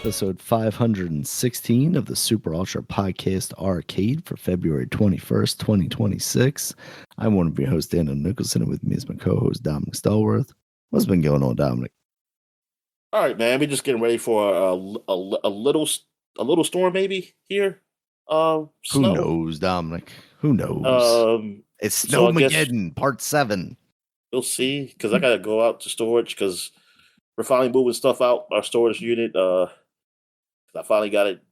episode 516 of the Super Ultra Podcast Arcade for February 21st, 2026. I'm one of your hosts, Daniel Nicholson, and with me is my co-host, Dominic Stallworth. What's been going on, Dominic? All right, man. We're just getting ready for a little storm, maybe here. Who knows, Dominic? Who knows? It's Snowmageddon, Part 7. We'll see, because I gotta go out to storage because we're finally moving stuff out our storage unit. I finally got it.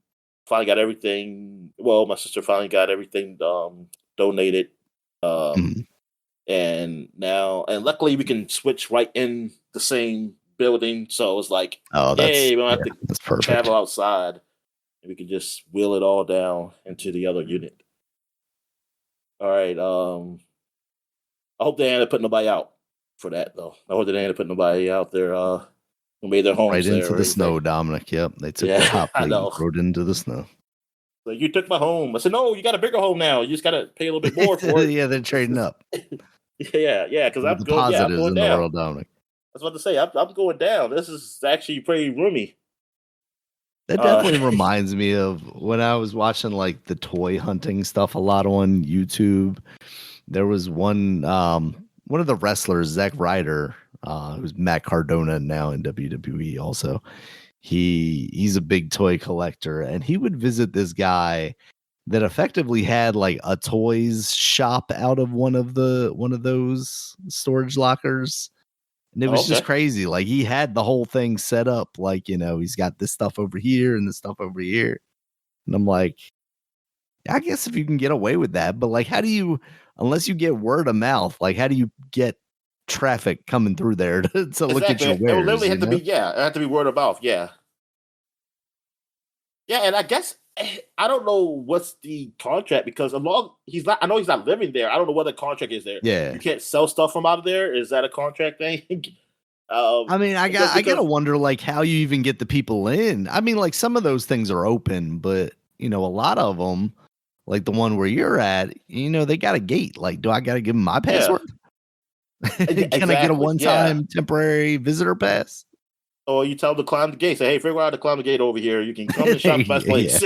Finally got everything. Well, my sister finally got everything donated. And luckily we can switch right in the same building. So it's like, we don't have to travel outside, and we can just wheel it all down into the other unit. All right. I hope they ain't putting nobody out for that, though. I hope they ain't putting nobody out there who made their homes right there into the snow, Dominic. Yep, they took the hop and rode into the snow. Like, you took my home. I said, no, you got a bigger home now. You just got to pay a little bit more for it. Yeah, they're trading up. yeah, because I'm going down. The world, Dominic. I was about to say, I'm going down. This is actually pretty roomy. That definitely reminds me of when I was watching like the toy hunting stuff a lot on YouTube. There was one of the wrestlers, Zack Ryder, who's Matt Cardona now in WWE also. He's a big toy collector, and he would visit this guy that effectively had like a toys shop out of one of those storage lockers. And it was just crazy. Like, he had the whole thing set up. Like, he's got this stuff over here and this stuff over here. And I'm like, I guess if you can get away with that, but like, how do you, unless you get word of mouth, like, how do you get traffic coming through there to look at your wares? It would literally have to be, it had to be word of mouth. Yeah. Yeah. And I guess, I don't know what's the contract, because I know he's not living there. I don't know what the contract is there. Yeah. You can't sell stuff from out of there. Is that a contract thing? I mean, I gotta wonder, like, how you even get the people in. I mean, like, some of those things are open, but a lot of them, like the one where you're at, they got a gate. Like, do I got to give them my password? Can I get a one-time temporary visitor pass? Or you tell them to climb the gate. Say, hey, figure out how to climb the gate over here. You can come and shop at my place.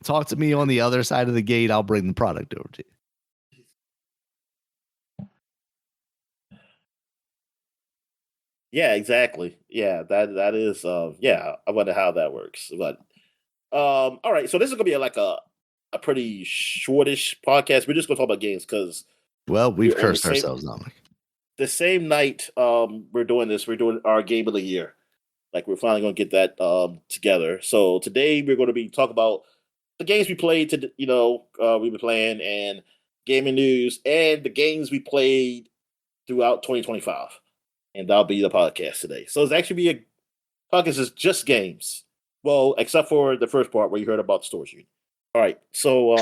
Talk to me on the other side of the gate. I'll bring the product over to you. Yeah, exactly. Yeah, that is. I wonder how that works. But all right. So this is gonna be a pretty shortish podcast. We're just gonna talk about games because we've cursed ourselves, Dominic. The same night we're doing this, we're doing our game of the year. Like, we're finally going to get that together. So today we're going to be talking about the games we played we've been playing, and gaming news, and the games we played throughout 2025. And that'll be the podcast today. So it's actually be a podcast is just games. Well, except for the first part where you heard about the storage unit. All right. So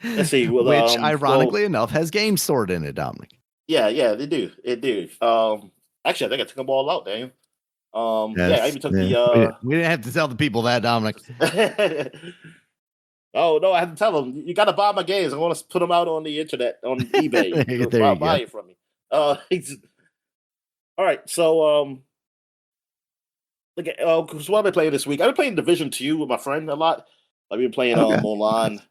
let's see. Well, which, ironically enough, has games stored in it, Dominic. Yeah, they do. It do. Actually, I think I took them all out, Daniel. I even took the. We didn't have to tell the people that, Dominic. Oh no, I had to tell them. You got to buy my games. I want to put them out on the internet, on eBay. Buy it from me. All right, so so what have I been playing this week? I've been playing Division 2 with my friend a lot. I've been playing online.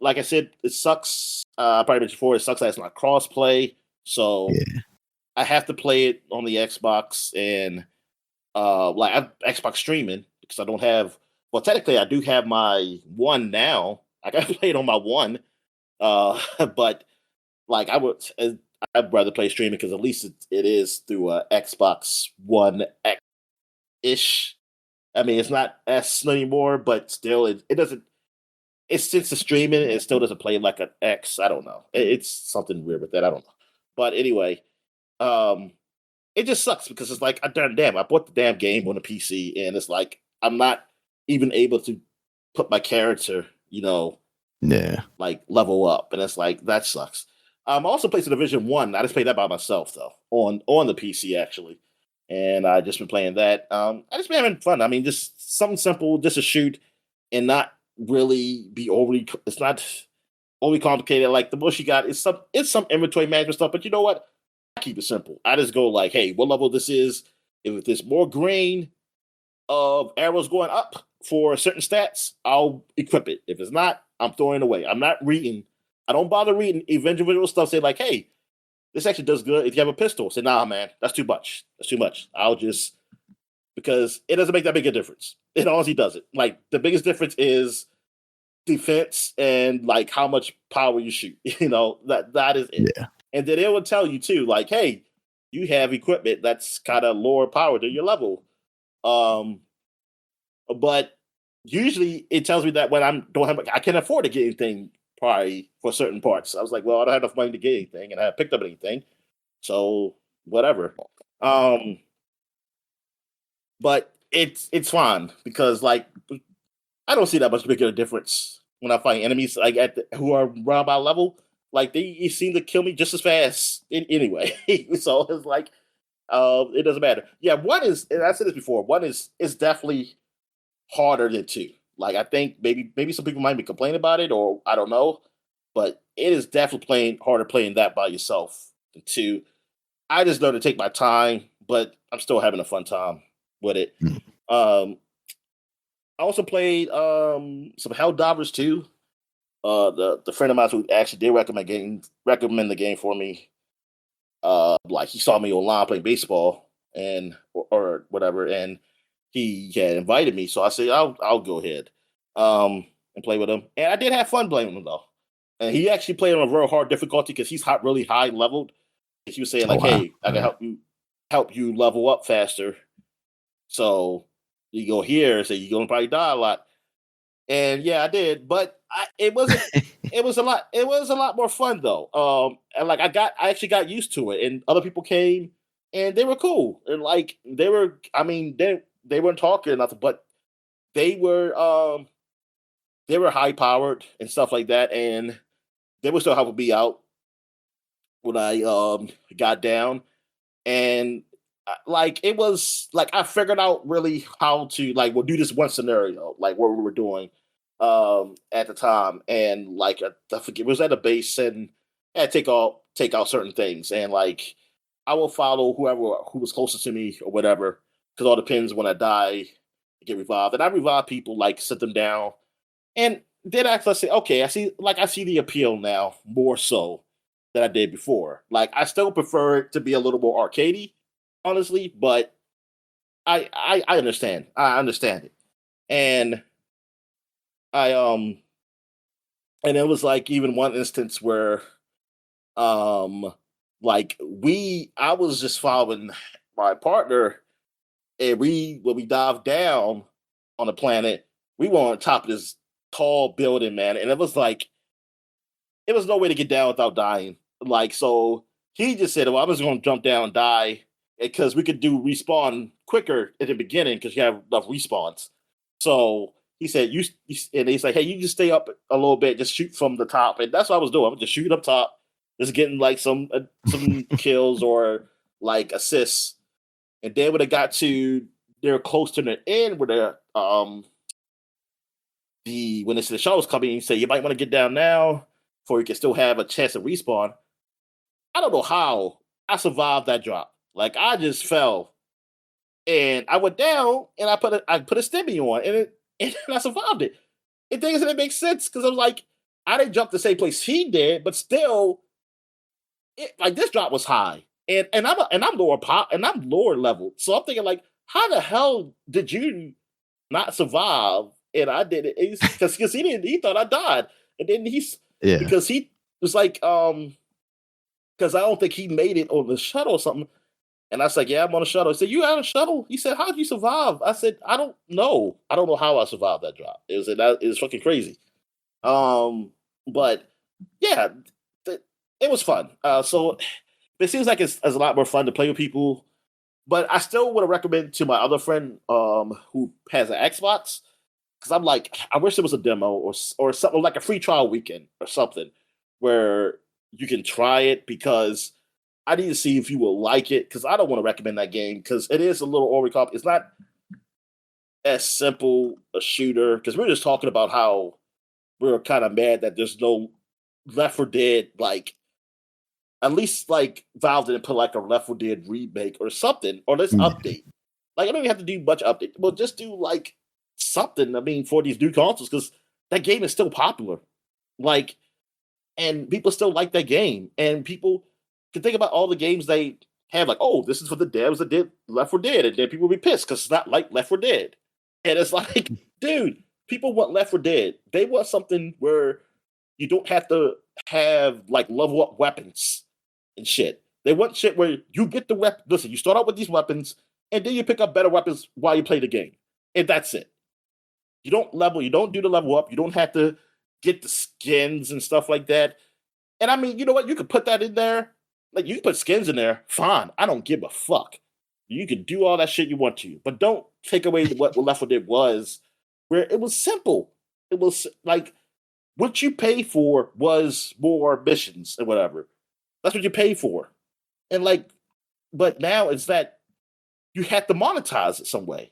Like I said, it sucks. I probably mentioned before, it sucks that it's not cross-play. So I have to play it on the Xbox, and I have Xbox streaming because I don't have. Well, technically, I do have my One now. I got to play it on my One, but like I'd rather play streaming because at least it is through a Xbox One X ish. I mean, it's not S anymore, but still, it doesn't. Since the streaming, it still doesn't play like an X. I don't know. It's something weird with that. I don't know. But anyway, it just sucks because it's like, damn, I bought the damn game on the PC, and it's like I'm not even able to put my character, like level up, and it's like that sucks. I also played the Division 1. I just played that by myself though on the PC actually, and I just been playing that. I just been having fun. I mean, just something simple, just to shoot and not really be it's not overly complicated. Like, the most you got is some inventory management stuff, but you know what? keep it simple. I just go like, hey, what level this is? If there's more green of arrows going up for certain stats, I'll equip it. If it's not, I'm throwing it away. I'm not reading. I don't bother reading individual stuff. Say like, hey, this actually does good. If you have a pistol, say, nah, man, that's too much. That's too much. I'll just because it doesn't make that big a difference. It honestly doesn't. Like the biggest difference is defense and like how much power you shoot. That is it. Yeah. And then it will tell you too, like, hey, you have equipment that's kind of lower power than your level. But usually it tells me that when I can't afford to get anything probably for certain parts. I was like, well, I don't have enough money to get anything, and I haven't picked up anything, so whatever. But it's fine because like I don't see that much bigger difference when I fight enemies like who are around my level. Like they seem to kill me just as fast anyway. So it's like it doesn't matter. Yeah, one is, and I said this before. One is definitely harder than two. Like I think maybe some people might be complaining about it, or I don't know, but it is definitely harder playing that by yourself than two. I just know to take my time, but I'm still having a fun time with it. I also played some Helldivers too. The friend of mine who actually did recommend the game for me. Like he saw me online playing baseball or whatever, and he had invited me, so I said I'll go ahead and play with him, and I did have fun playing with him though. And he actually played on a real hard difficulty because he's really high leveled. And he was saying like, "Hey, I can help you level up faster." So you go here, so you're gonna probably die a lot. And yeah, I did, but it wasn't. It was a lot. It was a lot more fun though. And like I actually got used to it, and other people came and they were cool, and like they were. I mean, they weren't talking or nothing, but they were high powered and stuff like that, and they were still helping me out when I got down, and like it was like I figured out really how to like we'll do this one scenario like what we were doing at the time, and like I forget it was at a base, and I had to take out certain things, and like I will follow who was closest to me or whatever, because it all depends when I die, I get revived, and I revive people like sit them down, and then I say okay, I see the appeal now more so than I did before. Like I still prefer it to be a little more arcadey, honestly, but I understand. I understand it. And I and it was like even one instance where like I was just following my partner, and when we dived down on the planet, we were on top of this tall building, man, and it was like it was no way to get down without dying. Like so he just said, well, I was gonna jump down and die because we could do respawn quicker at the beginning because you have enough respawns. So he said, and he's like, hey, you just stay up a little bit, just shoot from the top. And that's what I was doing. I was just shooting up top, just getting like some kills or like assists. And then when it got to, they're close to the end where when they said the show was coming, he said, you might want to get down now before you can still have a chance to respawn. I don't know how I survived that drop. Like I just fell, and I went down, and I put a stimmy on, and I survived it. It doesn't make sense because I was like, I didn't jump the same place he did, but still, like this drop was high, and I'm lower pop, and I'm lower level, so I'm thinking like, how the hell did you not survive? And I did it because he thought I died, and then because he was like because I don't think he made it on the shuttle or something. And I was like, yeah, I'm on a shuttle. He said, you on a shuttle? He said, how'd you survive? I said, I don't know. I don't know how I survived that drop. It was fucking crazy. But yeah, it was fun. So it seems like it's a lot more fun to play with people. But I still would recommend to my other friend who has an Xbox, because I'm like, I wish there was a demo or something like a free trial weekend or something where you can try it, because I need to see if you will like it, because I don't want to recommend that game because it is a little overcomplicated. It's not as simple a shooter, because we are just talking about how we were kind of mad that there's no Left 4 Dead like At least like Valve didn't put like a Left 4 Dead remake or something, or let's update. Like I don't even have to do much update, but just do like something. I mean, for these new consoles, because that game is still popular. Like, and people still like that game, and people can think about all the games they have. Like, oh, this is for the devs that did Left 4 Dead, and then people will be pissed because it's not like Left 4 Dead. And it's like, dude, people want Left 4 Dead. They want something where you don't have to have like level up weapons and shit. They want shit where you get the weapon. Listen, you start out with these weapons, and then you pick up better weapons while you play the game, and that's it. You don't level. You don't do the level up. You don't have to get the skins and stuff like that. And I mean, you know what? You could put that in there. Like you can put skins in there. Fine. I don't give a fuck. You can do all that shit you want to, but don't take away what Left 4 Dead was, where it was simple. It was like what you pay for was more missions and whatever. That's what you pay for. And like, but now it's that you have to monetize it some way.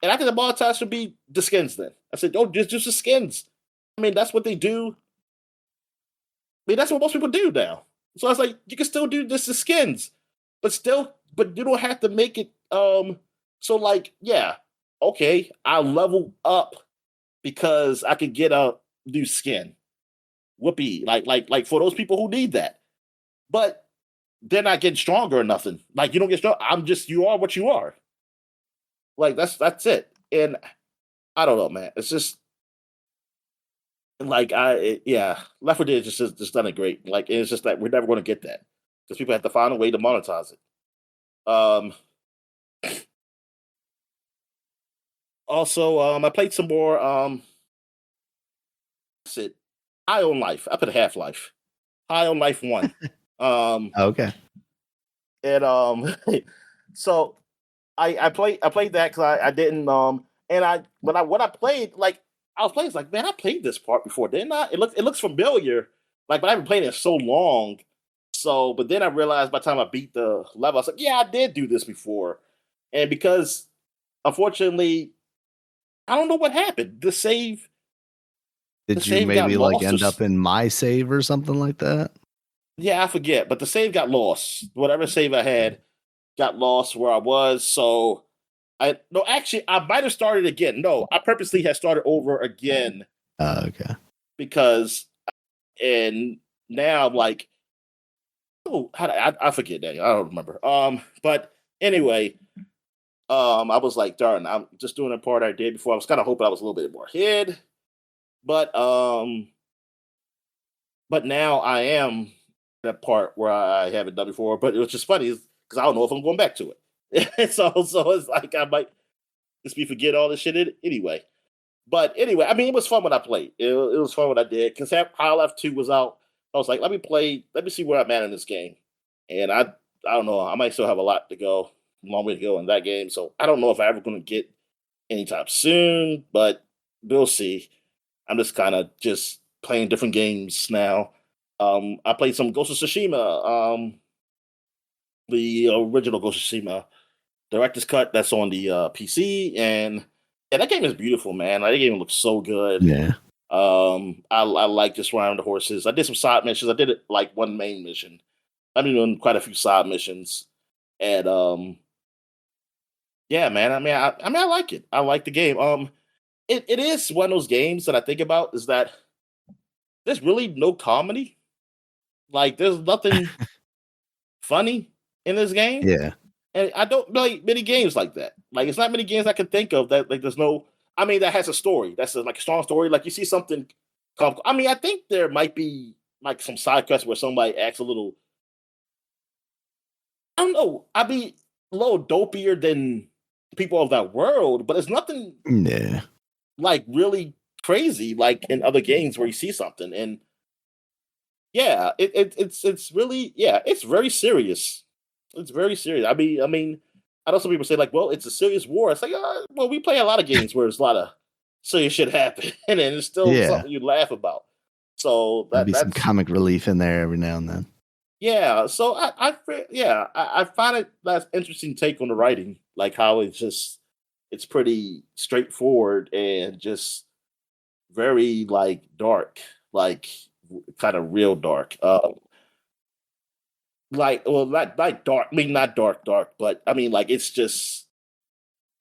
And I think the monetize should be the skins then. I said, oh, just the skins. I mean, that's what they do. I mean, that's what most people do now. So I was like, you can still do this the skins, but you don't have to make it so like, yeah, okay, I'll level up because I could get a new skin. Whoopee. Like for those people who need that. But they're not getting stronger or nothing. Like you don't get strong. You are what you are. Like that's it. And I don't know, man. It's just like Left 4 Dead just done it great. Like it's just that we're never going to get that because people have to find a way to monetize it. Also, I played some more. That's it. High on Life. I put a Half-Life. High on Life 1. Okay. And so I played that because I didn't and when I played, like I was playing, it's like, man, I played this part before, didn't I? It looks familiar, like, but I haven't played it in so long. So, but then I realized by the time I beat the level, I was like, yeah, I did do this before. And because unfortunately, I don't know what happened. The Did you save got maybe like lost. end up in my save or something like that? Yeah, I forget, but the save got lost. Whatever save I had got lost where I was. So actually, I might have started again. No, I purposely had started over again Okay. because, and now I'm like, oh, I forget that. I don't remember. But anyway, I was like, darn, I'm just doing a part I did before. I was kind of hoping I was a little bit more ahead, but now I am that part where I haven't done before. But it was just funny because I don't know if I'm going back to it. so it's like I might just be forget all this shit anyway. But anyway, I mean, it was fun when I played. It was fun when I did because Half-Life 2 was out. I was like, let me see where I'm at in this game. And I don't know, I might still have a lot to go, a long way to go in that game. So I don't know if I'm ever going to get anytime soon, but we'll see. I'm just kind of just playing different games now. I played some Ghost of Tsushima, the original Ghost of Tsushima director's cut that's on the PC, and yeah, that game is beautiful, man. Like, that game looks so good. Yeah. I like just riding the horses. I did some side missions. I did it like one main mission. I've been doing quite a few side missions, and yeah, man. I like it. I like the game. It is one of those games that I think about is that there's really no comedy. Like, there's nothing funny in this game. Yeah. And I don't like many games like that. Like, it's not many games I can think of that, like, there's no, I mean, that has a story. That's like a strong story. Like, you see something, I mean, I think there might be like some side quests where somebody acts a little, I don't know, I'd be a little dopier than people of that world, but it's nothing Yeah. like really crazy like in other games where you see something. And yeah, it's really, yeah, it's very serious. It's very serious. I mean, I know some people say like, well, it's a serious war. It's like, well, we play a lot of games where there's a lot of serious shit happen, and then it's still something you laugh about. So There'd be that's some comic relief in there every now and then. yeah. So I find it that's interesting take on the writing, like how it's pretty straightforward and just very like dark, like kind of real dark. like, well, not dark. I mean, not dark, but I mean, like, it's just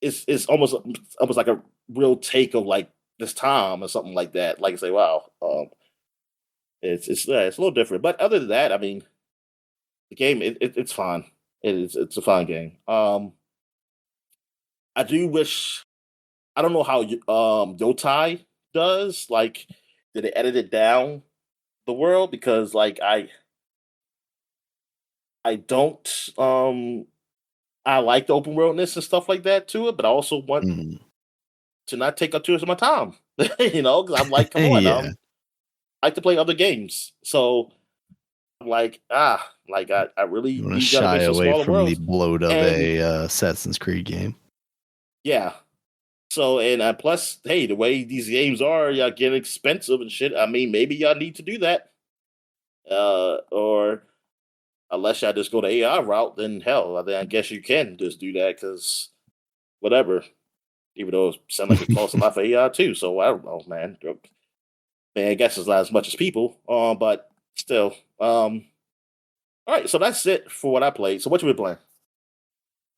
it's almost like a real take of like this time or something like that. Like, say, wow, it's a little different. But other than that, I mean, the game it's fine. It's a fun game. I do wish I don't know how Yotai does. Like, did they edit it down the world? Because like I don't I like the open worldness and stuff like that to it, but I also want Mhm. to not take up too much of my time. Because I'm like, come on, Yeah. I like to play other games. So I'm like, like I You really want to you gotta shy make some away smaller from the worlds. bloat of And a Assassin's Creed game. yeah. So and plus, hey, the way these games are, y'all getting expensive and shit. I mean, maybe y'all need to do that. Or unless y'all just go the AI route, then hell, then I guess you can just do that because whatever. Even though it sounds like it costs a lot for AI too. So I don't know, man. Man, I guess it's not as much as people. But still. All right, so that's it for what I played. So what you been playing?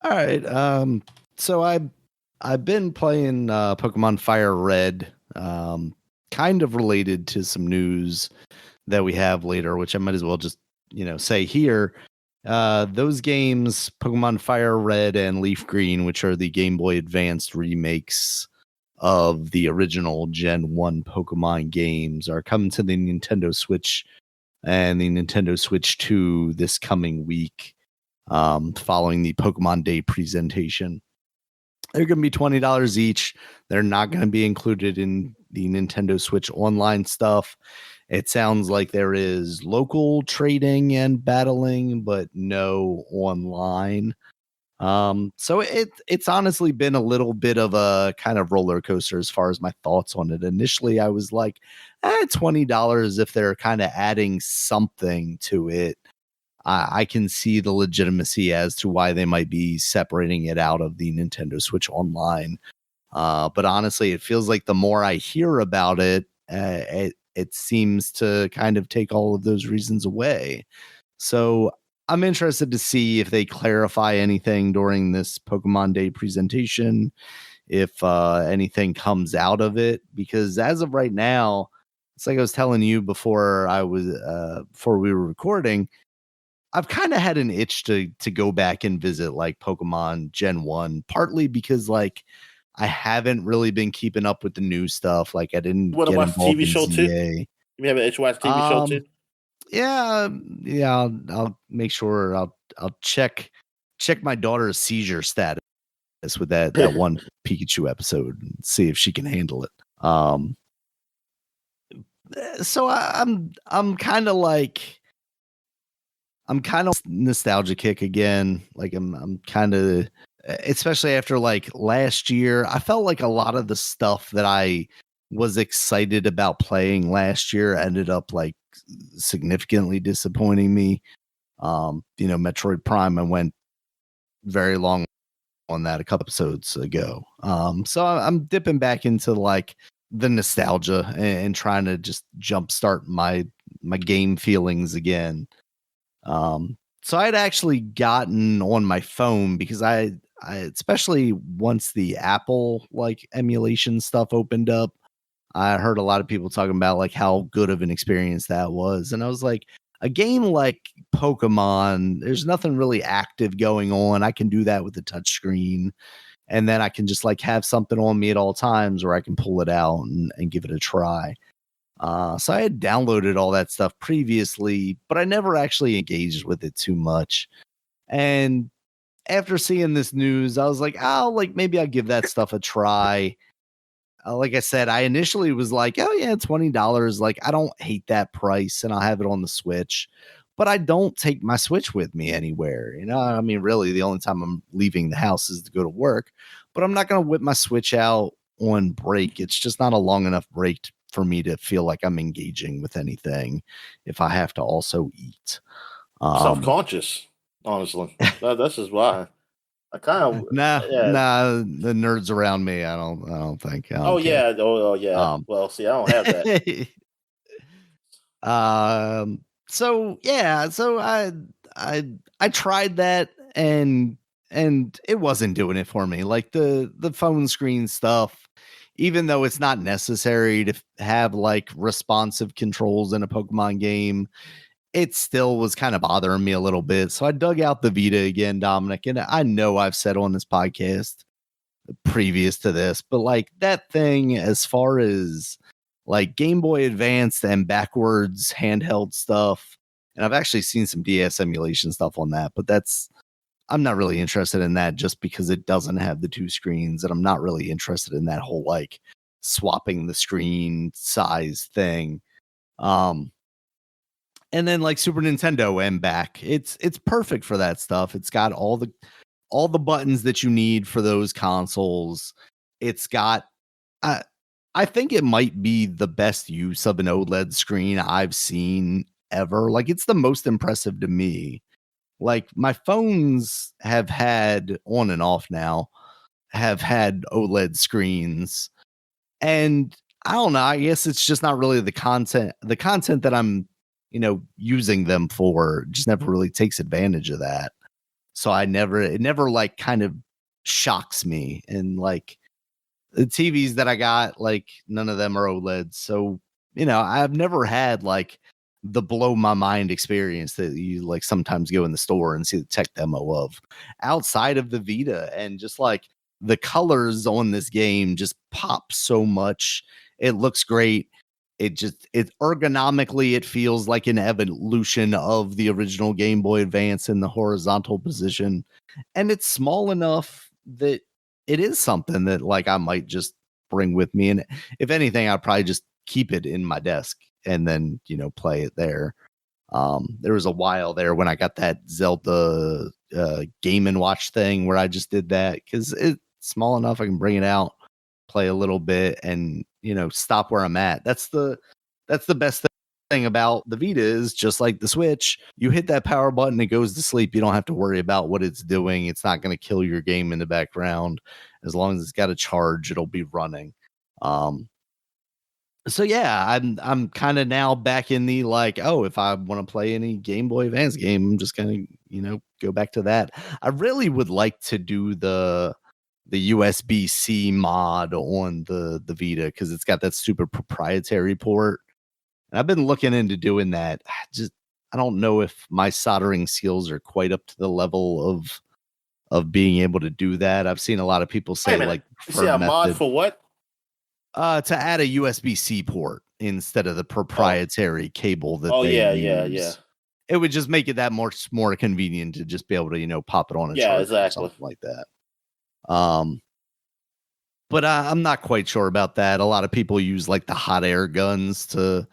All right. So I've been playing Pokemon Fire Red, kind of related to some news that we have later, which I might as well just say here. Those games, Pokemon Fire Red and Leaf Green, which are the Game Boy Advanced remakes of the original Gen 1 Pokemon games, are coming to the Nintendo Switch and the Nintendo Switch 2 this coming week, following the Pokemon Day presentation. They're going to be $20 each. They're not going to be included in the Nintendo Switch Online stuff. It sounds like there is local trading and battling, but no online. So it's honestly been a little bit of a kind of roller coaster as far as my thoughts on it. Initially, I was like, $20 if they're kind of adding something to it. I can see the legitimacy as to why they might be separating it out of the Nintendo Switch Online. But honestly, it feels like the more I hear about it, it seems to kind of take all of those reasons away. So I'm interested to see if they clarify anything during this Pokemon Day presentation, if anything comes out of it, because as of right now, it's like I was telling you before before we were recording, I've kind of had an itch to go back and visit like Pokemon Gen 1, partly because like I haven't really been keeping up with the new stuff. Like I You didn't want to get watch the involved TV in show too? ZA. You have an itch watch TV show too? Um yeah, I'll make sure I'll check my daughter's seizure status with that one Pikachu episode and see if she can handle it. So I'm kind of nostalgia kick again. Like I'm kind of, especially after like last year, I felt like a lot of the stuff that I was excited about playing last year ended up like significantly disappointing me. Metroid Prime, I went very long on that a couple episodes ago. So I'm dipping back into like the nostalgia and trying to just jumpstart my game feelings again. So I'd actually gotten on my phone because I especially once the Apple like emulation stuff opened up, I heard a lot of people talking about like how good of an experience that was. And I was like, a game like Pokemon, there's nothing really active going on. I can do that with the touchscreen. And then I can just like have something on me at all times where I can pull it out and give it a try. So I had downloaded all that stuff previously, but I never actually engaged with it too much. And after seeing this news, I was like, oh, like maybe I'll give that stuff a try. Like I said, I initially was like, oh yeah, $20. Like I don't hate that price, and I'll have it on the Switch. But I don't take my Switch with me anywhere. I mean, really, the only time I'm leaving the house is to go to work. But I'm not going to whip my Switch out on break. It's just not a long enough break for me to feel like I'm engaging with anything if I have to also eat. Self conscious, honestly. That's just why. I kind of yeah. Nah, the nerds around me, I don't think. I Oh don't care. yeah. Oh yeah. Um, Well, see, I don't have that. so yeah, so I tried that and it wasn't doing it for me. Like the phone screen stuff, even though it's not necessary to have like responsive controls in a Pokemon game, it still was kind of bothering me a little bit. So I dug out the Vita again, Dominic, and I know I've said on this podcast previous to this, but like that thing, as far as like Game Boy Advanced and backwards handheld stuff, and I've actually seen some DS emulation stuff on that, but I'm not really interested in that just because it doesn't have the two screens, and I'm not really interested in that whole like swapping the screen size thing. And then like Super Nintendo and back, it's perfect for that stuff. It's got all the buttons that you need for those consoles. It's got I think it might be the best use of an OLED screen I've seen ever. Like it's the most impressive to me. Like my phones have had on and off now have had OLED screens, and I don't know, I guess it's just not really the content that I'm, using them for just never really takes advantage of that. So it never like kind of shocks me. And like the TVs that I got, like none of them are OLED. So, I've never had like the blow my mind experience that you like sometimes go in the store and see the tech demo of outside of the Vita. And just like the colors on this game just pop so much. It looks great. It ergonomically, it feels like an evolution of the original Game Boy Advance in the horizontal position. And it's small enough that it is something that like I might just bring with me. And if anything, I'd probably just keep it in my desk and then, play it there. There was a while there when I got that Zelda Game and Watch thing where I just did that because it's small enough I can bring it out, play a little bit, and stop where I'm at. That's the best thing about the Vita is just like the Switch. You hit that power button, it goes to sleep. You don't have to worry about what it's doing. It's not going to kill your game in the background. As long as it's got a charge, it'll be running. So yeah, I'm kind of now back in the like, oh, if I want to play any Game Boy Advance game, I'm just gonna, go back to that. I really would like to do the USB-C mod on the Vita because it's got that super proprietary port. And I've been looking into doing that. I don't know if my soldering skills are quite up to the level of being able to do that. I've seen a lot of people say like a mod for what? To add a USB-C port instead of the proprietary cable that they use. Yeah. It would just make it that more convenient to just be able to, pop it on a charger or something like that. But I'm not quite sure about that. A lot of people use like the hot air guns to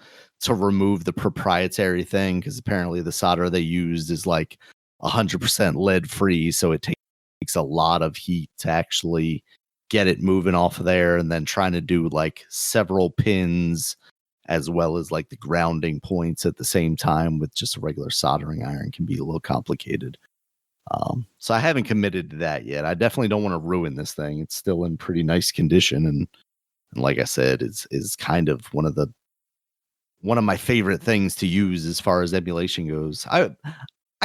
remove the proprietary thing because apparently the solder they used is like 100% lead free, so it takes a lot of heat to actually get it moving off of there, and then trying to do like several pins as well as like the grounding points at the same time with just a regular soldering iron can be a little complicated. So I haven't committed to that yet. I definitely don't want to ruin this thing. It's still in pretty nice condition, and like I said, is kind of one of my favorite things to use as far as emulation goes. I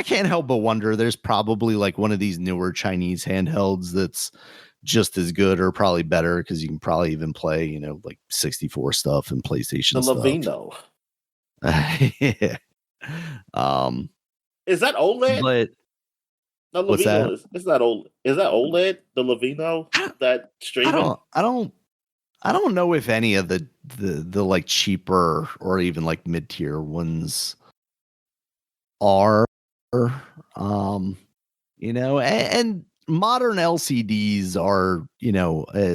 can't help but wonder there's probably like one of these newer Chinese handhelds that's just as good or probably better because you can probably even play, like 64 stuff and PlayStation stuff. The Levino. Yeah. Is that OLED? But no, what's that? It's not OLED. Is that OLED? The Levino that streaming? I don't know if any of the like cheaper or even like mid-tier ones are, and modern LCDs are,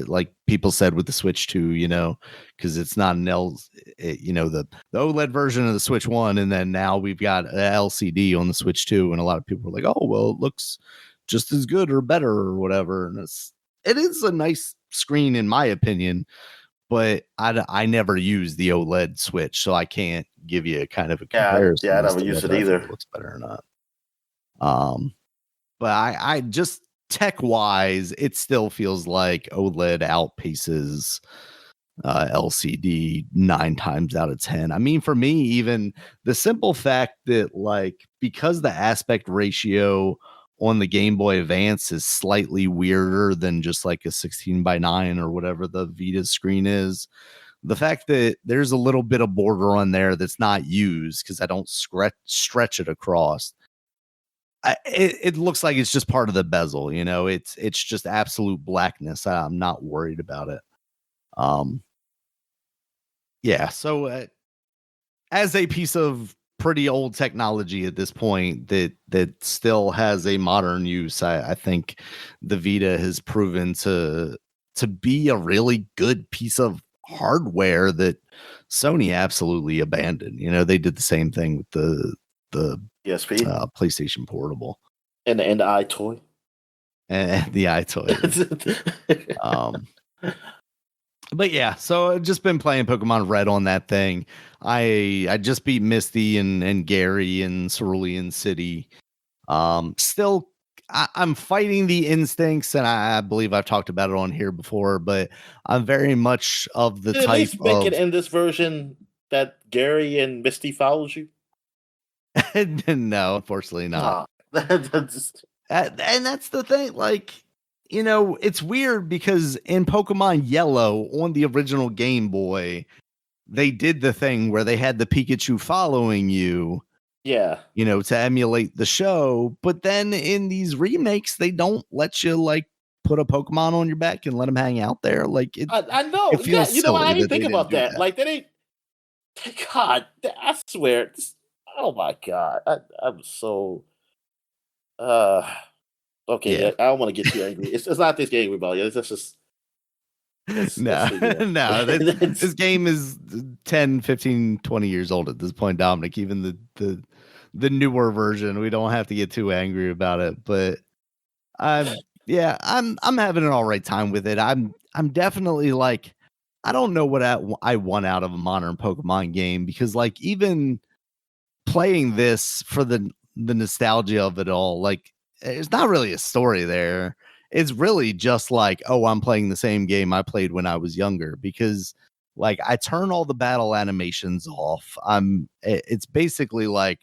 like people said with the Switch 2, because it's not an the OLED version of the Switch 1, and then now we've got an LCD on the Switch 2, and a lot of people are like, oh, well, it looks just as good or better or whatever, and it is a nice screen in my opinion, but I never use the OLED Switch, so I can't give you a kind of a comparison. Yeah, I never used it either. It looks better or not. But I just tech wise, it still feels like OLED outpaces LCD 9 times out of 10. I mean, for me, even the simple fact that like because the aspect ratio on the Game Boy Advance is slightly weirder than just like a 16:9 or whatever the Vita screen is. The fact that there's a little bit of border on there that's not used because I don't stretch it across. It looks like it's just part of the bezel, you know. It's just absolute blackness. I'm not worried about it. Yeah. So as a piece of pretty old technology at this point that still has a modern use, I think the Vita has proven to be a really good piece of hardware that Sony absolutely abandoned. You know, they did the same thing with the PSP PlayStation Portable and the iToy and the iToy. But yeah, so I've just been playing Pokemon Red on that thing. I just beat Misty and Gary and Cerulean City. Still, I'm fighting the instincts, and I believe I've talked about it on here before, but I'm very much of the Did type they make of it in this version that Gary and Misty follows you? No, unfortunately not. Just... And that's the thing, like, you know, it's weird because in Pokemon Yellow on the original Game Boy, they did the thing where they had the Pikachu following you. Yeah. You know, to emulate the show. But then in these remakes, they don't let you like put a Pokemon on your back and let them hang out there. Like I know. it feels You know, I silly didn't that think they about didn't do that. Like they didn't. God, I swear. Oh my God, I'm so. Okay, yeah. I don't want to get too angry. It's not this game about you. It's just. No, no. This game is 10, 15, 20 years old at this point, Dominic. Even the newer version, we don't have to get too angry about it. But I'm having an all right time with it. I'm definitely like, I don't know what I want out of a modern Pokemon game, because like even playing this for the nostalgia of it all, like there's not really a story there. It's really just like, oh, I'm playing the same game I played when I was younger, because like I turn all the battle animations off. It's basically like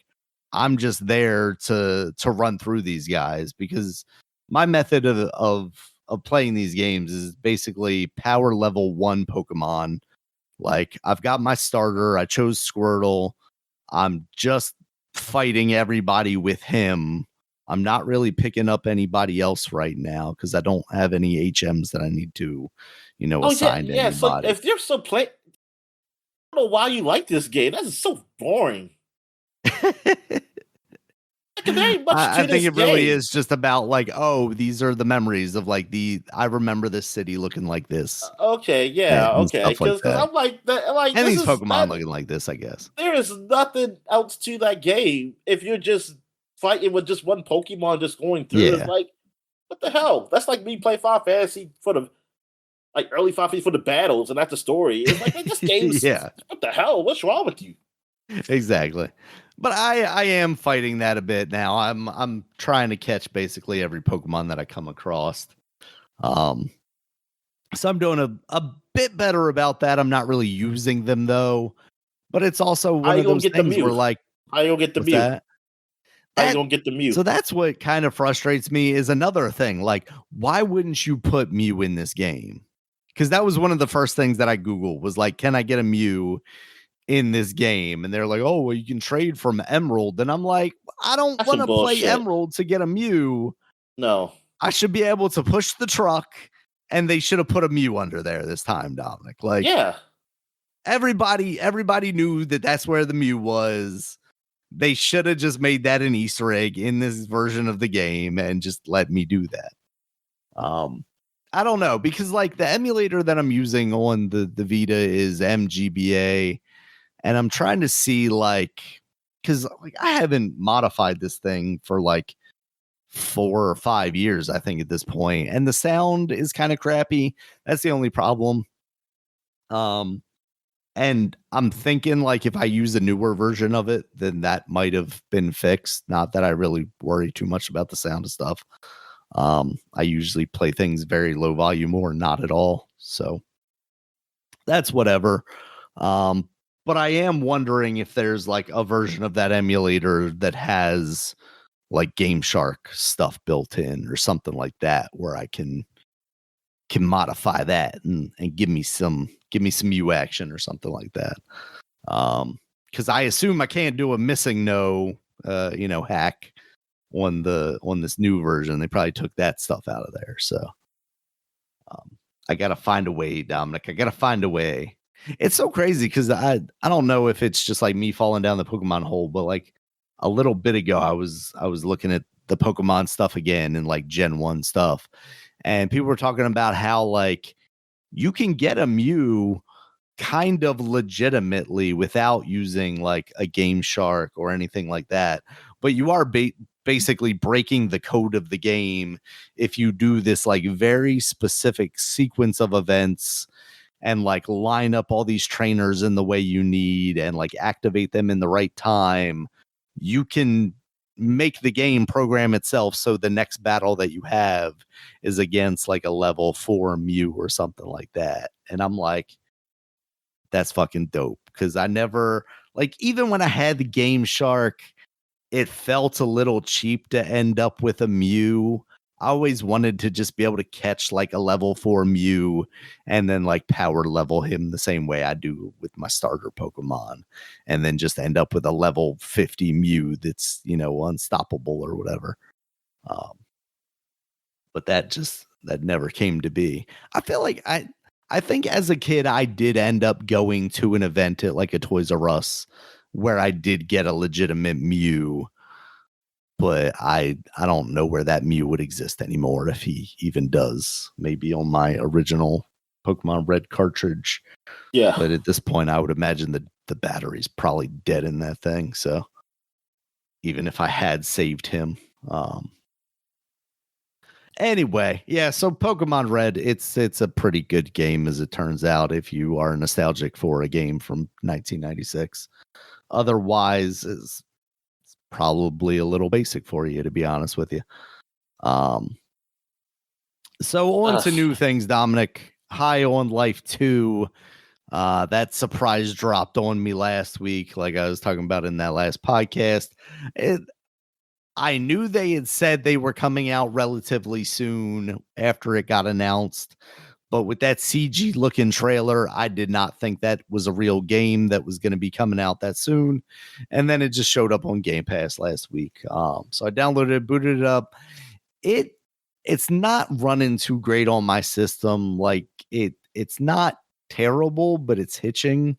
I'm just there to run through these guys, because my method of playing these games is basically power level 1 Pokemon. Like I've got my starter, I chose Squirtle. I'm just fighting everybody with him. I'm not really picking up anybody else right now because I don't have any HMs that I need to, you know, assign to yeah. So anybody. if you're so I don't know why you like this game. That's so boring. Very much I think it game. really is just about like, oh, these are the memories of like I remember this city looking like this. Okay, yeah, And okay. stuff like Because that. I'm like, And this these is Pokemon looking like this, I guess. there is nothing else to that game if you're just fighting with just one Pokemon just going through. Yeah. It's like, what the hell? That's like me playing Final Fantasy for the early Final Fantasy for the battles, and that's the story. It's like, this game's yeah. What the hell? What's wrong with you? Exactly. But I am fighting that a bit now. I'm trying to catch basically every Pokemon that I come across. So I'm doing a bit better about that. I'm not really using them though. But it's also one of those things where like, how you gonna get the Mew? How you gonna get the Mew? So that's what kind of frustrates me is another thing. Like, why wouldn't you put Mew in this game? Because that was one of the first things that I Googled was like, can I get a Mew in this game? And they're like, oh, well, you can trade from Emerald. And I'm like, I don't want to play Emerald to get a Mew. No. I should be able to push the truck, and they should have put a Mew under there this time, Dominic. Like, yeah. Everybody knew that that's where the Mew was. They should have just made that an Easter egg in this version of the game and just let me do that. I don't know, because like the emulator that I'm using on the Vita is MGBA, and I'm trying to see like, because like I haven't modified this thing for like 4 or 5 years, I think at this point, and the sound is kind of crappy. That's the only problem. And I'm thinking like if I use a newer version of it, then that might have been fixed. Not that I really worry too much about the sound of stuff. I usually play things very low volume or not at all. So that's whatever. But But I am wondering if there's like a version of that emulator that has like Game Shark stuff built in or something like that, where I can modify that and give me some U action or something like that. Because I assume I can't do a missing no hack on this new version. They probably took that stuff out of there. So I gotta find a way, Dominic. I gotta find a way. It's so crazy because I don't know if it's just like me falling down the Pokemon hole, but like a little bit ago I was looking at the Pokemon stuff again and like Gen 1 stuff. And people were talking about how like you can get a Mew kind of legitimately without using like a Game Shark or anything like that. But you are basically breaking the code of the game if you do this like very specific sequence of events and like line up all these trainers in the way you need and like activate them in the right time. You can make the game program itself so the next battle that you have is against like a level 4 Mew or something like that. And I'm like, that's fucking dope. Because I never, like, even when I had the Game Shark, it felt a little cheap to end up with a Mew. I always wanted to just be able to catch like a level 4 Mew and then like power level him the same way I do with my starter Pokemon, and then just end up with a level 50 Mew that's, unstoppable or whatever. But that never came to be. I feel like I think as a kid, I did end up going to an event at like a Toys R Us where I did get a legitimate Mew, but I don't know where that Mew would exist anymore, if he even does. Maybe on my original Pokemon Red cartridge. Yeah. But at this point, I would imagine that the battery's probably dead in that thing. So even if I had saved him. Anyway, yeah, so Pokemon Red, it's a pretty good game as it turns out if you are nostalgic for a game from 1996. Otherwise, it's probably a little basic for you, to be honest with you. So on to new things, Dominic. High on Life 2. That surprise dropped on me last week, like I was talking about in that last podcast. I knew they had said they were coming out relatively soon after it got announced, but with that CG looking trailer, I did not think that was a real game that was going to be coming out that soon. And then it just showed up on Game Pass last week. So I downloaded it, booted it up. It's not running too great on my system. Like it's not terrible, but it's hitching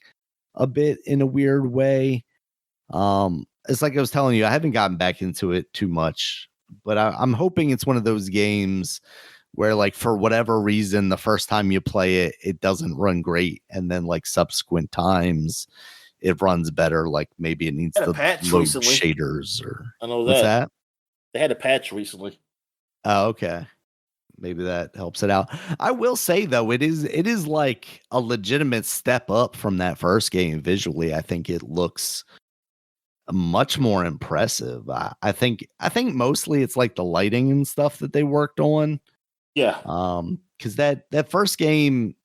a bit in a weird way. It's like I was telling you, I haven't gotten back into it too much, but I'm hoping it's one of those games where, like, for whatever reason, the first time you play it, it doesn't run great, and then like subsequent times, it runs better. Like maybe it needs to load shaders or I know what's that? They had a patch recently. Oh, okay. Maybe that helps it out. I will say though, it is like a legitimate step up from that first game visually. I think it looks much more impressive. I think mostly it's like the lighting and stuff that they worked on. Yeah. Because that first game,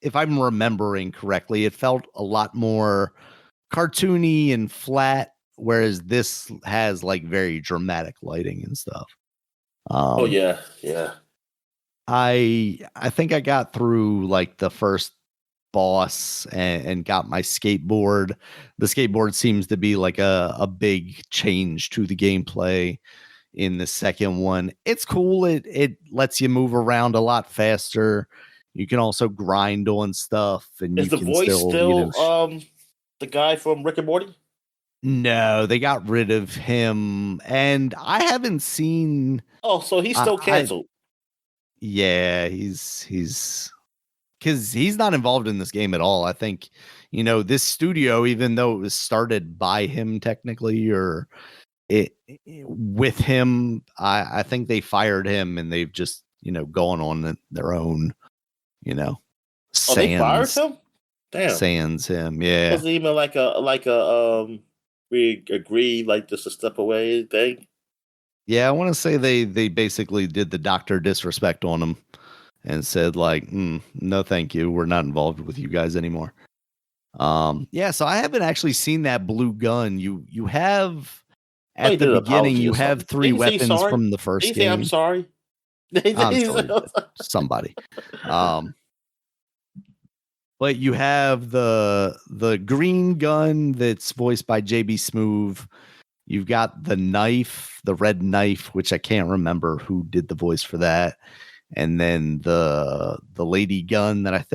if I'm remembering correctly, it felt a lot more cartoony and flat, whereas this has like very dramatic lighting and stuff. Oh yeah. I think I got through like the first boss and got my skateboard. The skateboard seems to be like a big change to the gameplay in the second one. It's cool. It lets you move around a lot faster. You can also grind on stuff, and is you the can voice still the guy from Rick and Morty? No, they got rid of him, and I haven't seen. Oh, so he's still canceled. Yeah, he's because he's not involved in this game at all. I think, this studio, even though it was started by him technically, or with him, I think they fired him and they've just, gone on their own, Oh, they fired him? Damn. Sans him, yeah. Wasn't even like a we agree like just a step away thing. Yeah, I want to say they basically did the doctor disrespect on him and said like, no, thank you. We're not involved with you guys anymore. Yeah, so I haven't actually seen that blue gun. You have Oh, he at the did an beginning, apology you or have something. 3 Did he say weapons sorry? from the Did first he say I'm game. sorry? Did I'm he sure say- he did. Somebody. But you have the green gun that's voiced by JB Smoove. You've got the knife, the red knife, which I can't remember who did the voice for that. And then the lady gun that I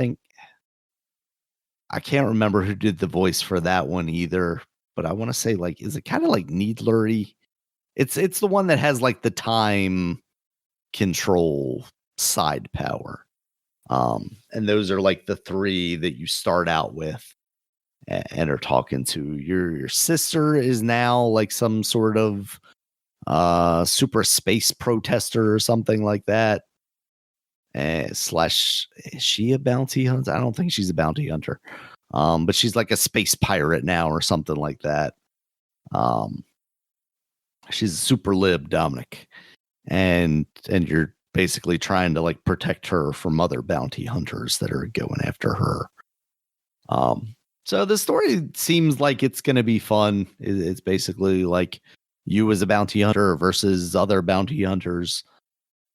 can't remember who did the voice for that one either. But I want to say, like, is it kind of like Needlery? It's the one that has like the time control side power. And those are like the 3 that you start out with and are talking to. Your sister is now like some sort of super space protester or something like that. Slash, is she a bounty hunter? I don't think she's a bounty hunter. But she's like a space pirate now or something like that. She's super lib, Dominic. And you're basically trying to like protect her from other bounty hunters that are going after her. So the story seems like it's going to be fun. It's basically like you as a bounty hunter versus other bounty hunters.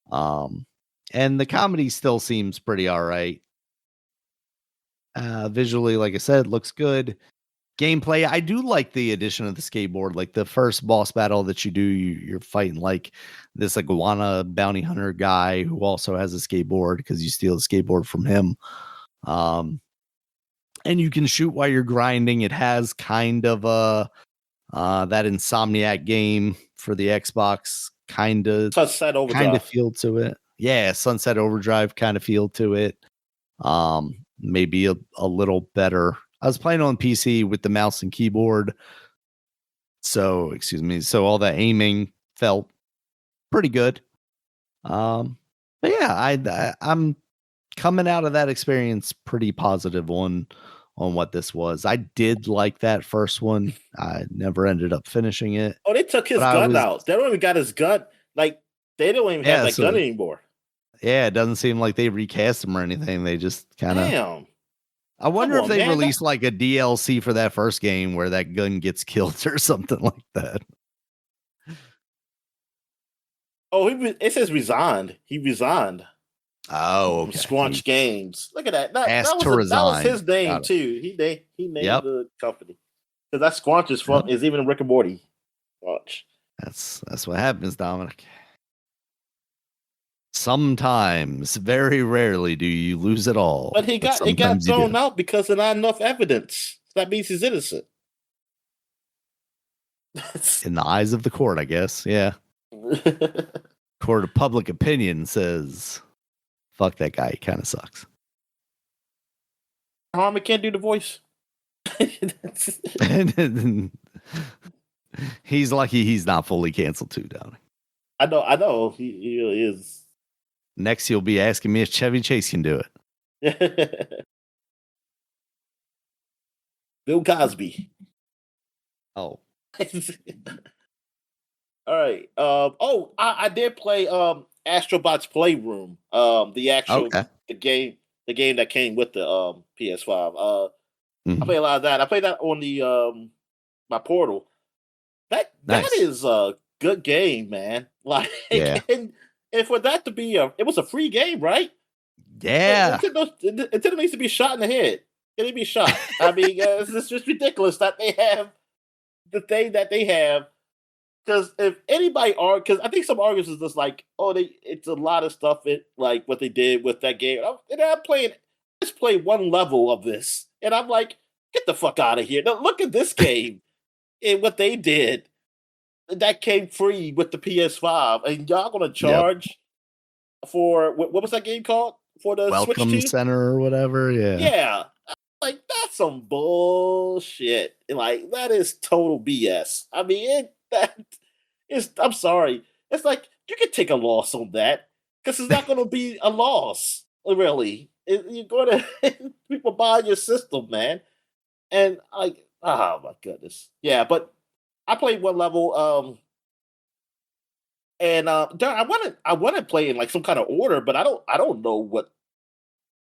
And the comedy still seems pretty all right. Visually, like I said, looks good. Gameplay, I do like the addition of the skateboard. Like the first boss battle that you do, you're fighting like this iguana bounty hunter guy who also has a skateboard because you steal the skateboard from him. And you can shoot while you're grinding. It has kind of a that Insomniac game for the Xbox Sunset Overdrive. feel to it. Yeah, Sunset Overdrive kind of feel to it. Maybe a little better. I was playing on PC with the mouse and keyboard. So, excuse me. So all the aiming felt pretty good. But yeah, I'm coming out of that experience pretty positive on what this was. I did like that first one. I never ended up finishing it. Oh, they took his But gun out. They don't even got his gun. Like, they don't even have that gun anymore. Yeah, it doesn't seem like they recast him or anything. They just kind of. Damn. I wonder if they released like a DLC for that first game where that gun gets killed or something like that. Oh, it says resigned. He resigned. Oh, okay. From Squanch Games. Look at that. That was his name too. He named the company because that Squanch is even Rick and Morty. Watch. That's what happens, Dominic. Sometimes, very rarely, do you lose it all. But it got thrown out because of not enough evidence. That means he's innocent. In the eyes of the court, I guess. Yeah. Court of public opinion says, fuck that guy. He kind of sucks. Harmon can't do the voice. He's lucky he's not fully canceled too, Dominic. I know. He really is. Next, you'll be asking me if Chevy Chase can do it. Bill Cosby. Oh. All right. I did play Astrobot's Playroom. The actual the game that came with the PS5. I played a lot of that. I played that on the my Portal. That is a good game, man. Like, and for that to be it was a free game, right? Yeah. It needs to be shot in the head. It needs to be shot. I mean, it's just ridiculous that they have the thing that they have. Because if anybody because I think some arguments is just like, it's a lot of stuff like what they did with that game. Let's play one level of this, and I'm like, get the fuck out of here! Now look at this game and what they did. That came free with the PS5, and y'all gonna charge for what was that game called for the Welcome Switch 2? Center or whatever? Yeah. Like that's some bullshit. Like that is total BS. I mean, I'm sorry. It's like you can take a loss on that because it's not going to be a loss, really. You're going to people buy your system, man, and like, oh my goodness, yeah. But I played one level, and I want to play in like some kind of order, but I don't know what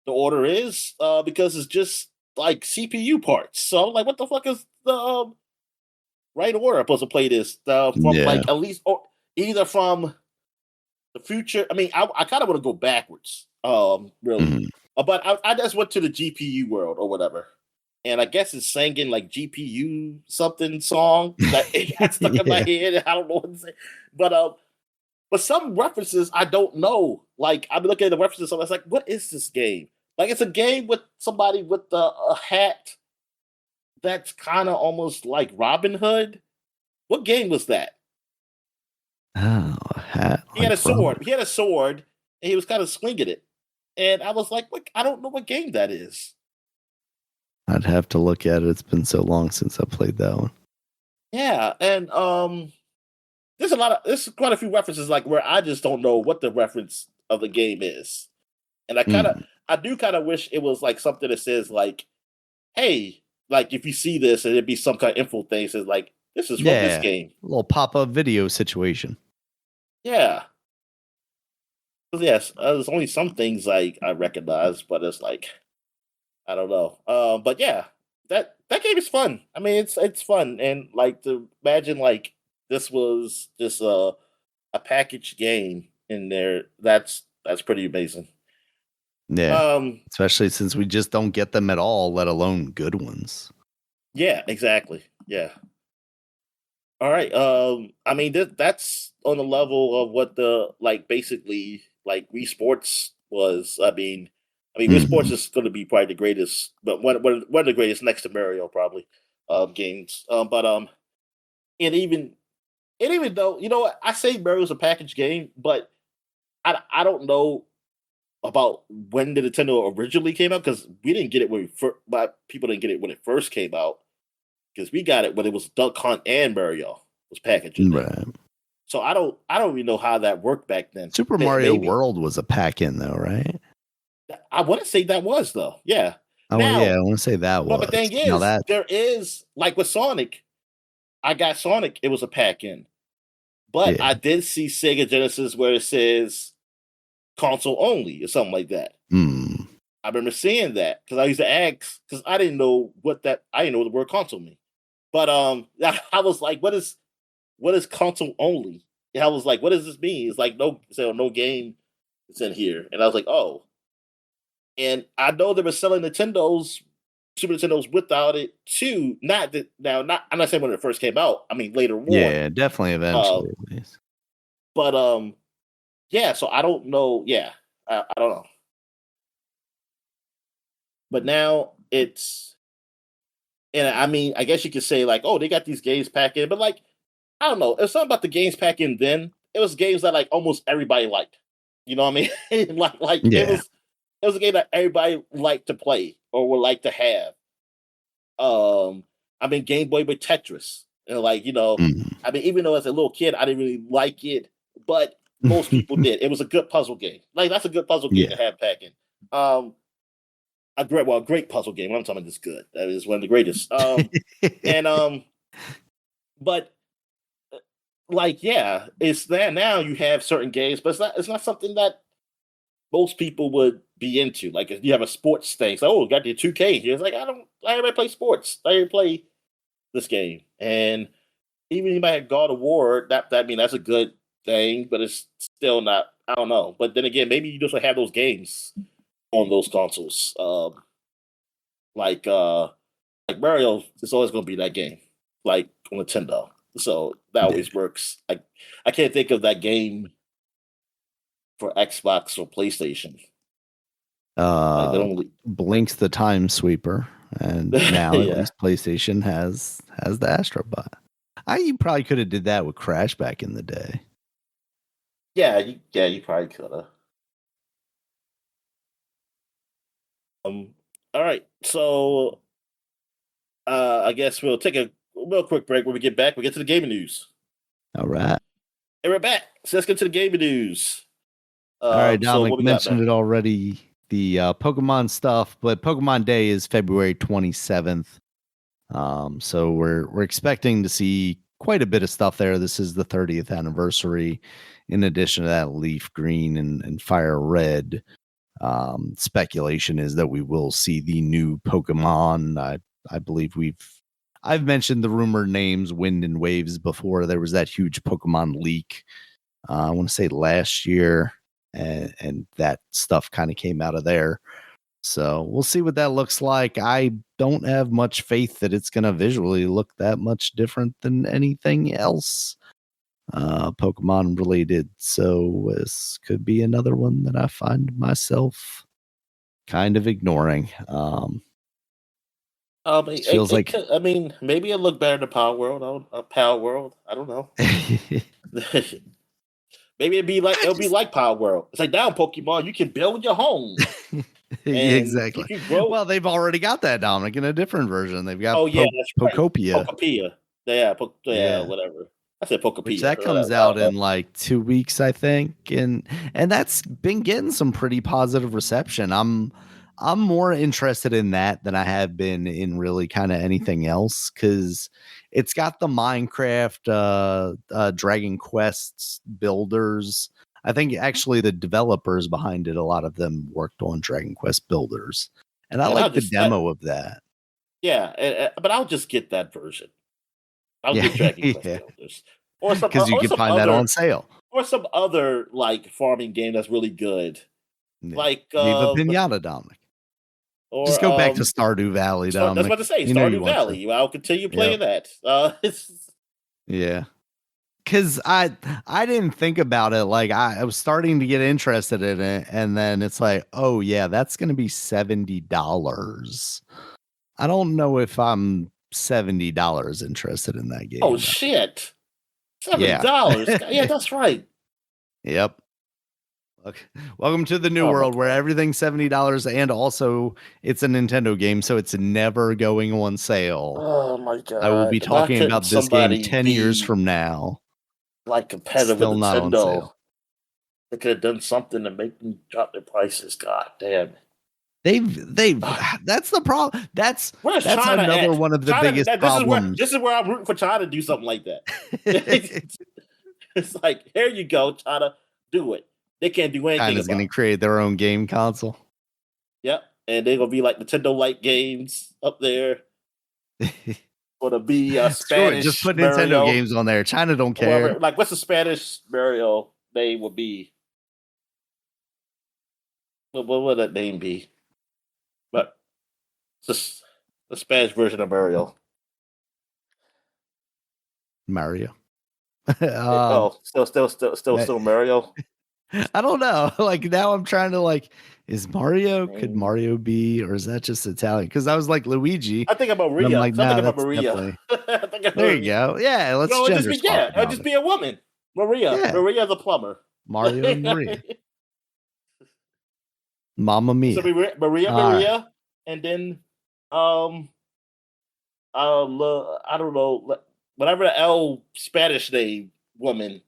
the order is because it's just like CPU parts. So I'm like, what the fuck is the right order I'm supposed to play this from Yeah. like at least or either from the future. I mean, I kind of want to go backwards, really, Mhm. but I just went to the GPU world or whatever, and I guess it's singing like GPU something song that it got stuck in my Yeah. head. I don't know what to say, but some references I don't know. Like I'm looking at the references, so I was like, what is this game? Like it's a game with somebody with a hat that's kind of almost like Robin Hood. What game was that? Oh, a hat He had a like Robin. sword. He had a sword, and he was kind of swinging it. And I was like, "What? I don't know what game that is." I'd have to look at it. It's been so long since I played that one. Yeah, and there's quite a few references like where I just don't know what the reference of the game is, and Mm. I do kind of wish it was like something that says like, "Hey, like if you see this, and it'd be some kind of info thing says like this is from this Yeah. game." A little pop-up video situation. Yeah, 'cause yes, there's only some things like I recognize, but it's like I don't know. But yeah, that game is fun. I mean, it's fun, and like to imagine like this was just a packaged game in there. That's pretty amazing. Yeah. Um, Especially since we just don't get them at all, let alone good ones. yeah, exactly. Yeah. All right. I mean that's on the level of what the like basically like Wii Sports was. I mean Wii Sports Mhm. is going to be probably the greatest, but one of the greatest next to Mario probably games. And even though you know what I say Mario's a packaged game, but I don't know about when the Nintendo originally came out because we didn't get it when but people didn't get it when it first came out because we got it when it was Duck Hunt and Mario was packaged in there. Right. So I don't really know how that worked back then. Super Mario Maybe World was a pack-in though, right? I want to say that was though. Yeah. Oh, yeah, Now, I wanna say that but the was. thing Now is, that there is like with Sonic. I got Sonic. It was a pack in, but yeah. I did see Sega Genesis where it says console only or something like that. Mm. I remember seeing that because I used to ask because I didn't know I didn't know what the word console mean. But I was like, what is console only? And I was like, what does this mean? It's like no game is in here. And I was like, oh. And I know they were selling Super Nintendos without it too. Not that now, not I'm not saying when it first came out. I mean later on. Yeah, definitely Uh, eventually at least. but yeah. So I don't know. Yeah, I don't know. But now it's and I mean I guess you could say like, oh, they got these games packed in, but like I don't know. It's something about the games pack in then. It was games that like almost everybody liked. You know what I mean? like Yeah. it was a game that everybody liked to play or would like to have. I mean Game Boy with Tetris. And like, Mhm. I mean, even though as a little kid I didn't really like it, but most people did. It was a good puzzle game. Like that's a good puzzle game to Yeah. have pack in. A great puzzle game. I'm talking about this good. That is one of the greatest. And but like yeah, it's there now. You have certain games, but it's not something that most people would be into. Like if you have a sports thing, it's like, oh, got the 2K here. It's like I don't play sports. I don't play this game. And even you might have God of War, I mean that's a good thing, but it's still not. I don't know. But then again, maybe you just have those games on those consoles. Like uh like Mario is always gonna be that game. Like on Nintendo. So that Yeah. always works. I can't think of that game for Xbox or PlayStation. Like they Uh, don't really Blink's the Time Sweeper, and now at yeah. least PlayStation has the Astrobot. You probably could have did that with Crash back in the day. Yeah, you probably could have. Um all right. So I guess we'll take a real quick break. When we get back, we get to the gaming news. All right. And we're back. So let's get to the gaming news. All right, So Dominic what we got, mentioned man? it already, the Pokemon stuff, but Pokemon Day is February 27th. So we're expecting to see quite a bit of stuff there. This is the 30th anniversary. In addition to that, Leaf Green and Fire Red Speculation is that we will see the new Pokemon. I believe I've mentioned the rumored names Wind and Waves before. There was that huge Pokemon leak, I want to say last year, and that stuff kind of came out of there. So we'll see what that looks like. I don't have much faith that it's going to visually look that much different than anything else Pokemon related. So this could be another one that I find myself kind of ignoring. It feels like I mean, maybe it'll look better than Power World. Power World. I don't know. Maybe it'll be like Power World. It's like now Pokemon, you can build your home. Exactly. Well, they've already got that, Dominic, in a different version. They've got that's right. Pokopia. Yeah, whatever. I said Pokopia. Which that comes out in like 2 weeks, I think, and that's been getting some pretty positive reception. I'm more interested in that than I have been in really kind of anything else, because it's got the Minecraft, Dragon Quest builders. I think actually the developers behind it, a lot of them worked on Dragon Quest builders, and I like the demo of that. Yeah, but I'll just get that version. I'll get Dragon Quest builders, or some, because you can find that on sale, or some other like farming game that's really good, like Viva Pinata, Dominic. Or, just go back to Stardew Valley, Dominic. That's what to say. Stardew Valley. I'll continue playing that. Yeah. Because I didn't think about it. Like I was starting to get interested in it, and then it's like, oh yeah, that's going to be $70. I don't know if I'm $70 interested in that game. Oh shit, $70. Yeah, that's right. Yep. Welcome to the new world where everything's $70, and also it's a Nintendo game, so it's never going on sale. Oh my god! I will be talking about this game 10 years from now. Like competitive with Nintendo, they could have done something to make them drop their prices. God damn! They've. That's the problem. That's another one of the biggest problems. This is where I'm rooting for China to do something like that. It's like, here you go, China, do it. They can't do anything. China's going to create their own game console. Yep, and they're going to be like Nintendo Light Games up there. Going to be Spanish. Just put Nintendo games on there. China don't care. Like, what's the Spanish Mario name would be? What would that name be? But it's the Spanish version of Mario. Mario. Still Mario. I don't know. Like now I'm trying to like, is Mario, could Mario be, or is that just Italian? Because I was like Luigi. I think about Maria. Like, Maria. There you go. Yeah, let's just be a woman. Maria. Yeah. Maria the plumber. Mario and Maria. Mamma Mia. So Maria, and then I don't know, whatever the L Spanish name woman.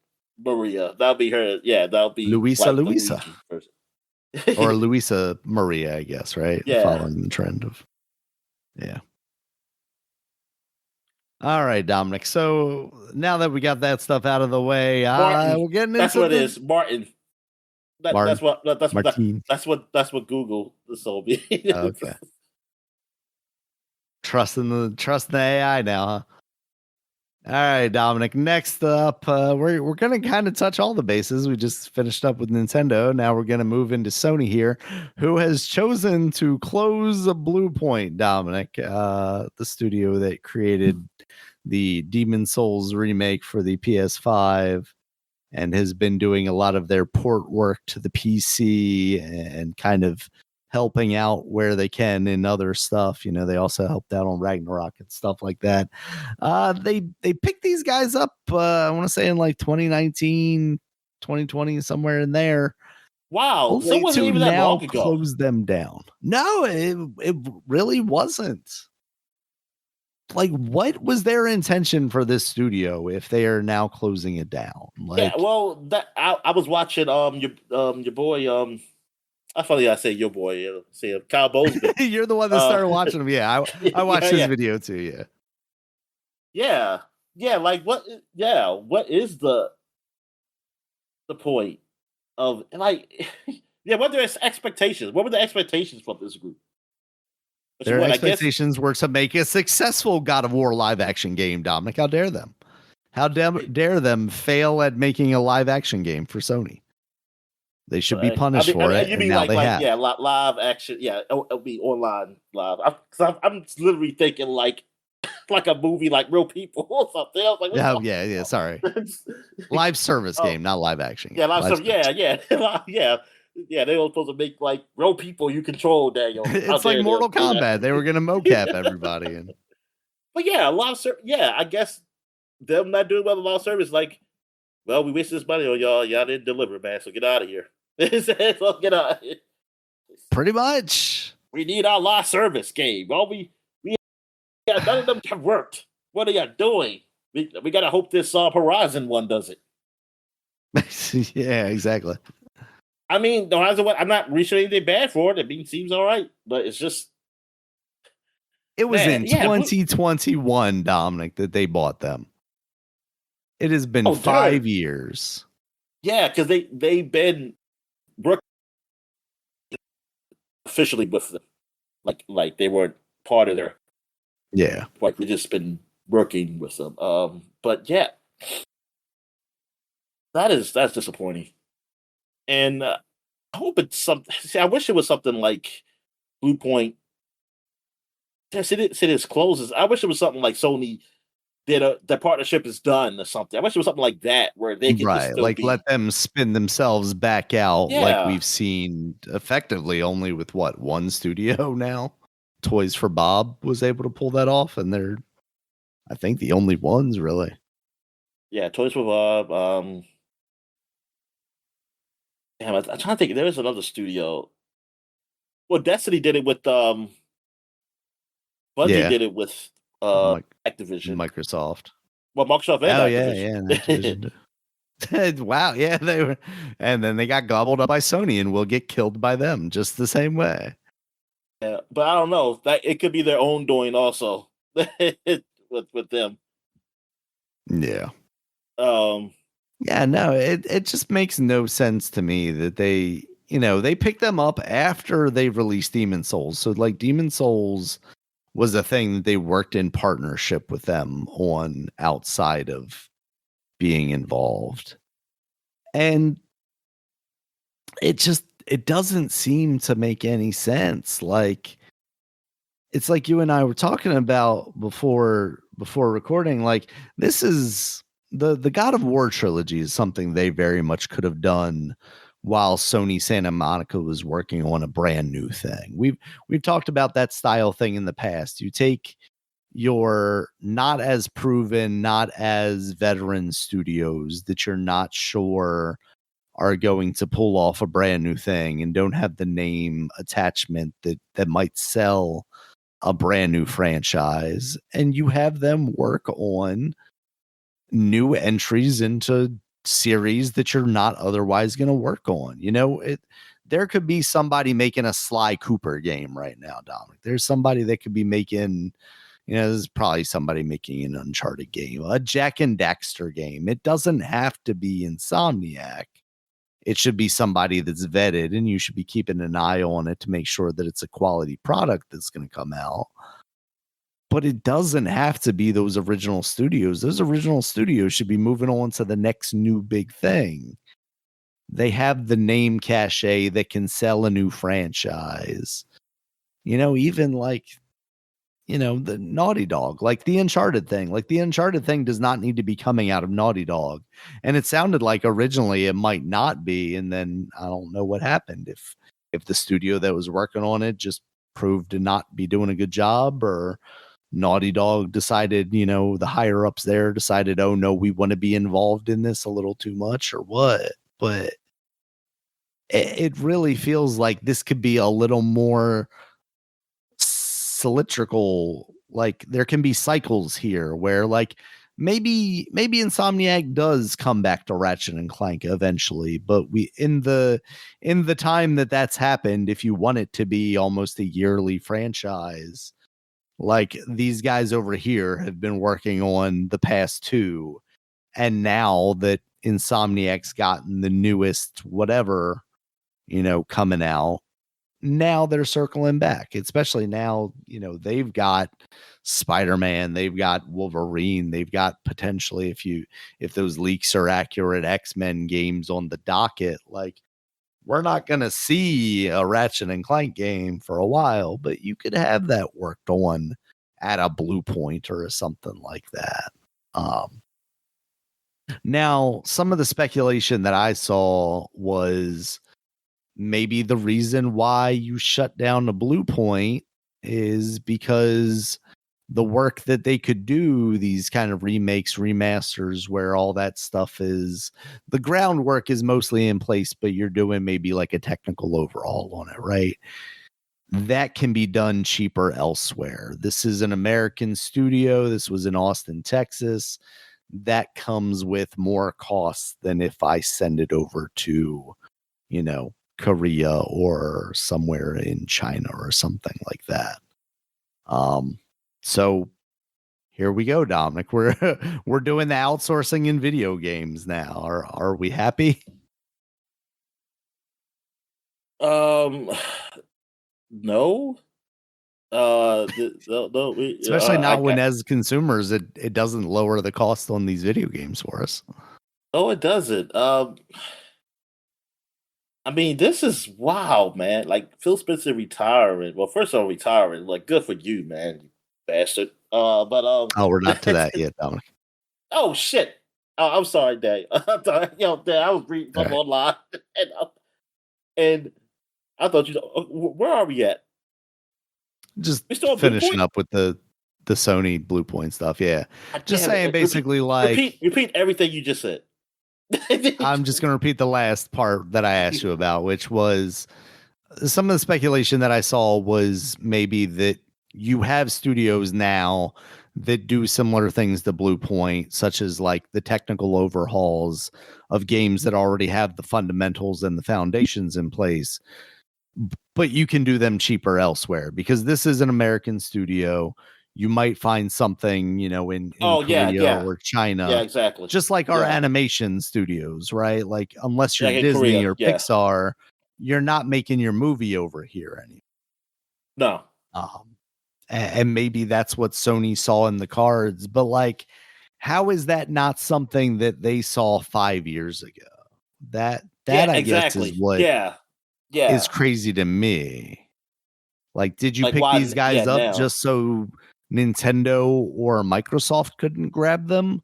Maria, that'll be her. Yeah, that'll be Luisa or Luisa Maria, I guess, right? Yeah, following the trend of All right, Dominic. So now that we got that stuff out of the way, we're getting that's into what it is, Martin. That's what Google told me. Okay. Trusting the AI now, huh? All right, Dominic. Next up, we're going to kind of touch all the bases. We just finished up with Nintendo. Now we're going to move into Sony here, who has chosen to close Bluepoint, Dominic, the studio that created the Demon Souls remake for the PS5 and has been doing a lot of their port work to the PC and kind of helping out where they can in other stuff. You know, they also helped out on Ragnarok and stuff like that. They picked these guys up, I want to say in like 2019, 2020, somewhere in there. Wow. So it wasn't even that long ago. Close them down. No, it really wasn't. Like, what was their intention for this studio if they are now closing it down? Like, yeah, well, I was watching your boy I finally I say your boy, say Kyle Bozeman. You're the one that started watching him. Yeah, I watched his video too. Yeah. Like what? Yeah, what is the point of like? Yeah, what are their expectations? What were the expectations from this group? Their expectations were to make a successful God of War live action game, Dominic. How dare them? How dare them fail at making a live action game for Sony? They should be punished for it. You and mean now like have. Yeah, live action? Yeah, it'll be online live. I'm literally thinking like a movie, like real people or something. I was like, yeah. Sorry, live service game, not live action. Yeah, live service. Yeah. Yeah, they were supposed to make like real people you control, Daniel. It's like Mortal Kombat. They were going to mocap everybody. But yeah, live service. Yeah, I guess them not doing well in live service, like, well, we wasted this money on y'all. Y'all didn't deliver, man. So get out of here. So get out. Pretty much. We need our live service game. Well, none of them have worked. What are y'all doing? We gotta hope this Horizon one does it. Yeah, exactly. I mean, the Horizon one, I'm not reaching anything bad for it. It seems all right, but it's just. It was in 2021, Dominic, that they bought them. It has been 5 years. Yeah, because they've been working officially with them, like they weren't part of their. Yeah, like we've just been working with them. But yeah, that's disappointing, and I hope it's something. See, I wish it was something like Bluepoint. Yes, it is closes. I wish it was something like Sony did the partnership is done or something. I wish it was something like that where they could just like let them spin themselves back out, like we've seen effectively only with one studio now. Toys for Bob was able to pull that off, and they're, I think, the only ones really. Yeah, Toys for Bob. Damn, I'm trying to think. There was another studio. Well, Destiny did it with Bungie did it with Activision, Microsoft. Well, Microsoft and Activision. Yeah. Wow, yeah, they were, and then they got gobbled up by Sony, and will get killed by them just the same way. Yeah, but I don't know. That it could be their own doing also with them. Yeah. Yeah, no, it just makes no sense to me that they picked them up after they released Demon Souls. So like Demon Souls was a thing that they worked in partnership with them on outside of being involved. And it doesn't seem to make any sense. Like, it's like you and I were talking about before recording, like this is the God of War trilogy is something they very much could have done while Sony Santa Monica was working on a brand new thing. We've talked about that style thing in the past. You take your not as proven, not as veteran studios that you're not sure are going to pull off a brand new thing and don't have the name attachment that might sell a brand new franchise, and you have them work on new entries into series that you're not otherwise going to work on. There could be somebody making a Sly Cooper game right now, Dominic. There's somebody that could be making, there's probably somebody making an Uncharted game, a Jack and Daxter game. It doesn't have to be Insomniac. It should be somebody that's vetted, and you should be keeping an eye on it to make sure that it's a quality product that's going to come out. But it doesn't have to be those original studios. Those original studios should be moving on to the next new big thing. They have the name cachet that can sell a new franchise. Even like, the Naughty Dog, like the Uncharted thing. Like the Uncharted thing does not need to be coming out of Naughty Dog. And it sounded like originally it might not be. And then I don't know what happened. If the studio that was working on it just proved to not be doing a good job, or Naughty Dog decided, the higher ups there decided, oh no, we want to be involved in this a little too much, or what. But it really feels like this could be a little more cylindrical. Like there can be cycles here where like maybe Insomniac does come back to Ratchet and Clank eventually, but we in the time that's happened, if you want it to be almost a yearly franchise, like these guys over here have been working on the past two, and now that Insomniac's gotten the newest whatever, coming out. Now they're circling back, especially now, they've got Spider-Man, they've got Wolverine, they've got potentially, if those leaks are accurate, X-Men games on the docket. Like, we're not going to see a Ratchet and Clank game for a while, but you could have that worked on at a Bluepoint or something like that. Now, some of the speculation that I saw was maybe the reason why you shut down the Bluepoint is because the work that they could do, these kind of remakes, remasters, where all that stuff is, the groundwork is mostly in place, but you're doing maybe like a technical overhaul on it, right? That can be done cheaper elsewhere. This is an American studio. This was in Austin, Texas. That comes with more costs than if I send it over to, Korea or somewhere in China or something like that. So here we go, Dominic. We're doing the outsourcing in video games now. Are we happy? No. Especially not when, as consumers, it doesn't lower the cost on these video games for us. Oh, it doesn't. I mean, this is wow, man. Like Phil Spencer retiring. Well, first of all, retiring. Like, good for you, man, you bastard. Oh, we're not to that yet, Dominic. Oh shit. Oh, I'm sorry, Dave. Dave, I was reading something online, and I thought where are we at? Just finishing up with the Sony Bluepoint stuff. Yeah, just saying, basically, repeat everything you just said. I'm just going to repeat the last part that I asked you about, which was some of the speculation that I saw was maybe that you have studios now that do similar things to Bluepoint, such as like the technical overhauls of games that already have the fundamentals and the foundations in place, but you can do them cheaper elsewhere because this is an American studio. You might find something, in Korea or China. Yeah, exactly. Just like our animation studios, right? Like, unless you're Disney Korea, or Pixar, you're not making your movie over here anymore. No. And maybe that's what Sony saw in the cards. But, like, how is that not something that they saw 5 years ago? That I guess is what is crazy to me. Like, did you pick these guys up just so Nintendo or Microsoft couldn't grab them,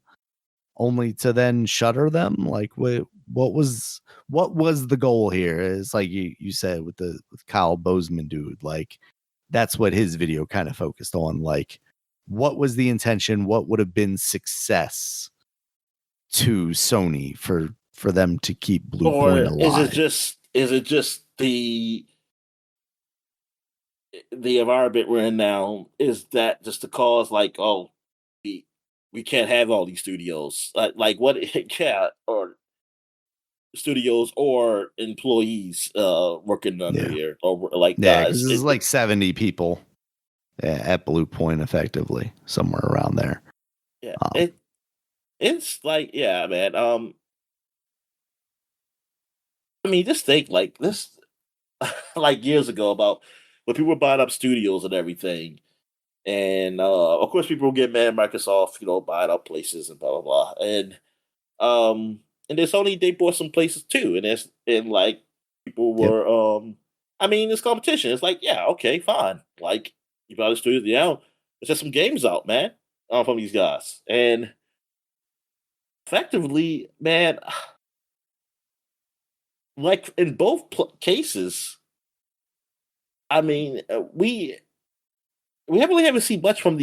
only to then shutter them? Like, what was the goal here? It's like you said with Kyle Bozeman dude. Like, that's what his video kind of focused on. Like, what was the intention? What would have been success to Sony for them to keep Bluepoint alive? Is it just the environment we're in now? Is that just the cause? Like, oh, we can't have all these studios. Like what? Yeah, or studios or employees working under here, or like because this is like 70 people at Bluepoint, effectively somewhere around there. Yeah, it's like, yeah, man. I mean, just think like this, like years ago, about when people were buying up studios and everything. And of course, people will get mad at Microsoft, buying up places and blah blah blah. And there's only they bought some places too, and like people were I mean, it's competition. It's like, yeah, okay, fine. Like, you bought a studio, let's get some games out, man, from these guys. And effectively, man, like in both cases, I mean, we haven't seen much from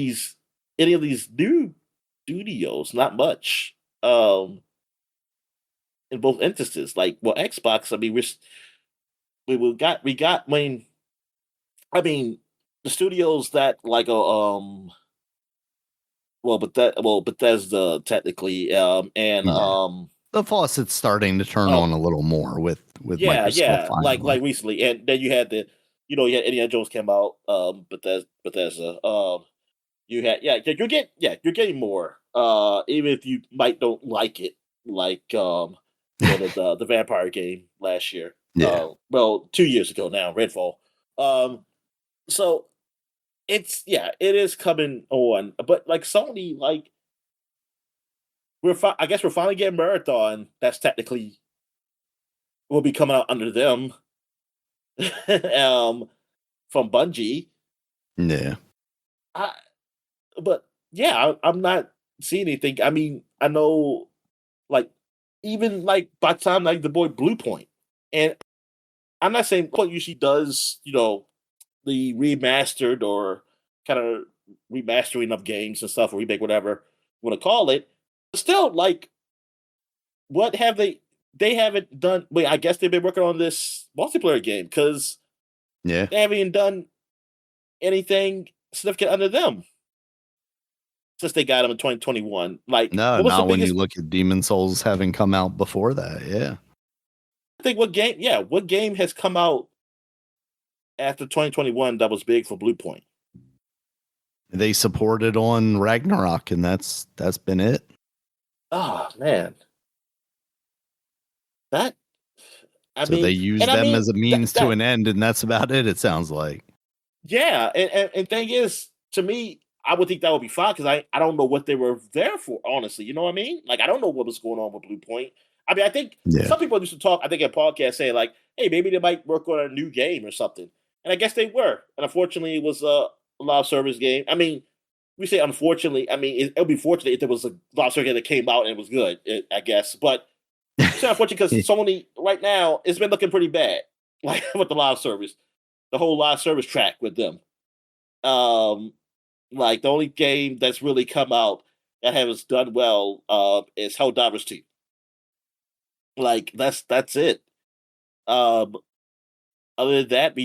any of these new studios. Not much. In both instances, like, well, Xbox. I mean, we got. I mean, the studios that like Bethesda technically, and the faucet's starting to turn on a little more with Microsoft. Finally. like recently, and then you had you had Indiana Jones came out, Bethesda. You had you're getting more. Even if you might don't like it, like the vampire game last year. Yeah. 2 years ago now, Redfall. So it is coming on, but like Sony, like I guess we're finally getting Marathon. That's technically will be coming out under them, from Bungie. Yeah. I, but yeah, I'm not seeing anything. I mean, I know, like, even like by the time like the boy Bluepoint, and I'm not saying Bluepoint usually does, the remastered or kind of remastering of games and stuff, or remake, whatever you want to call it. But still, like, what have they? They haven't done. Wait, I guess they've been working on this multiplayer game because Yeah. they haven't even done anything significant under them since they got them in 2021. Like, No, what was the not when you biggest? look at Demon Souls having come out before that. Yeah. I think what game? Yeah, what game has come out after 2021 that was big for Bluepoint? They supported on Ragnarok, and that's been it. Oh man, that So they use them as a means to an end, and that's about it. It sounds like. Yeah, and thing is, to me, I would think that would be fine because I don't know what they were there for. Honestly, you know what I mean? Like, I don't know what was going on with Bluepoint. I mean, I think some people used to talk. I think in podcasts saying like, "Hey, maybe they might work on a new game or something." And I guess they were. And unfortunately, it was a live service game. I mean, we say unfortunately. I mean, it would be fortunate if there was a live service game that came out and it was good. I guess, but it's unfortunate because Sony right now it's been looking pretty bad, like with the live service, the whole live service track with them. Um, like the only game that's really come out that has done well is Helldivers 2. Like that's it. Um, Other than that,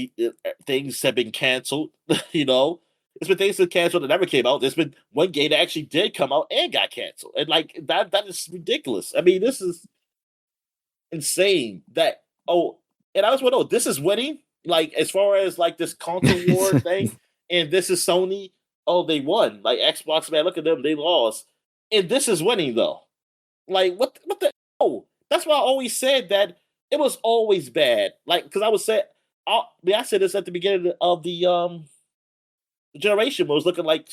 things have been canceled. you know, there's been things that canceled that never came out. There's been one game that actually did come out and got canceled, and like that is ridiculous. I mean, this is insane. And I was wondering, this is winning. Like as far as like this console war thing, and this is Sony. Oh, they won. Like Xbox, man, look at them, they lost, and this is winning though. Like what the? Oh, that's why I always said that it was always bad. Like because I said this at the beginning of the generation, where it was looking like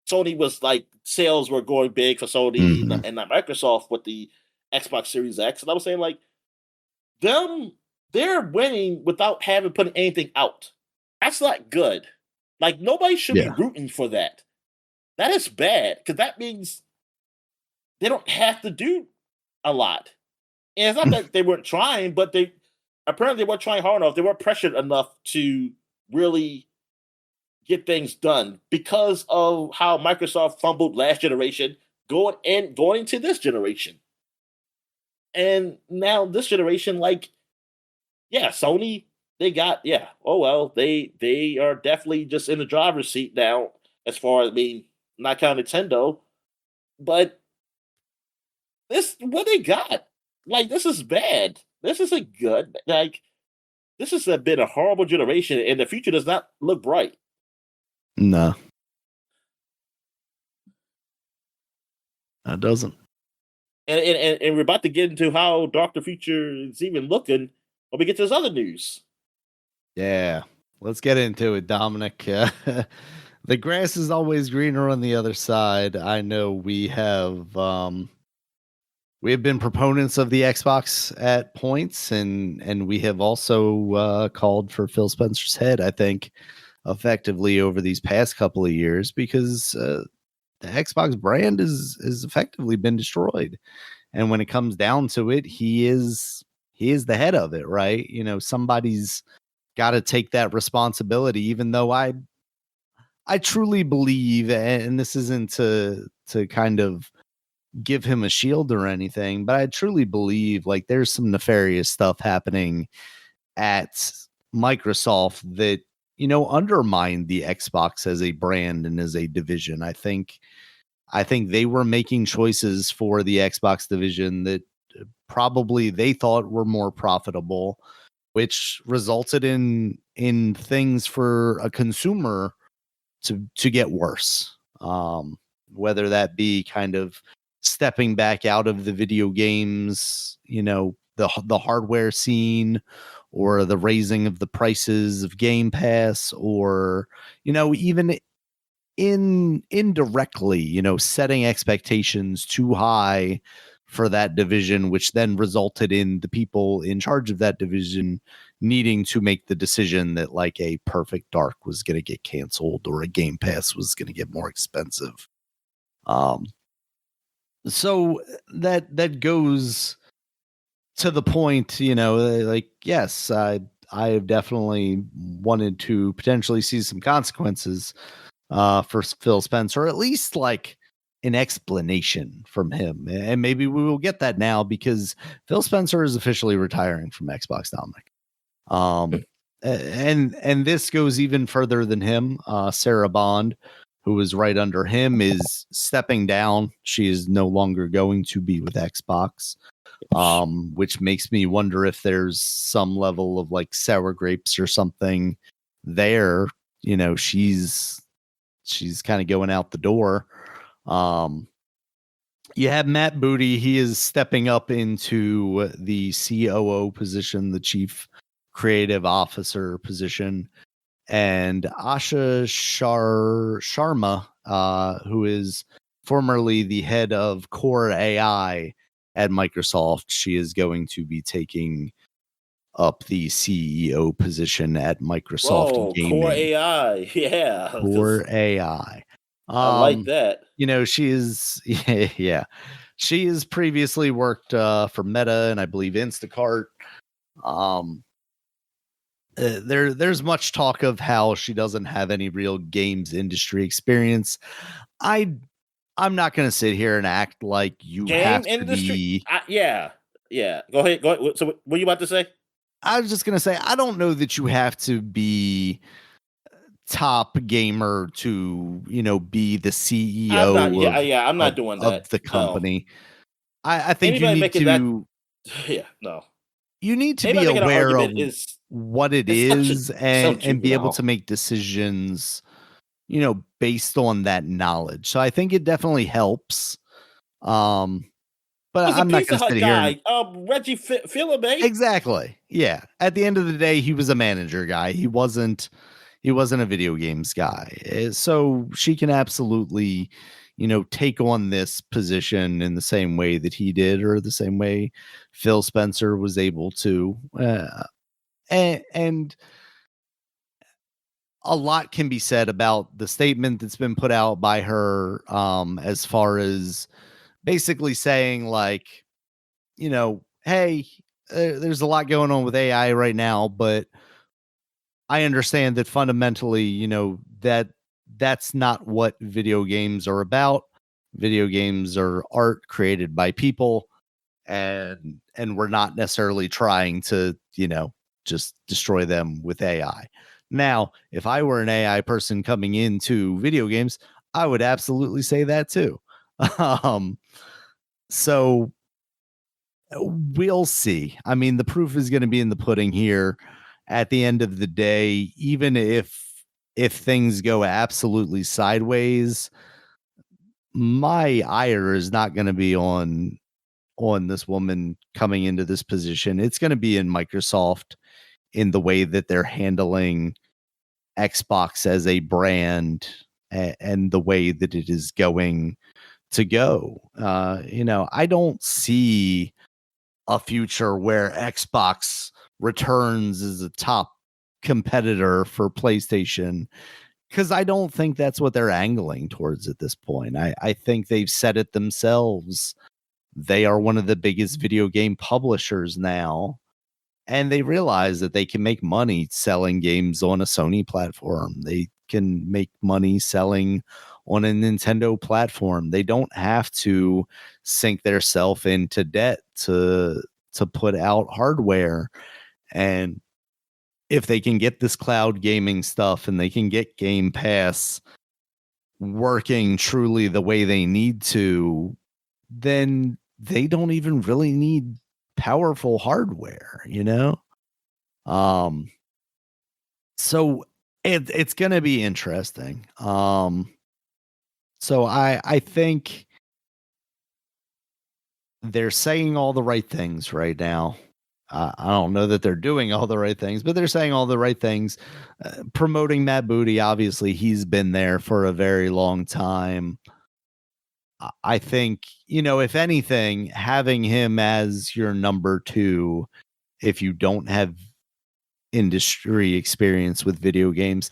Sony was like sales were going big for Sony and not Microsoft with the Xbox Series X, and I was saying like they're winning without having put anything out. That's not good. Like nobody should be rooting for that. That is bad because that means they don't have to do a lot. And it's not that they weren't trying, but they apparently weren't trying hard enough. They weren't pressured enough to really get things done because of how Microsoft fumbled last generation, going into this generation. And now this generation, like, Sony, oh well, they are definitely just in the driver's seat now, as far as not counting Nintendo. But this what they got. Like, this is bad. This isn't good. Like, this has been a horrible generation, and the future does not look bright. No. It doesn't. And we're about to get into how dark the future is even looking when we get to this other news. Yeah. Let's get into it, Dominic. The grass is always greener on the other side. I know we have been proponents of the Xbox at points, and we have also called for Phil Spencer's head, I think, effectively over these past couple of years, because the Xbox brand is effectively been destroyed. And when it comes down to it, he is the head of it, right? You know, somebody's got to take that responsibility, even though I truly believe, and this isn't to kind of give him a shield or anything, but I truly believe like there's some nefarious stuff happening at Microsoft that, you know, undermined the Xbox as a brand and as a division. I think they were making choices for the Xbox division that probably they thought were more profitable, which resulted in things for a consumer to get worse. Whether that be kind of stepping back out of the video games, you know, the hardware scene, or the raising of the prices of Game Pass, or even indirectly, setting expectations too high for that division, which then resulted in the people in charge of that division needing to make the decision that like a Perfect Dark was going to get canceled or a Game Pass was going to get more expensive. So that goes to the point, like, yes, I have definitely wanted to potentially see some consequences for Phil Spencer, or at least like an explanation from him. And maybe we will get that now, because Phil Spencer is officially retiring from Xbox, Dominic. And this goes even further than him. Sarah Bond, who was right under him, is stepping down. She is no longer going to be with Xbox, which makes me wonder if there's some level of like sour grapes or something there. She's kind of going out the door. You have Matt Booty. He is stepping up into the COO position, the Chief Creative Officer position. And Asha Sharma, who is formerly the head of CoreAI at Microsoft, she is going to be taking up the CEO position at Microsoft Gaming. CoreAI, yeah. CoreAI. I like that. She is, yeah. She has previously worked for Meta and I believe Instacart. There's much talk of how she doesn't have any real games industry experience. I'm not going to sit here and act like you have to be. Yeah. Go ahead. So, what are you about to say? I was just going to say, I don't know that you have to be top gamer to, be the CEO. I'm not doing that of the company. No. I think Anybody you need to. No. You need to be aware of what it is and be able to make decisions, based on that knowledge. So I think it definitely helps. But I'm not going to sit here. Reggie Fils-Aimé. Exactly. Yeah. At the end of the day, he was a manager guy. He wasn't a video games guy. So she can absolutely, take on this position in the same way that he did, or the same way Phil Spencer was able to. And a lot can be said about the statement that's been put out by her, as far as basically saying like, hey, there's a lot going on with AI right now, but I understand that fundamentally, that's not what video games are about. Video games are art created by people, and we're not necessarily trying to, just destroy them with AI. Now, if I were an AI person coming into video games, I would absolutely say that too. So we'll see. I mean, the proof is going to be in the pudding here. At the end of the day, even if things go absolutely sideways, my ire is not going to be on this woman coming into this position. It's going to be in Microsoft, in the way that they're handling Xbox as a brand, and the way that it is going to go. I don't see a future where Xbox returns as a top competitor for PlayStation, because I don't think that's what they're angling towards at this point. I think they've said it themselves. They are one of the biggest video game publishers now, and they realize that they can make money selling games on a Sony platform. They can make money selling on a Nintendo platform. They don't have to sink themselves into debt to put out hardware. And if they can get this cloud gaming stuff and they can get Game Pass working truly the way they need to, then they don't even really need powerful hardware, So it's going to be interesting. So I think they're saying all the right things right now. I don't know that they're doing all the right things, but they're saying all the right things. Promoting Matt Booty, obviously, he's been there for a very long time. I think, if anything, having him as your number 2, if you don't have industry experience with video games,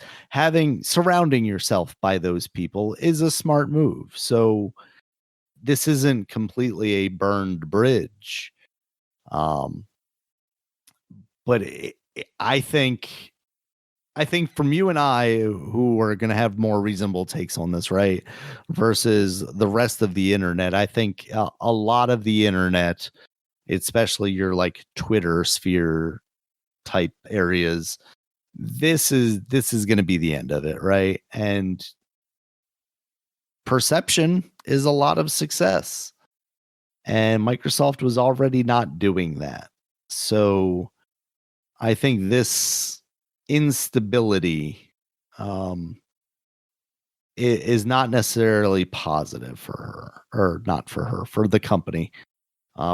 surrounding yourself by those people is a smart move. So this isn't completely a burned bridge. But I think from you and I, who are going to have more reasonable takes on this, right, versus the rest of the internet, I think a lot of the internet, especially your like Twitter sphere type areas, this is going to be the end of it, right? And perception is a lot of success, and Microsoft was already not doing that. So I think this instability is not necessarily positive for her, or not for her, for the company,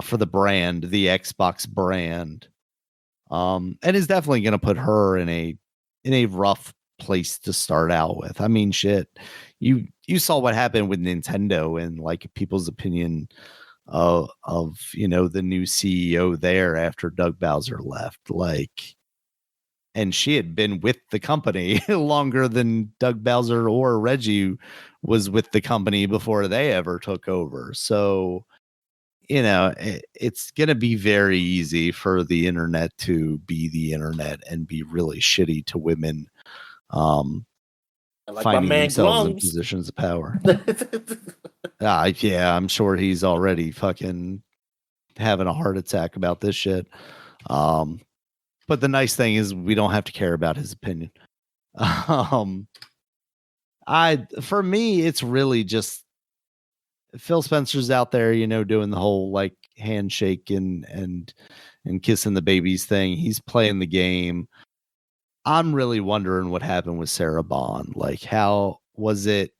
for the brand, the Xbox brand, and is definitely going to put her in a rough place to start out with. I mean, shit, you saw what happened with Nintendo and like people's opinion of the new CEO there after Doug Bowser left, like. And she had been with the company longer than Doug Bowser or Reggie was with the company before they ever took over. So, it's going to be very easy for the internet to be the internet and be really shitty to women, like finding themselves in Grums. positions of power. Yeah, I'm sure he's already fucking having a heart attack about this shit. But the nice thing is we don't have to care about his opinion. For me, it's really just Phil Spencer's out there, doing the whole like handshake and kissing the babies thing. He's playing the game. I'm really wondering what happened with Sarah Bond. Like, how was it?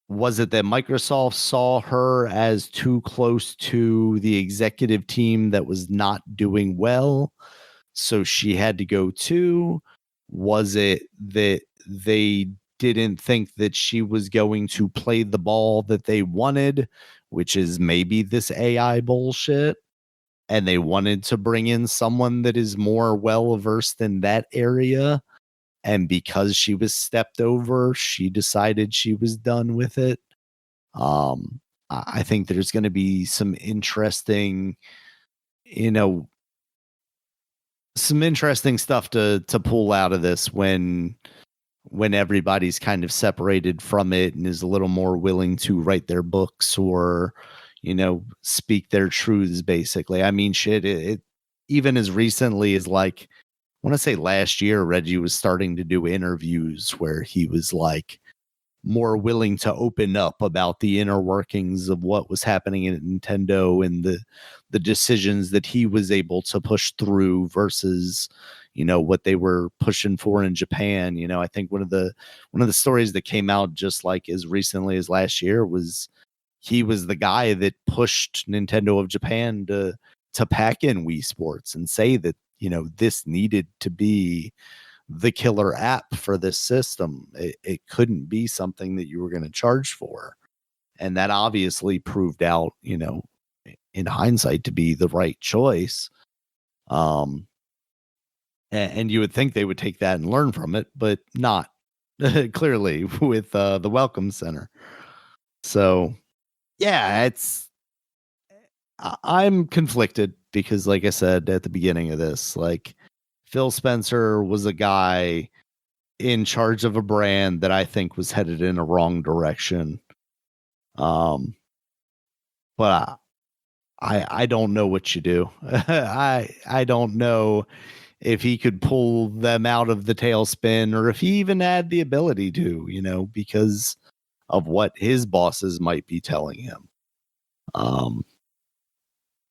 Was it that Microsoft saw her as too close to the executive team that was not doing well, so she had to go too? Was it that they didn't think that she was going to play the ball that they wanted, which is maybe this AI bullshit, and they wanted to bring in someone that is more well-versed in that area, and because she was stepped over, she decided she was done with it? I think there's going to be some interesting, stuff to pull out of this when everybody's kind of separated from it and is a little more willing to write their books or, speak their truths, basically. I mean, shit, it even as recently as like, I want to say last year, Reggie was starting to do interviews where he was like more willing to open up about the inner workings of what was happening at Nintendo and the decisions that he was able to push through versus, what they were pushing for in Japan. I think one of the stories that came out just like as recently as last year was he was the guy that pushed Nintendo of Japan to pack in Wii Sports and say that, this needed to be the killer app for this system. It couldn't be something that you were going to charge for. And that obviously proved out, in hindsight, to be the right choice. And you would think they would take that and learn from it, but not clearly with the Welcome Center. So, yeah, I'm conflicted because, like I said at the beginning of this, like Phil Spencer was a guy in charge of a brand that I think was headed in a wrong direction. But I don't know what you do. I don't know if he could pull them out of the tailspin or if he even had the ability to, because of what his bosses might be telling him.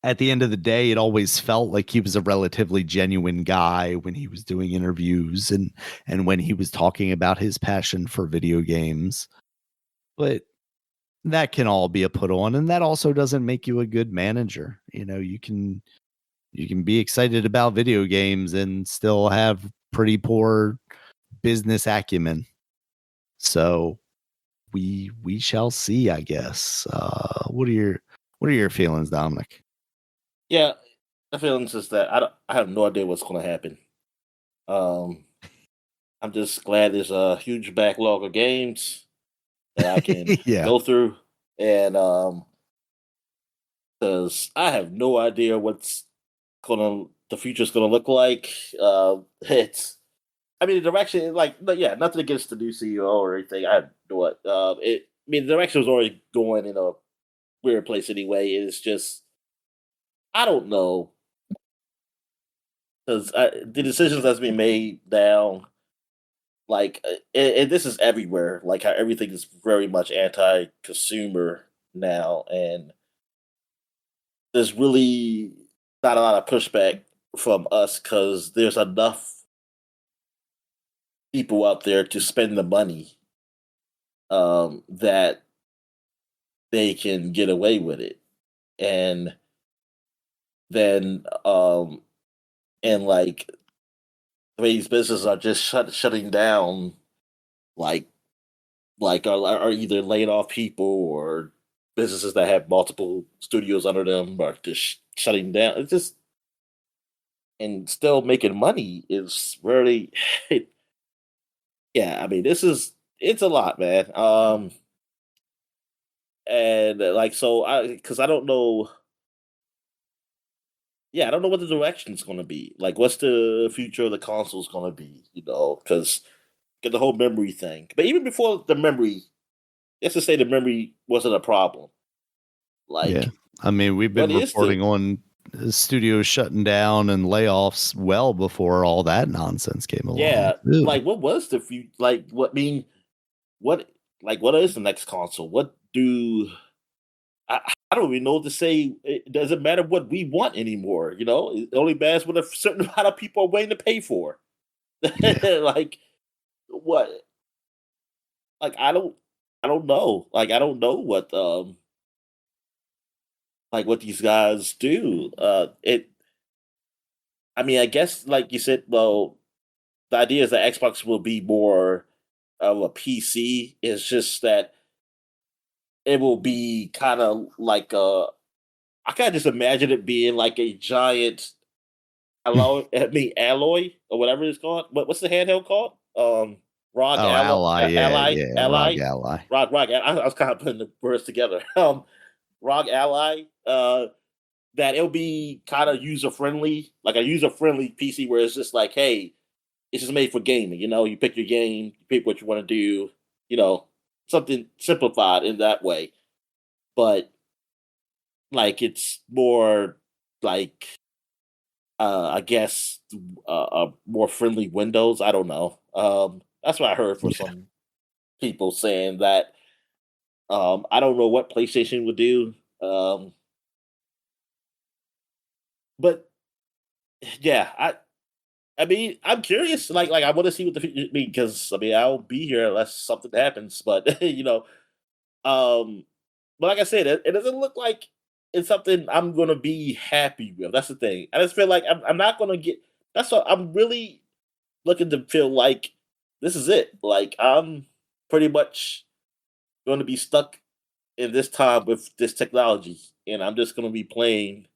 At the end of the day, it always felt like he was a relatively genuine guy when he was doing interviews and when he was talking about his passion for video games. But that can all be a put on, and that also doesn't make you a good manager. You can be excited about video games and still have pretty poor business acumen. So we shall see, I guess. What are your feelings, Dominic? Yeah, the feelings is that I have no idea what's going to happen. I'm just glad there's a huge backlog of games that I can Yeah. go through, and because I have no idea the future's gonna look like. It's I mean the direction like but yeah, nothing against the new CEO or anything. I have no the direction was already going in a weird place anyway. It's just I don't know because the decisions that's being made now, like, and this is everywhere. Like how everything is very much anti-consumer now, and there's really not a lot of pushback from us because there's enough people out there to spend the money that they can get away with it, and then and like the way these businesses are just shutting down, like are either laying off people or businesses that have multiple studios under them are just shutting down. It's just and still making money is really yeah. I mean, it's a lot, man. And like so, because I don't know. Yeah, I don't know what the direction's going to be. Like, what's the future of the console's going to be? Because get the whole memory thing. But even before the memory, let's just say the memory wasn't a problem. Yeah. Like, I mean, we've been what is the reporting on studios shutting down and layoffs well before all that nonsense came along. yeah? Too. Like, what was the future? Like, what what is the next console? I don't even know what to say. It doesn't matter what we want anymore. It only matters what a certain amount of people are willing to pay for. Yeah. Like what? Like I don't know. Like I don't know what these guys do. I mean, I guess like you said, well, the idea is that Xbox will be more of a PC. It's just that it will be kind of like I kind of just imagine it being like a giant alloy or whatever it's called. What's the handheld called? Rock Oh, Alloy, Ally. Yeah. Ally, Yeah. ROG Ally, Ally. Rock. I was kind of putting the words together. Rock Ally. That it'll be kind of user friendly, like a user friendly PC where it's just like, hey, it's just made for gaming. You pick your game, you pick what you want to do. You know, something simplified in that way. But it's more like I guess more friendly Windows. I don't know. That's what I heard for Yeah. some people saying that. I don't know what PlayStation would do. But yeah, I mean, I'm curious. Like I want to see what the future because I mean, I'll be here unless something happens. But but like I said, it doesn't look like it's something I'm gonna be happy with. That's the thing. I just feel like I'm not gonna get. That's what I'm really looking to feel like. This is it. Like I'm pretty much going to be stuck in this time with this technology, and I'm just going to be playing.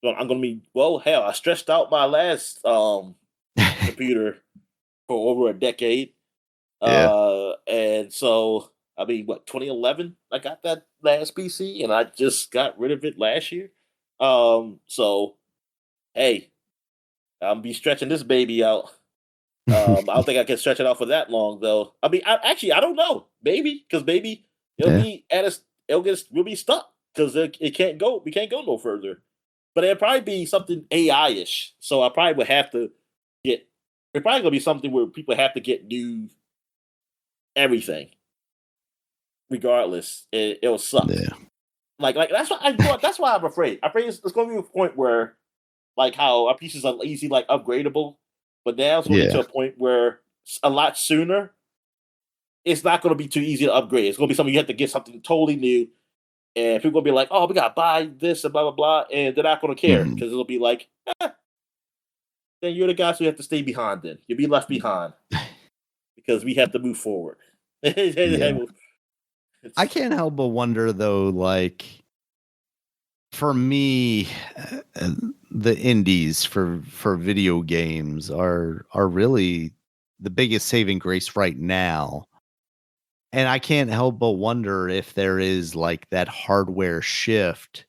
I'm going to be well. Hell, I stretched out my last computer for over a decade, Yeah. and so I mean, what 2011? I got that last PC, and I just got rid of it last year. So hey, I'm be stretching this baby out. I don't think I can stretch it out for that long, though. I mean, I don't know. Maybe because maybe it'll Yeah. be at us. We'll be stuck because it can't go. We can't go no further. But it'll probably be something AI ish. So I probably would have to get. It's probably gonna be something where people have to get new everything, regardless. It'll suck. Yeah. Like that's why that's why I'm afraid. I'm afraid it's going to be a point where like how our pieces are easy like upgradable, but now it's going to get Yeah. to a point where a lot sooner it's not going to be too easy to upgrade. It's going to be something you have to get something totally new, and people will be like, "Oh, we got to buy this and blah blah blah," and they're not going to care Mhm. because it'll be like, then you're the guys who have to stay behind. Then you'll be left behind because we have to move forward. Yeah. I It's- can't help but wonder though, like for me, the indies for video games are really the biggest saving grace right now. And I can't help but wonder if there is like that hardware shift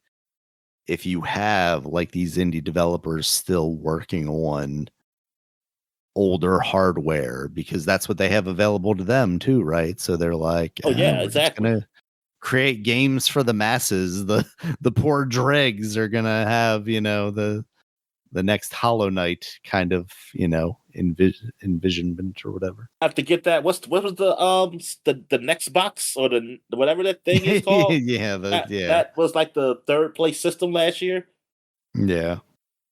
if you have like these indie developers still working on older hardware because that's what they have available to them too, right? So they're like, oh yeah, we're just exactly. gonna create games for the masses. The poor dregs are gonna have, the next Hollow Knight kind of, envisionment or whatever. I have to get that. What was the next box or the whatever that thing is called? Yeah, yeah. That was like the third place system last year. Yeah.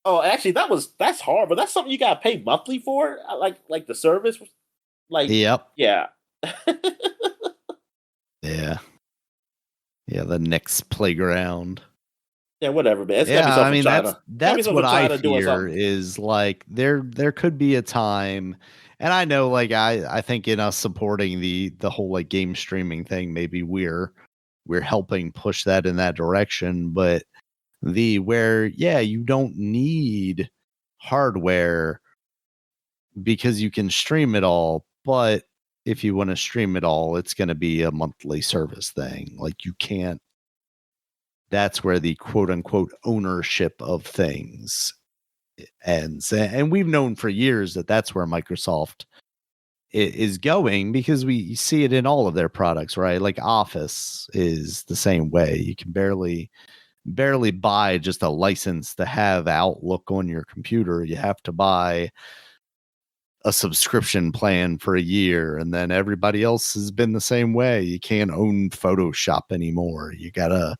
Oh, actually, that's hard, but that's something you gotta pay monthly for. Like the service, like Yep. yeah, Yeah. Yeah, the next playground. yeah, whatever, man. It's gotta be Yeah, I something mean from that's China. Gotta be that's something what from I China doing fear something. is like there could be a time, and I know like I think in us supporting the whole like game streaming thing, maybe we're helping push that in that direction, but the where yeah, you don't need hardware because you can stream it all, but if you want to stream it all, it's going to be a monthly service thing. Like you can't that's where the quote unquote ownership of things ends. And we've known for years that that's where Microsoft is going because we see it in all of their products, right? Like Office is the same way. You can barely buy just a license to have Outlook on your computer. You have to buy a subscription plan for a year, and then everybody else has been the same way. You can't own Photoshop anymore. You gotta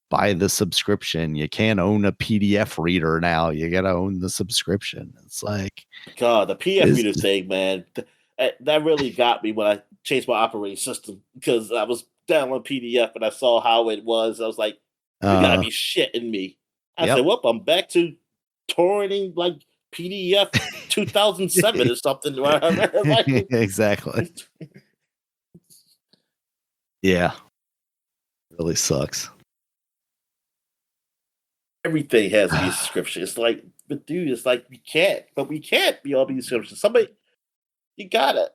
buy the subscription. You can't own a PDF reader now. You gotta own the subscription. It's like God, the PF this. reader thing, man, that really got me when I changed my operating system because I was downloading PDF and I saw how it was. I was like, "You gotta Uh, be shitting me!" I said, yep. "Well, I'm back to torrenting like PDF 2007 or something." Like, Exactly. Yeah, really sucks. everything has to be a subscription. It's like, but dude, it's like we can't be all these subscriptions. Somebody, you gotta.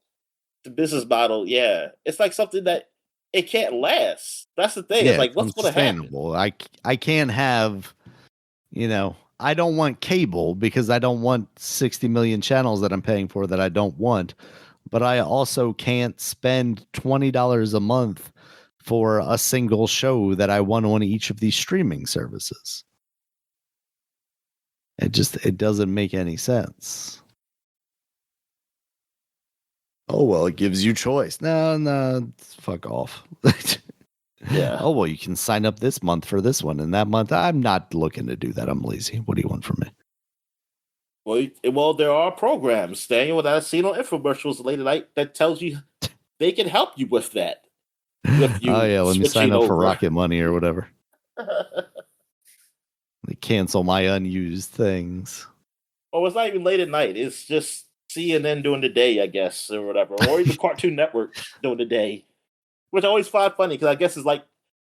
The business model, yeah, it's like something that it can't last. That's the thing. It's Yeah, like, it's what's going to happen? unsustainable. I can't have, I don't want cable because I don't want 60 million channels that I'm paying for that I don't want. But I also can't spend $20 a month for a single show that I want on each of these streaming services. It doesn't make any sense. Oh well, it gives you choice. No, fuck off. Yeah. Oh well, you can sign up this month for this one, and that month I'm not looking to do that. I'm lazy. What do you want from me? Well, there are programs, Daniel, that I've seen on infomercials late at night that tells you they can help you with that, with Oh you yeah, let me sign switching up for over. Rocket Money or whatever. They cancel my unused things. Or it's not even late at night. It's just CNN during the day, I guess, or whatever, or even Cartoon Network during the day, which I always find funny because I guess it's like,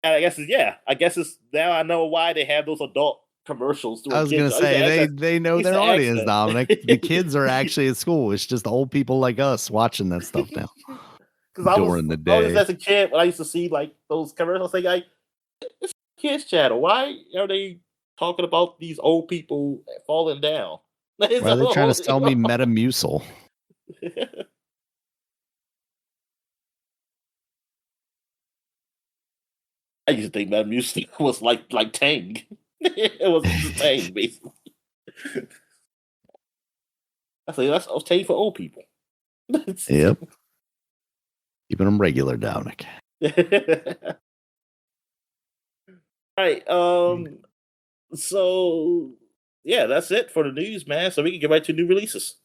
and I guess it's now I know why they have those adult commercials I during was gonna kids. say they I know used their to ask audience, that. Dominic. The kids are actually at school. It's just old people like us watching that stuff now Because I was during the always day. as a kid when I used to see like those commercials, like it's a kids channel. Why are they talking about these old people falling down? It's Why are they trying to all- sell me Metamucil? I used to think that music was like Tang. It was just Tang, basically. I say that's Tang for old people. Yep, keeping them regular, Dominic. All right. So yeah, that's it for the news, man. So we can get right to new releases.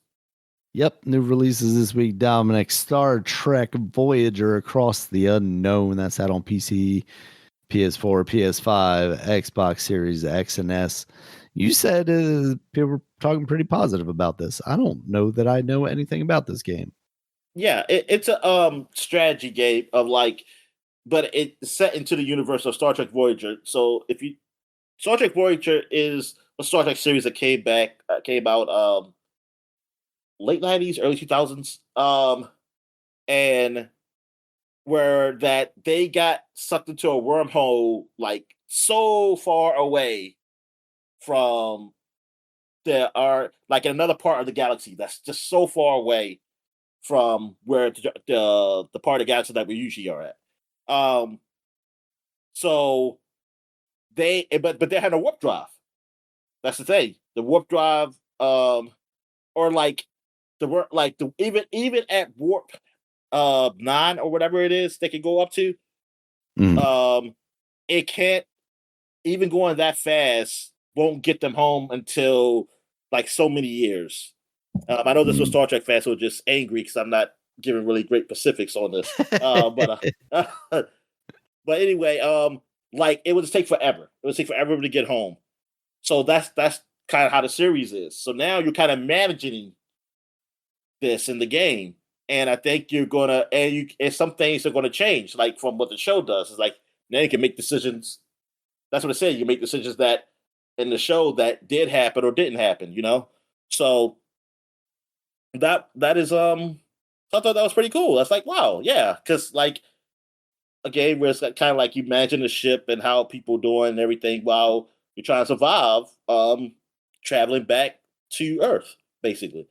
Yep, new releases this week, Dominic. Star Trek Voyager Across the Unknown. That's out on PC, PS4, PS5, Xbox Series X and S. You said people were talking pretty positive about this. I don't know that I know anything about this game. Yeah, it's a strategy game of like, but it's set into the universe of Star Trek Voyager. So if you Star Trek Voyager is a Star Trek series that came out late 90s, early 2000s, and where that they got sucked into a wormhole like so far away from like in another part of the galaxy that's just so far away from where the part of the galaxy that we usually are at. Um, so but they had a warp drive. That's the thing. The warp drive, or like even at warp 9 or whatever it is they can go up to. It can't even going that fast won't get them home until like so many years. I know this was Star Trek fans who are just angry because I'm not giving really great specifics on this. But anyway, like it would just take forever. It would take forever to get home. So that's kind of how the series is. So now you're kind of managing this in the game, and I think you're gonna and some things are gonna change, like from what the show does. It's like now you can make decisions. That's what it said. You make decisions that in the show that did happen or didn't happen. So that is I thought that was pretty cool. That's like wow, yeah, because like a game where it's kind of like you imagine the ship and how people doing and everything while you're trying to survive, traveling back to Earth, basically.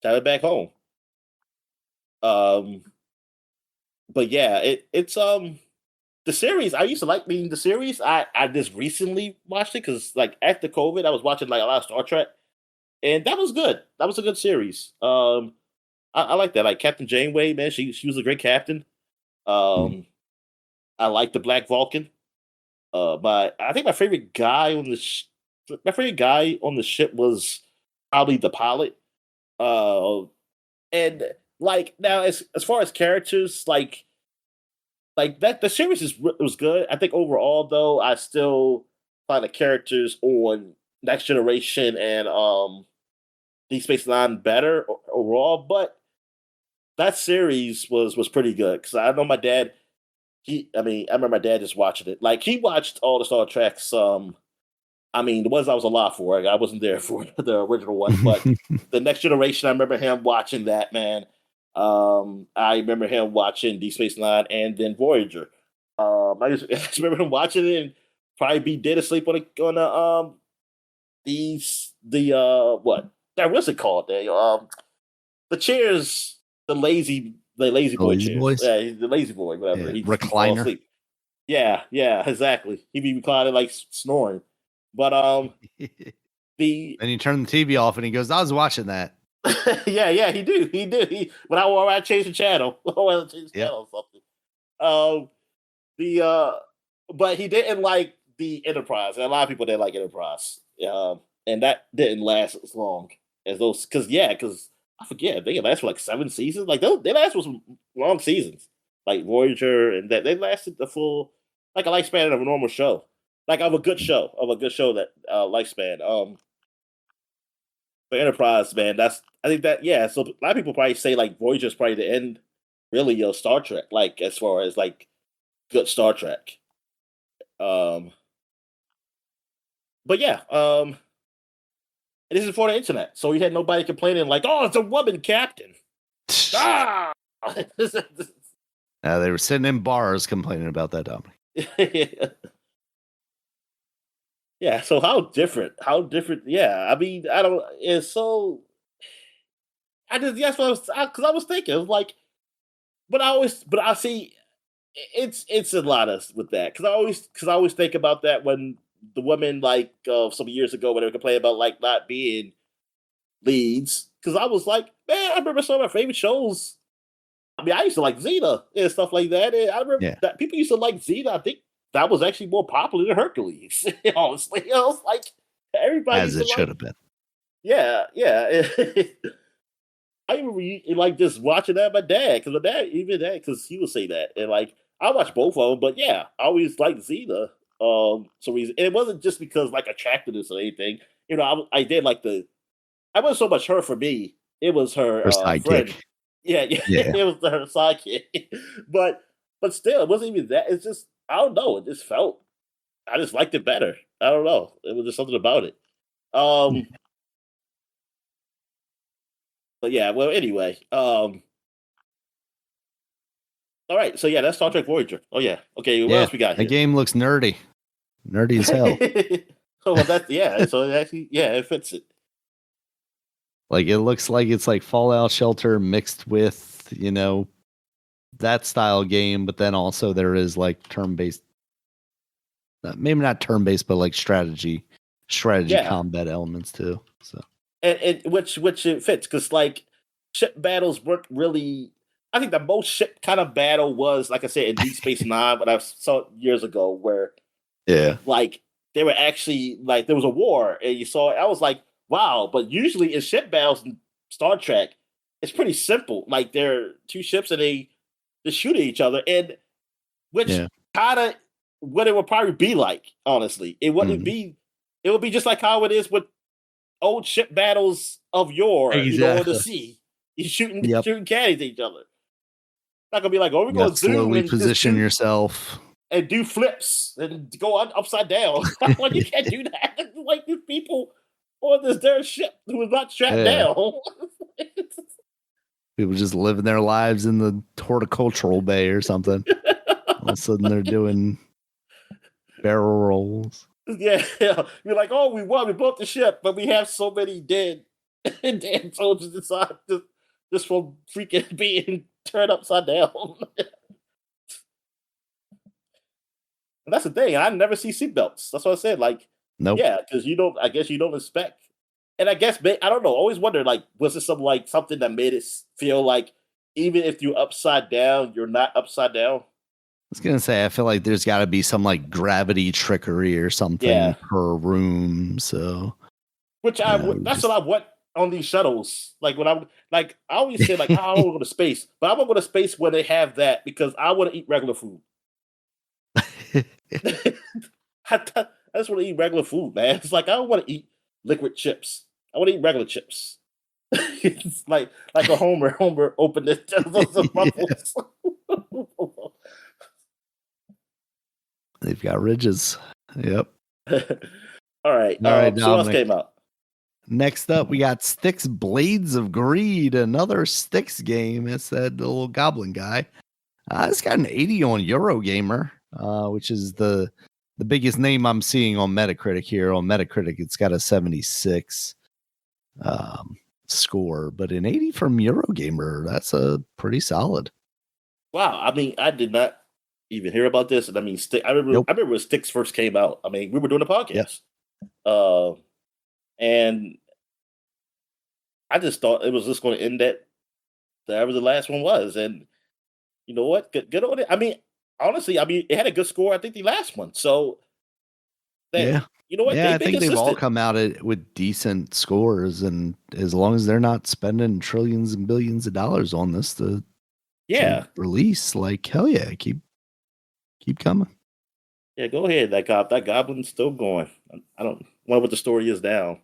Traveling back home. But yeah, it's the series. I used to like reading the series. I just recently watched it because like after COVID, I was watching like a lot of Star Trek, and that was good. That was a good series. I like that. Like Captain Janeway, man, she was a great captain. I like the Black Vulcan. But I think my favorite guy on the ship was probably the pilot. And like now, as far as characters, like that, the series was good. I think overall, though, I still find the characters on Next Generation and Deep Space Nine better overall. But that series was pretty good because I know my dad. I remember my dad just watching it. Like he watched all the Star Treks. The ones I was alive for. I wasn't there for the original one, but the Next Generation. I remember him watching that, man. I remember him watching Deep Space Nine and then Voyager. I just remember him watching it and probably be dead asleep on what that what's it called? The chairs, the lazy boy chairs. Boys? Yeah, the lazy boy, whatever. Yeah, He'd recliner. fall asleep. Yeah, exactly. He'd be reclining like snoring. But and you turn the TV off and he goes, I was watching that. yeah, he do. When I change the channel, or something. But he didn't like the Enterprise, and a lot of people didn't like Enterprise. And that didn't last as long as those, because I forget they last for like 7 seasons. Like they last for some long seasons, like Voyager, and that they lasted the full like a lifespan of a normal show, like of a good show that lifespan. For Enterprise, man, I think that So a lot of people probably say like Voyager is probably the end, really, of Star Trek. Like as far as like good Star Trek. But yeah, it isn't for the internet, so you had nobody complaining like, "Oh, it's a woman captain." They were sitting in bars complaining about that, Dominic. Yeah. So how different? Yeah. I mean, I don't. It's so. That's what I was thinking. It was like, but I see. It's a lot of with that because I always think about that when the women like some years ago when they were complaining about like not being leads, because I was like, man, I remember some of my favorite shows. I mean, I used to like Xena and stuff like that. And I remember that people used to like Xena. I think that was actually more popular than Hercules. Honestly, I was like everybody as it should have been. Yeah. I remember like just watching that with my dad, because because he would say that, and like I watched both of them, but yeah, I always liked Xena. So reason, and it wasn't just because like attractiveness or anything. I did like I wasn't so much her for me. It was her Her friend. sidekick. Yeah, Yeah. it was her sidekick. but still, it wasn't even that. It's just I don't know. It just felt I just liked it better. I don't know. It was just something about it. But yeah, well, anyway. All right, so yeah, that's Star Trek Voyager. Oh yeah. Okay, what Yeah. else we got The here? game looks nerdy. Nerdy as hell. So well, that's yeah. So it actually, yeah, it fits it. Like it looks like it's like Fallout Shelter mixed with, that style game, but then also there is like turn-based, maybe not turn-based, but like strategy Yeah, combat elements too. So and which it fits because like ship battles weren't really. I think the most ship kind of battle was, like I said, in Deep Space Nine, but I saw it years ago where yeah, like they were actually like there was a war and you saw it. I was like, wow. But usually in ship battles in Star Trek, it's pretty simple. Like there are two ships and they just shoot at each other, and which yeah, kind of what it would probably be like. Honestly, it wouldn't mhm. be. It would be just like how it is with old ship battles of yore. On the Exactly. sea, you shooting Yep. shooting cannons at each other. Not gonna be like, oh, we're You got gonna to zoom slowly and just position do yourself. and do flips and go on upside down. Like you can't do that. Like these people on this their ship who is not strapped Yeah. down. People just living their lives in the horticultural bay or something. All of a sudden they're doing barrel rolls. Yeah, you're like, oh, we won, we blew up the ship, but we have so many dead, dead soldiers inside just from freaking being turned upside down. And that's the thing. I never see seatbelts. That's what I said. Like, Nope. yeah, because you don't. I guess you don't expect. And I guess I don't know. Always wonder, like, was it something that made it feel like even if you're upside down, you're not upside down? I was gonna say, I feel like there's got to be some like gravity trickery or something Yeah. per room. So, Which that's what I want on these shuttles. Like when I always say like, oh, I want to go to space, but I want to go to space where they have that because I want to eat regular food. I just want to eat regular food, man. It's like I don't want to eat liquid chips. I want to eat regular chips. It's like a Homer opened it. They've got ridges. Yep. All right. All right, So what else Dominic. came out? Next up, we got Styx Blades of Greed, another Styx game. It's that little goblin guy. It's got an 80 on Eurogamer, which is the biggest name I'm seeing on Metacritic here. On Metacritic, it's got a 76 score, but an 80 from Eurogamer, that's a pretty solid. Wow. I mean, I did not even hear about this. And I mean, I remember when Styx first came out. I mean, we were doing a podcast. Yep. And I just thought it was just going to end that was the last one was. And you know what? Good on it. I mean, honestly, it had a good score. I think the last one. So yeah. You know what? Yeah, I think they've all come out with decent scores, and as long as they're not spending trillions and billions of dollars on this to release, like hell yeah, keep coming. Yeah, go ahead. That goblin's still going. I don't know what the story is now.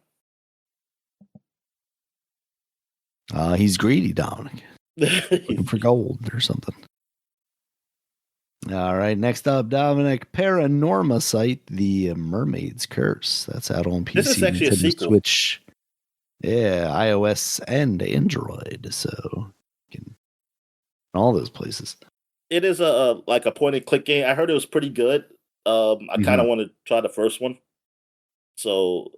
He's greedy, Dominic. Looking for gold or something. All right, next up, Dominic, Paranorma Site, The Mermaid's Curse. That's out on PC, this is actually a sequel. Switch, iOS and Android. So, all those places. It is a point and click game. I heard it was pretty good. I kind of want to try the first one. So,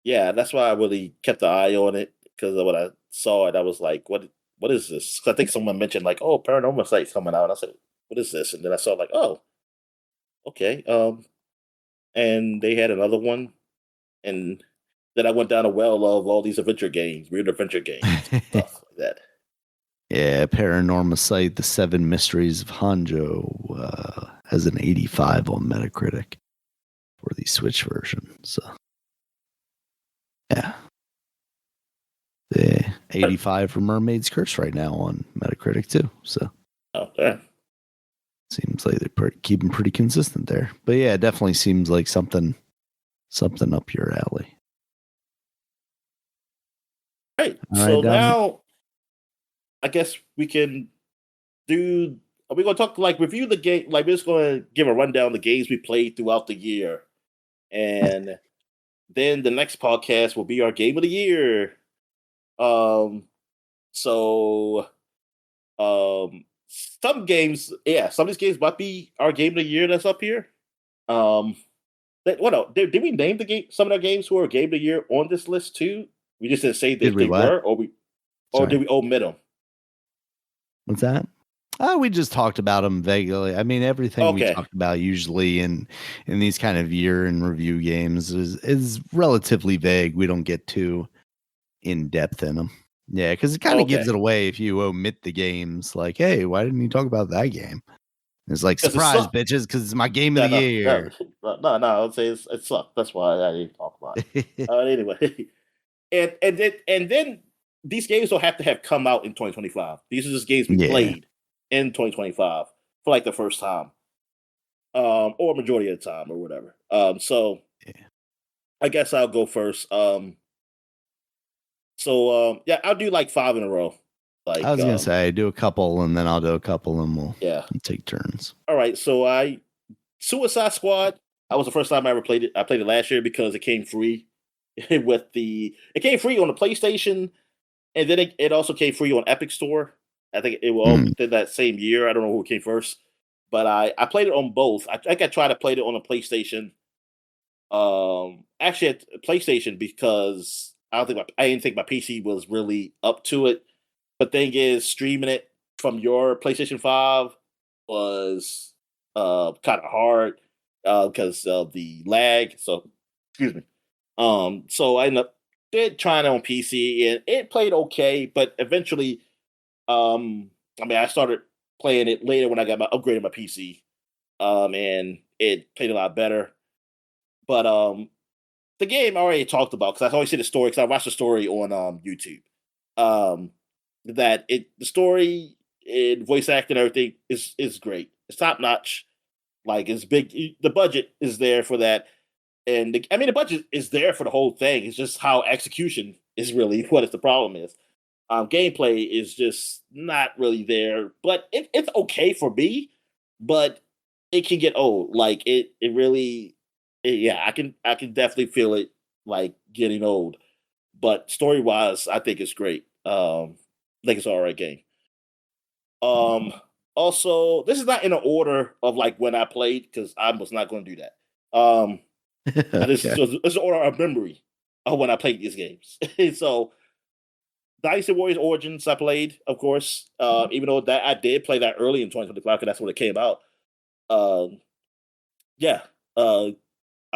yeah, that's why I really kept the eye on it, because when I saw it, I was like, "What is this?" I think someone mentioned like, "Oh, Paranorma Site's coming out." And I said, "What is this?" And then I saw like, "Oh, okay." And they had another one, and then I went down a well of all these adventure games, weird adventure games, stuff like that. Yeah, Paranorma Site, The Seven Mysteries of Hanjo, has an 85 on Metacritic for the Switch version. So, yeah. 85 for Mermaid's Curse right now on Metacritic too. So seems like they're keeping pretty consistent there. But yeah, it definitely seems like something up your alley. Right. So now I guess we can do. Are we going to talk review the game? Like, we're just going to give a rundown of the games we played throughout the year, and then the next podcast will be our game of the year. Some games, some of these games might be our game of the year that's up here. Did we name the game? Some of the games who are game of the year on this list too. We just didn't say that they were, or did we omit them? What's that? We just talked about them vaguely. I mean, everything we talked about usually in these kind of year in review games is relatively vague. We don't get too in depth in them. Yeah, because it kind of gives it away if you omit the games. Like, hey, why didn't you talk about that game? It's like, surprise, bitches, because it's my game of the year. No, I'll say it sucked. That's why I didn't talk about it. Anyway, and then these games don't have to have come out in 2025. These are just games we played in 2025 for like the first time, or majority of the time, or whatever. I guess I'll go first. I'll do like 5 in a row. Like, I was gonna say, do a couple, and then I'll do a couple, and we'll take turns. All right. So Suicide Squad. That was the first time I ever played it. I played it last year because it came free it came free on the PlayStation, and then it also came free on Epic Store. I think it all did that same year. I don't know who came first, but I played it on both. I think I tried to play it on a PlayStation. Actually, at PlayStation, because I didn't think my PC was really up to it. But thing is, streaming it from your PlayStation 5 was kind of hard because of the lag. So, excuse me. So I ended up trying it on PC, and it played okay, but eventually, I started playing it later when I got upgraded my PC, and it played a lot better. But the game I already talked about, because I always see the story, because I watched the story on YouTube. The story and voice acting and everything is great. It's top notch. Like, it's big. The budget is there for that. And the budget is there for the whole thing. It's just how execution is really what the problem is. Gameplay is just not really there, but it's okay for me. But it can get old. Like, I can definitely feel it, like, getting old. But story wise, I think it's great. I think it's an alright game. Also, this is not in an order of like when I played, because I was not going to do that. This is an order of memory of when I played these games. So, Dynasty Warriors Origins I played, of course. Even though that I did play that early in 2025, because that's when it came out. I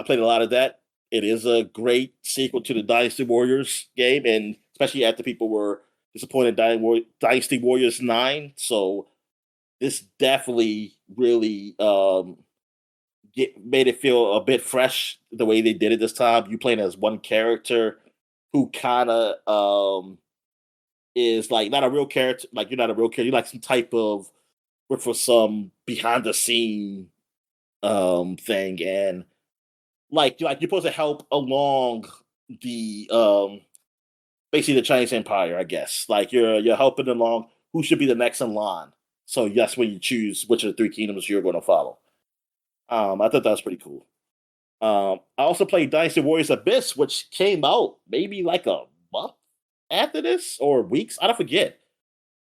played a lot of that. It is a great sequel to the Dynasty Warriors game, and especially after people were disappointed in Dynasty Warriors 9. So this definitely really made it feel a bit fresh the way they did it this time. You playing as one character who kind of is like not a real character. Like, you're not a real character. You're like some type of work for some behind the scene thing, and like you're supposed to help along the basically the Chinese Empire, I guess. Like, you're helping along who should be the next in line. So that's when you choose which of the 3 kingdoms you're going to follow. I thought that was pretty cool. I also played Dynasty Warriors Abyss, which came out maybe like a month after this, or weeks. I don't forget.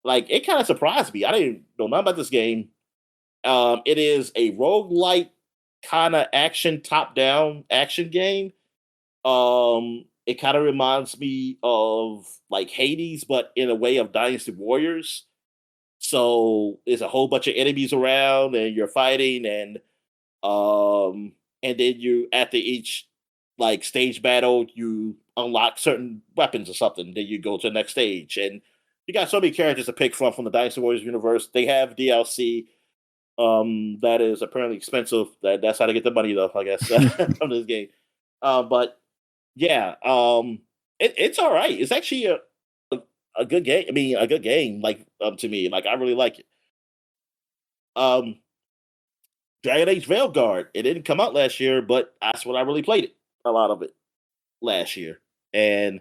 Like, it kind of surprised me. I didn't know nothing about this game. It is a roguelike kind of action, top-down action game. It kind of reminds me of like Hades, but in a way of Dynasty Warriors. So there's a whole bunch of enemies around, and you're fighting, and then you, after each like stage battle, you unlock certain weapons or something. Then you go to the next stage, and you got so many characters to pick from the Dynasty Warriors universe. They have DLC. That is apparently expensive. That's how to get the money, though, I guess, from this game. But yeah, it's all right. It's actually a good game. I mean, a good game. Like to me, like I really like it. Um, Dragon Age Veilguard. It didn't come out last year, but that's when I really played it. A lot of it last year, and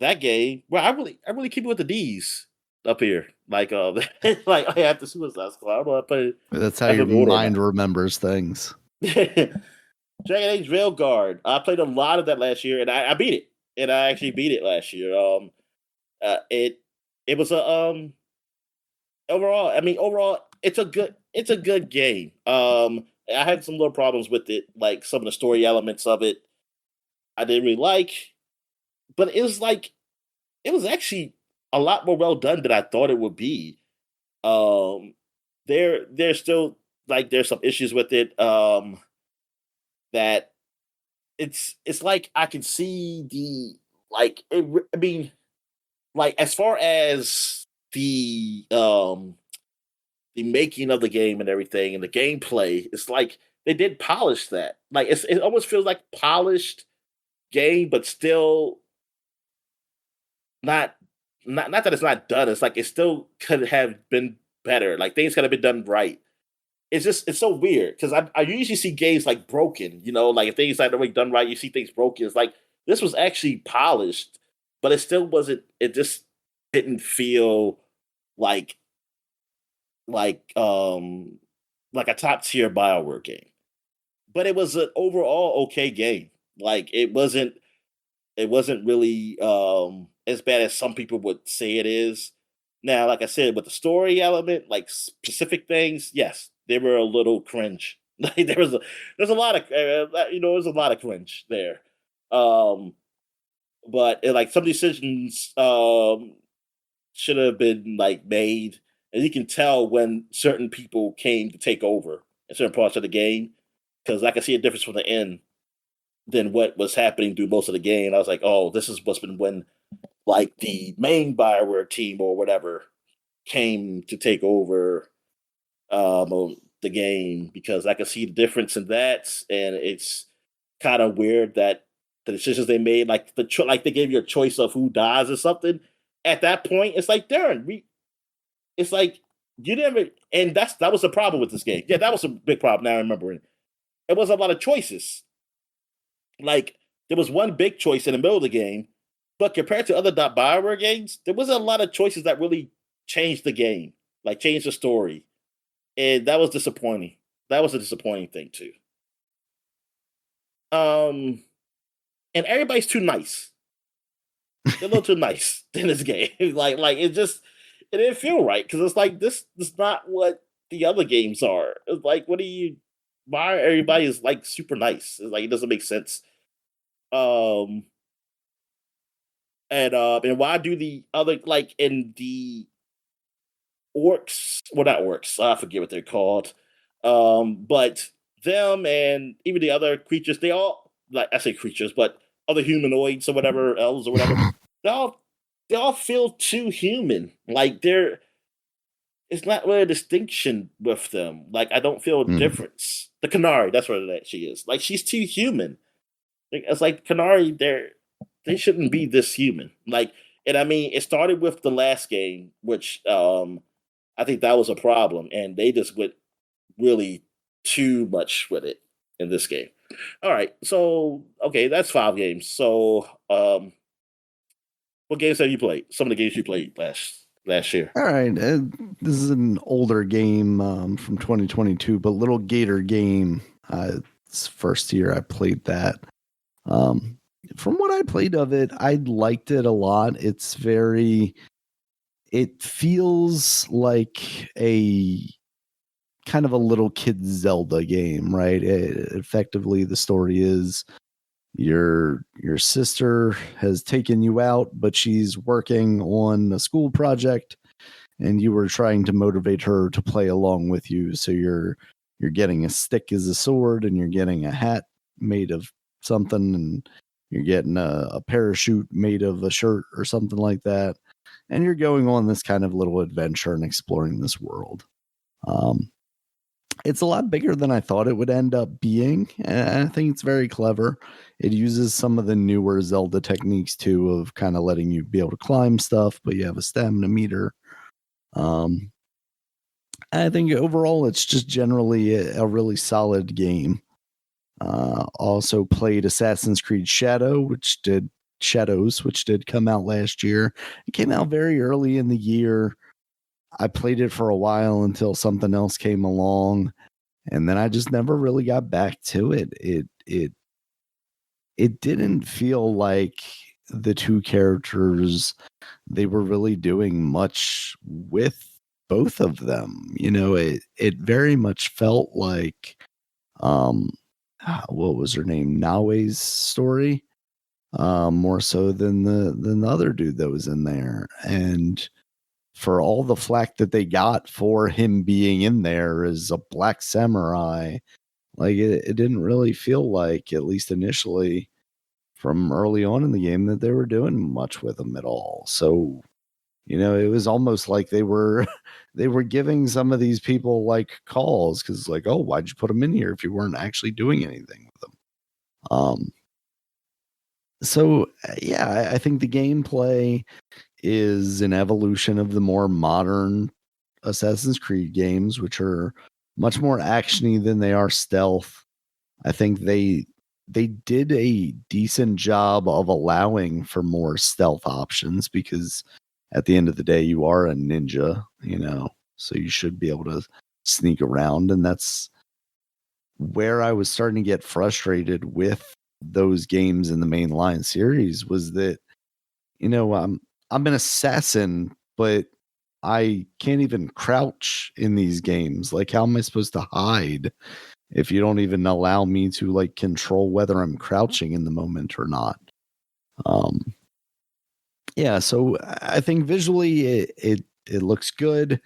that game. Well, I really keep it with the D's up here. Like like I have to Suicide Squad. I don't know. I put it. That's how I your put the order mind remembers things. Dragon Age Veilguard. I played a lot of that last year, and I beat it. And I actually beat it last year. It was a overall. I mean, overall, it's a good game. I had some little problems with it, like some of the story elements of it. I didn't really like, but it was actually a lot more well done than I thought it would be. Um, there's still like there's some issues with it. That it's like I can see the like it. I mean, like as far as the making of the game and everything and the gameplay, it's like they did polish that. Like it almost feels like polished game, but still not not that it's not done. It's like it still could have been better. Like things could have been done right. It's so weird because I usually see games like broken, you know, like if things like the done right, you see things broken. It's like this was actually polished, but it still wasn't. It just didn't feel like like um like a top tier Bioware game. But it was an overall okay game. Like it wasn't really as bad as some people would say it is. Now, like I said, with the story element, like specific things, yes, they were a little cringe. Like there's a lot of there's a lot of cringe there. Um, but like some decisions should have been like made, and you can tell when certain people came to take over in certain parts of the game because I can see a difference from the end than what was happening through most of the game. I was like, oh, this is what's been when like the main Bioware team or whatever came to take over the game because I can see the difference in that, and it's kind of weird that the decisions they made, like like they gave you a choice of who dies or something. At that point, it's like, darn, it's like you never, and that was the problem with this game. Yeah, that was a big problem. Now I remember it. It was a lot of choices. Like there was one big choice in the middle of the game, but compared to other Bioware games, there wasn't a lot of choices that really changed the game, like changed the story, and that was disappointing. That was a disappointing thing too. Um, and everybody's too nice. They're a little too nice in this game. Like it didn't feel right because it's like this is not what the other games are. It's like what do you? Why everybody is like super nice? It's like it doesn't make sense. Um, and why do the other like in the orcs? Well, not orcs. I forget what they're called. But them and even the other creatures, they all like I say creatures, but other humanoids or whatever, elves or whatever, they all they all feel too human. Like they're it's not really a distinction with them. Like I don't feel a Mm. difference. The Canary, that's what she is. Like she's too human. It's like Canary, they shouldn't be this human. Like, and I mean, it started with the last game, which I think that was a problem, and they just went really too much with it in this game. All right, so okay, that's 5 games. So, what games have you played? Some of the games you played last year. All right. This is an older game from 2022, but Little Gator Game. It's first year I played that. From what I played of it, I liked it a lot. It feels like a kind of a little kid Zelda game, right? Effectively, the story is your sister has taken you out, but she's working on a school project, and you were trying to motivate her to play along with you. So you're getting a stick as a sword, and you're getting a hat made of something, and you're getting a parachute made of a shirt or something like that, and you're going on this kind of little adventure and exploring this world. Um, It's a lot bigger than I thought it would end up being, and I think it's very clever. It uses some of the newer Zelda techniques too, of kind of letting you be able to climb stuff, but you have a stamina meter. I think overall it's just generally a really solid game. Also played Assassin's Creed Shadows, which did come out last year. It came out very early in the year. I played it for a while until something else came along, and then I just never really got back to it. It didn't feel like the two characters, they were really doing much with both of them. It very much felt like what was her name? Nawe's story. More so than the other dude that was in there. And for all the flack that they got for him being in there as a black samurai, like it didn't really feel like, at least initially from early on in the game, that they were doing much with him at all. So, it was almost like they were they were giving some of these people like calls, because like, oh, why'd you put them in here if you weren't actually doing anything with them? So yeah, I think the gameplay is an evolution of the more modern Assassin's Creed games, which are much more actiony than they are stealth. I think they did a decent job of allowing for more stealth options, because at the end of the day, you are a ninja, so you should be able to sneak around. And that's where I was starting to get frustrated with those games in the mainline series, was that, I'm an assassin, but I can't even crouch in these games. Like, how am I supposed to hide if you don't even allow me to like control whether I'm crouching in the moment or not? Yeah, so I think visually it looks good.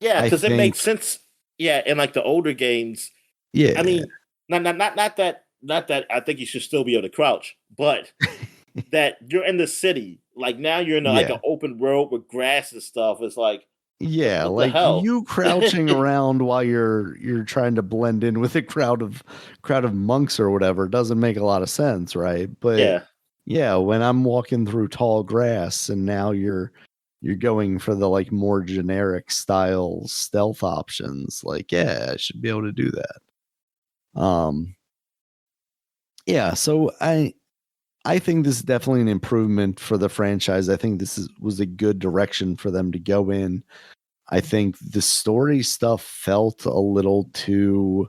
Yeah, because it makes sense. Yeah, in like the older games. Yeah, I mean, not that I think you should still be able to crouch, but that you're in the city. Like now you're in like an open road with grass and stuff. It's like, yeah, what like the hell? you crouching around while you're trying to blend in with a crowd of monks or whatever doesn't make a lot of sense, right? But yeah, when I'm walking through tall grass and now you're going for the like more generic style stealth options, like, yeah, I should be able to do that. Yeah, so I think this is definitely an improvement for the franchise. I think this was a good direction for them to go in. I think the story stuff felt a little too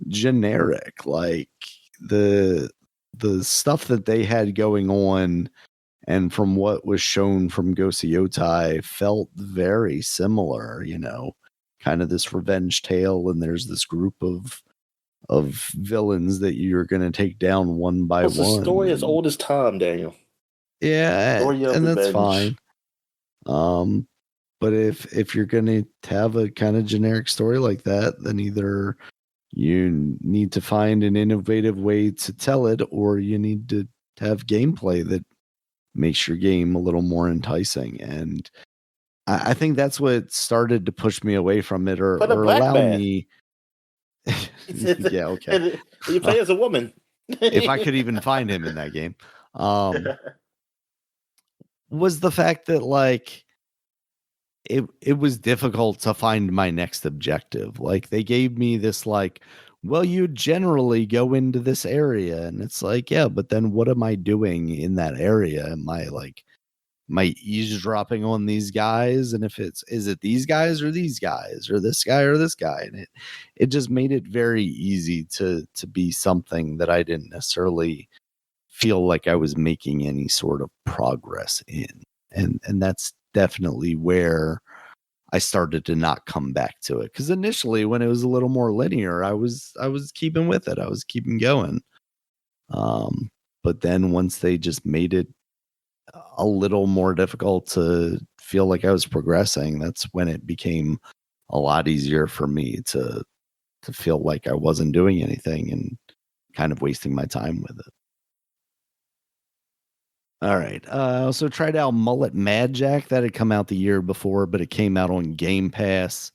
generic. Like the stuff that they had going on, and from what was shown from Yotai, felt very similar, kind of this revenge tale, and there's this group of villains that you're going to take down one by one. The story as old as time, Daniel. Yeah, and that's fine. But if you're going to have a kind of generic story like that, then either you need to find an innovative way to tell it, or you need to have gameplay that makes your game a little more enticing. And I think that's what started to push me away from it, or allow me. Yeah, okay. You play as a woman. If I could even find him in that game. Was the fact that like it was difficult to find my next objective. Like they gave me this like, well, you generally go into this area, and it's like, yeah, but then what am I doing in that area? Am I eavesdropping on these guys? And if is it these guys or these guys, or this guy or this guy? And it just made it very easy to be something that I didn't necessarily feel like I was making any sort of progress in. And that's definitely where I started to not come back to it. Because initially, when it was a little more linear, I was keeping with it. I was keeping going. But then once they just made it a little more difficult to feel like I was progressing, that's when it became a lot easier for me to feel like I wasn't doing anything and kind of wasting my time with it. All right. I also tried out Mullet Mad Jack. That had come out the year before, but it came out on Game Pass.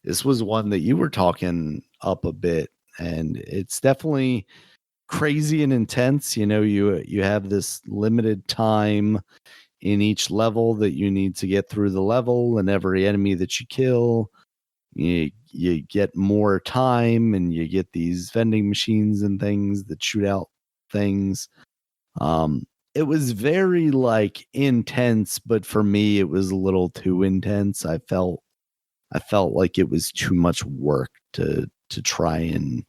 this was one that you were talking up a bit, and it's definitely crazy and intense. You have this limited time in each level that you need to get through the level, and every enemy that you kill, you get more time, and you get these vending machines and things that shoot out things. It was very like intense, but for me it was a little too intense. I felt like it was too much work to try and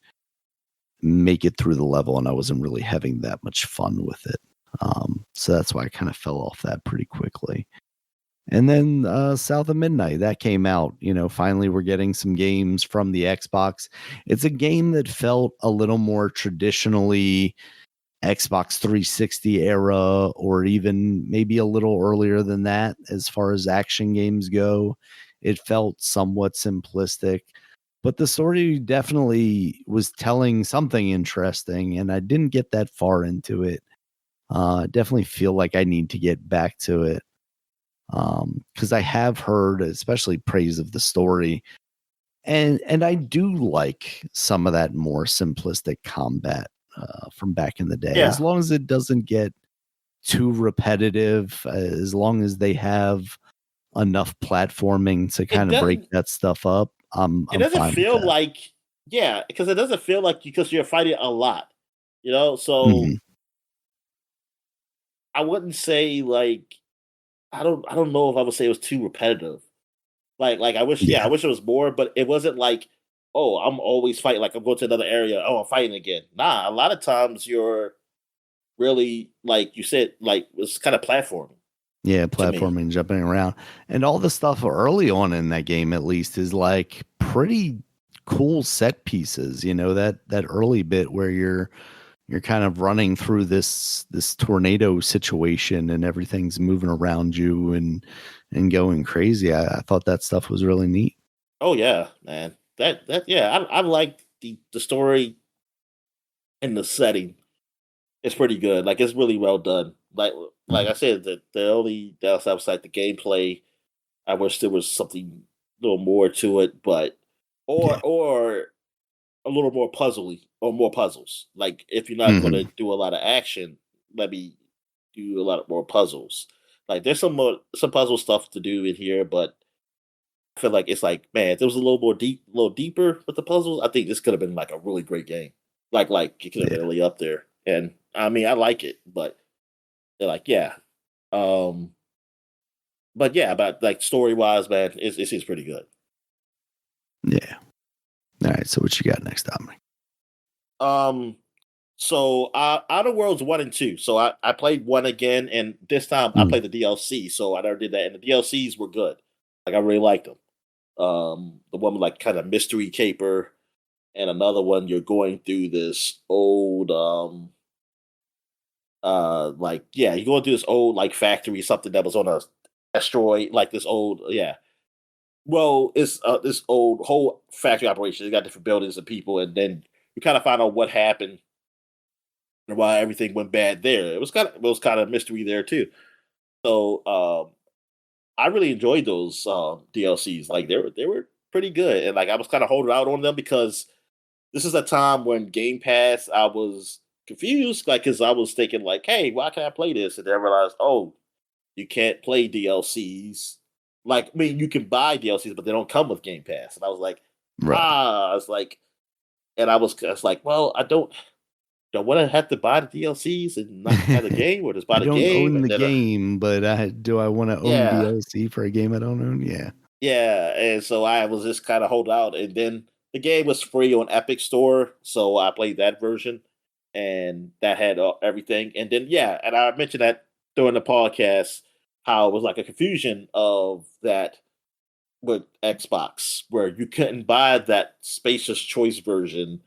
make it through the level, and I wasn't really having that much fun with it. So that's why I kind of fell off that pretty quickly. And then South of Midnight, that came out. Finally we're getting some games from the Xbox. It's a game that felt a little more traditionally Xbox 360 era, or even maybe a little earlier than that as far as action games go. It felt somewhat simplistic, but the story definitely was telling something interesting, and I didn't get that far into it. Definitely feel like I need to get back to it, because I have heard especially praise of the story, and I do like some of that more simplistic combat from back in the day, Yeah, as long as it doesn't get too repetitive, as long as they have enough platforming to it kind of break doesn't. that stuff up. It I'm doesn't fine with feel that. like, yeah, because it doesn't feel like because you're fighting a lot, So Hmm. I wouldn't say like I don't know if I would say it was too repetitive. Like I Yeah, wish it was more, but it wasn't like, oh, I'm always fighting. Like I'm going to another area. Oh, I'm fighting again. Nah, a lot of times you're really like you said, like it's kind of platforming yeah, to me. platforming, jumping around, and all the stuff early on in that game, at least, is like pretty cool set pieces. That early bit where you're kind of running through this tornado situation, and everything's moving around you and going crazy. I thought that stuff was really neat. Oh yeah, man. That yeah, I like the story and the setting. It's pretty good. Like it's really well done. Like I Mhm. said, the only downside was like the gameplay. I wish there was something a little more to it, but Yeah. or a little more puzzly or more puzzles. Like if you're not going to Hmm. do a lot of action, let me do a lot more puzzles. Like there's some puzzle stuff to do in here, but I feel like it's like, man, if there was a little more a little deeper with the puzzles, I think this could have been like a really great game. Like it could have been Yeah. really up there. And I mean, I like it, but they're like, yeah. Um, but yeah, but like story wise, man, it seems pretty good. Yeah. All right. So what you got next, Dominic? Um, so Outer Worlds 1 and 2. So I played one again, and this time I Mm. played the DLC. So I never did that, and the DLCs were good. Like I really liked them. The one with like kind of mystery caper, and another one you're going through this old like yeah, you're going through this old like factory, something that was on a asteroid, like this old yeah. Well, it's this old whole factory operation. They got different buildings and people, and then you kind of find out what happened and why everything went bad there. It was kind of mystery there too. So I really enjoyed those DLCs. Like they were pretty good, and like I was kind of holding out on them because this is a time when Game Pass I was confused, like because I was thinking like, hey, why can't I play this? And then I realized, oh, you can't play DLCs. Like I mean, you can buy DLCs, but they don't come with Game Pass. And I was like, Right. I was like, and I was like, well, I don't want to have to buy the DLCs and not have the game, or just buy I the don't game own and the then game, but I want to own yeah, DLC for a game I don't own. Yeah. yeah, and so I was just kind of hold out, and then the game was free on Epic Store, so I played that version, and that had everything. And then yeah, and I mentioned that during the podcast how it was like a confusion of that with Xbox, where you couldn't buy that Spacious Choice version.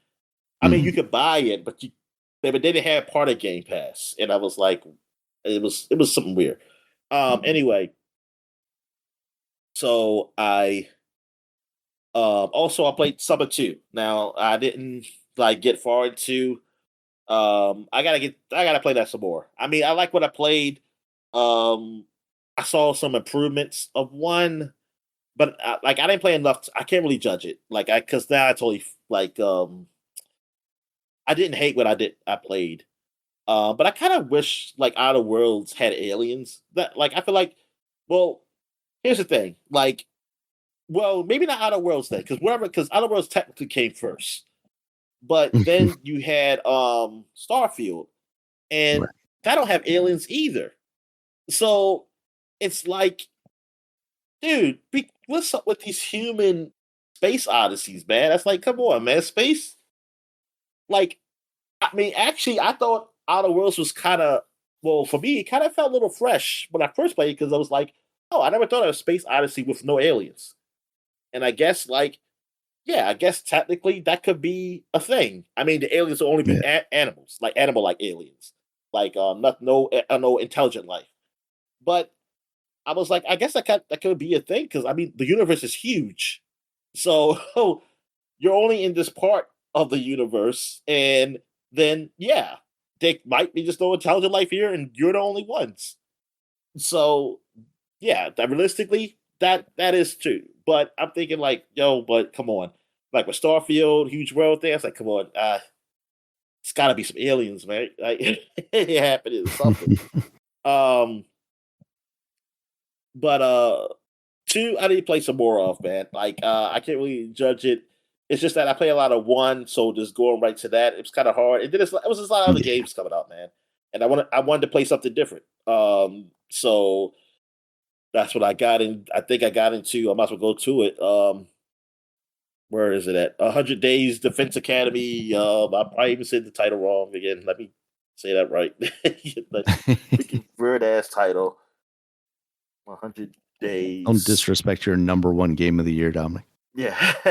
I mean, you Mhm. could buy it, but they didn't have part of Game Pass, and I was like, it was something weird. Anyway, so I also I played Summer 2. Now I didn't like get far into I gotta play that some more. I mean, I like what I played. Um I saw some improvements of one. but like I didn't play enough. I can't really judge it. Like because now I totally like I didn't hate what I played. But I kind of wish like Outer Worlds had aliens. That like I feel like, well, here's the thing. Like, well, maybe not Outer Worlds then, because Outer Worlds technically came first. But then you had Starfield, and Right. that don't have aliens either. So it's like, dude, what's up with these human space odysseys, man? That's like, come on, man, space. Like, I mean, actually, I thought Outer Worlds was kind of, well, for me, it kind of felt a little fresh when I first played it because I was like, oh, I never thought of a space odyssey with no aliens. And I guess, like, yeah, I guess technically that could be a thing. I mean, the aliens will only be Yeah. animals, like animal-like aliens, like no intelligent life. But I was like, I guess that could be a thing because I mean, the universe is huge, so you're only in this part of the universe, and then yeah, there might be just no intelligent life here, and you're the only ones. So yeah, that realistically, that is true. But I'm thinking like, yo, but come on, like with Starfield, huge world thing. I was like, come on, it's got to be some aliens, man. Like it happened or something. Um, but two, I need to play some more of, man. Like I can't really judge it. It's just that I play a lot of one, so just going right to that, it's kind of hard. And then it was just a lot of other Yeah. games coming out, man. And I wanted to play something different. So that's what I got in. I think I got into. I might as well go to it. Where is it at? 100 Days Defense Academy. I probably even said the title wrong again. Let me say that right. The freaking weird ass title. 100 Don't Days. disrespect your number one game of the year, Dominic. Yeah.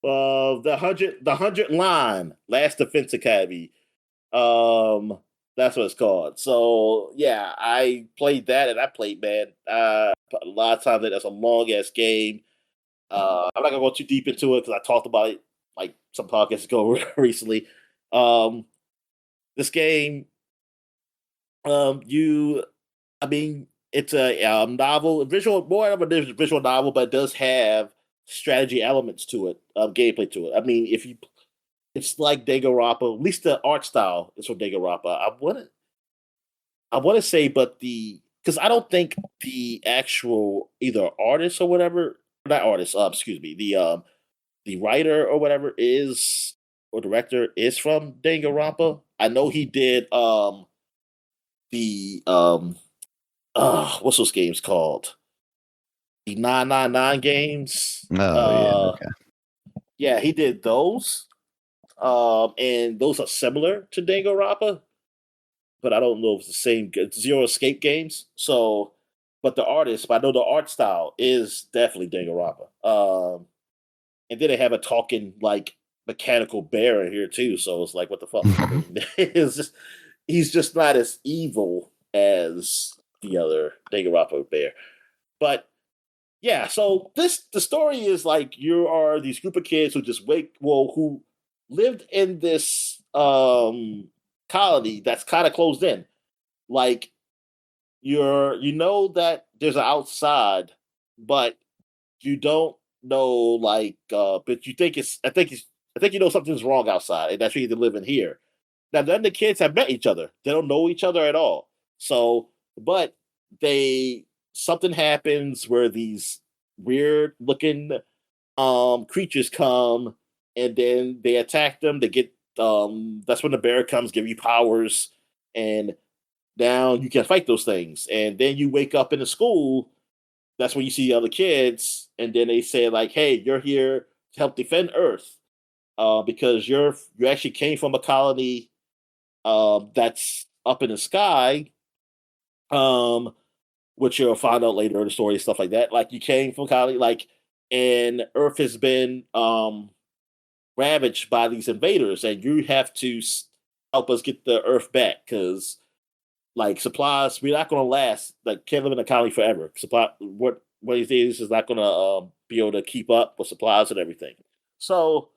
The hundred line. Last Defense Academy. That's what it's called. So yeah, I played that and I played, man. A lot of times that's a long ass game. I'm not gonna go too deep into it because I talked about it like some podcasts ago recently. Um, this game, I mean, it's a novel, visual, more of a visual novel, but it does have strategy elements to it, gameplay to it. I mean, it's like Danganronpa, at least the art style is from Danganronpa. I want to say, but because I don't think the actual either artist or whatever, not artist, excuse me, the writer or whatever is or director is from Danganronpa. I know he did the what's those games called? The 999 games. Oh yeah, okay. Yeah, he did those. And those are similar to Danganronpa, but I don't know if it's the same. Zero Escape games. So, but I know the art style is definitely Danganronpa. And then they have a talking like mechanical bear in here too. So it's like, what the fuck? I mean, it's just he's just not as evil as the other Danganronpa bear. But yeah, so the story is like you are these group of kids who just who lived in this colony that's kind of closed in. Like you know that there's an outside, but you don't know like but you think I think you know something's wrong outside, and that's why you live in here. Now then the kids have met each other. They don't know each other at all. So but they something happens where these weird looking creatures come and then they attack them. They get that's when the bear comes, give you powers, and now you can fight those things. And then you wake up in the school. That's when you see the other kids, and then they say like, "Hey, you're here to help defend Earth, because you actually came from a colony that's up in the sky, um, which you'll find out later in the story, stuff like that. Like you came from colony, like, and Earth has been ravaged by these invaders, and you have to help us get the Earth back because." Like supplies, we're not going to last. Like can't live in a colony forever. Supply what these days is not going to be able to keep up with supplies and everything. So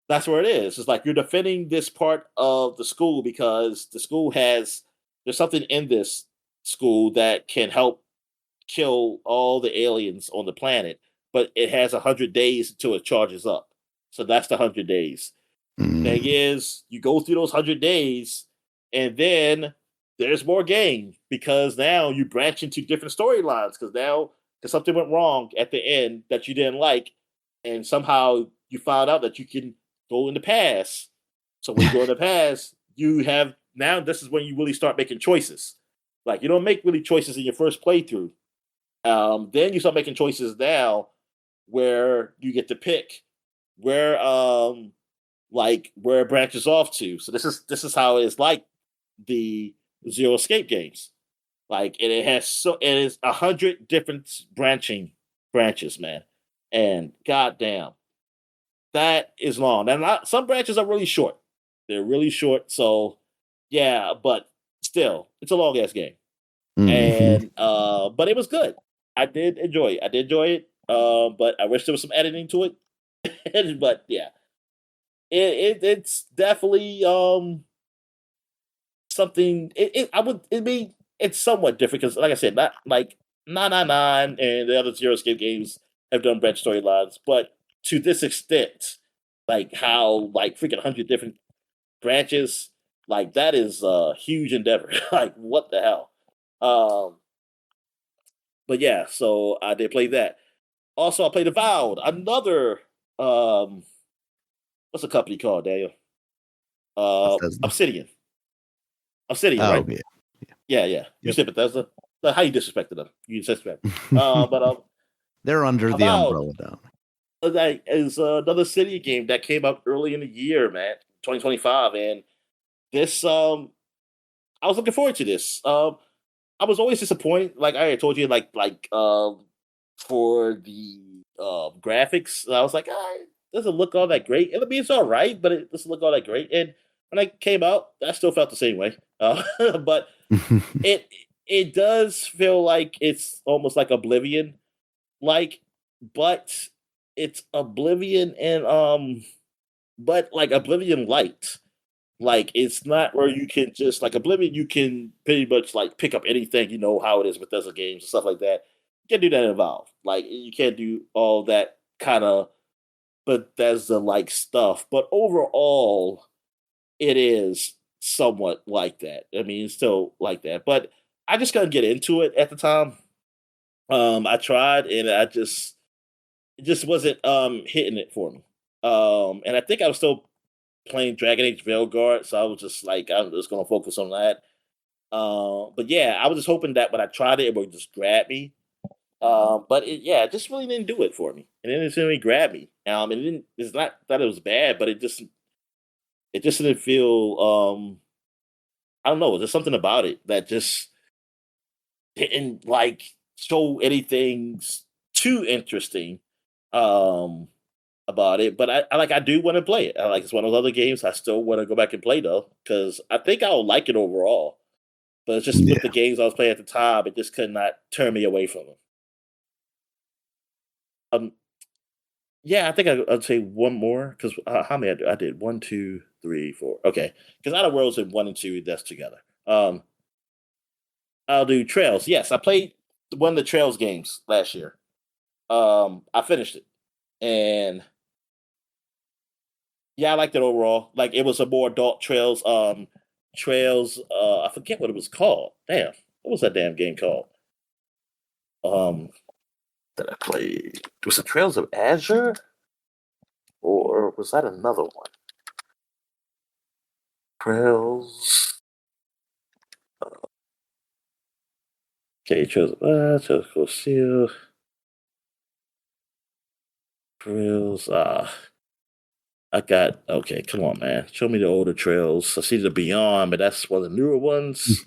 that's where it is. It's like you're defending this part of the school because the school has there's something in this school that can help kill all the aliens on the planet, but it has 100 days until it charges up. So that's the 100 days. Thing is, you go through those 100 days, and then there's more game because now you branch into different storylines because something went wrong at the end that you didn't like, and somehow you found out that you can go in the past. So when you go in the past, you have now this is when you really start making choices. Like you don't make really choices in your first playthrough. Then you start making choices now where you get to pick where where it branches off to. So this is how it's like the Zero Escape games. Like and it is 100 different branches, man. And goddamn, that is long. And some branches are really short. They're really short. So yeah, but still, it's a long ass game. And but it was good. I did enjoy it. But I wish there was some editing to it. But yeah, it's definitely something. It's somewhat different because, like I said, not like 999 and the other Zero Escape games have done branch storylines, but to this extent, like how like freaking 100 different branches, like that is a huge endeavor. Like what the hell? But yeah, so I did play that. Also, I played Avowed, another what's the company called, Daniel? Obsidian. Obsidian, right? Yeah. Yeah. You said Bethesda. How you disrespected them? You disrespect. They're under the umbrella down. That is another Obsidian game that came out early in the year, man, 2025, and this I was looking forward to this. I was always disappointed, like I had told you, for the graphics. I was like, it doesn't look all that great. I mean, it's all right, but it doesn't look all that great. And when I came out, I still felt the same way. But it does feel like it's almost like Oblivion, like, but it's Oblivion and but like Oblivion Light. Like it's not where you can just like Oblivion, you can pretty much like pick up anything, you know how it is with Bethesda games and stuff like that. You can't do that in Valve. Like you can't do all that kind of Bethesda like stuff. But overall, it is somewhat like that. I mean, it's still like that. But I just couldn't get into it at the time. I tried and it just wasn't hitting it for me. And I think I was still playing Dragon Age Veilguard, so I was just like, I'm just gonna focus on that. But yeah, I was just hoping that when I tried it, it would just grab me. But it just really didn't do it for me, and it didn't really grab me. It didn't. It's not that it was bad, but it just didn't feel. I don't know. There's something about it that just didn't like show anything too interesting. About it, but I do want to play it. It's one of those other games I still want to go back and play though, because I think I'll like it overall. But it's just with the games I was playing at the time, it just could not turn me away from them. Yeah, I think I'd say one more because how many I did? I did 1, 2, 3, 4. Okay, because Outer Worlds in 1 and 2 that's together. I'll do Trails. Yes, I played one of the Trails games last year. I finished it, and yeah, I liked it overall. Like it was a more adult Trails. Trails. I forget what it was called. Damn, what was that damn game called? That I played. Was it Trails of Azure, or was that another one? Trails. Okay, Trails of Trails of Seal. Trails. I got okay. Come on, man. Show me the older Trails. I see the Beyond, but that's one of the newer ones.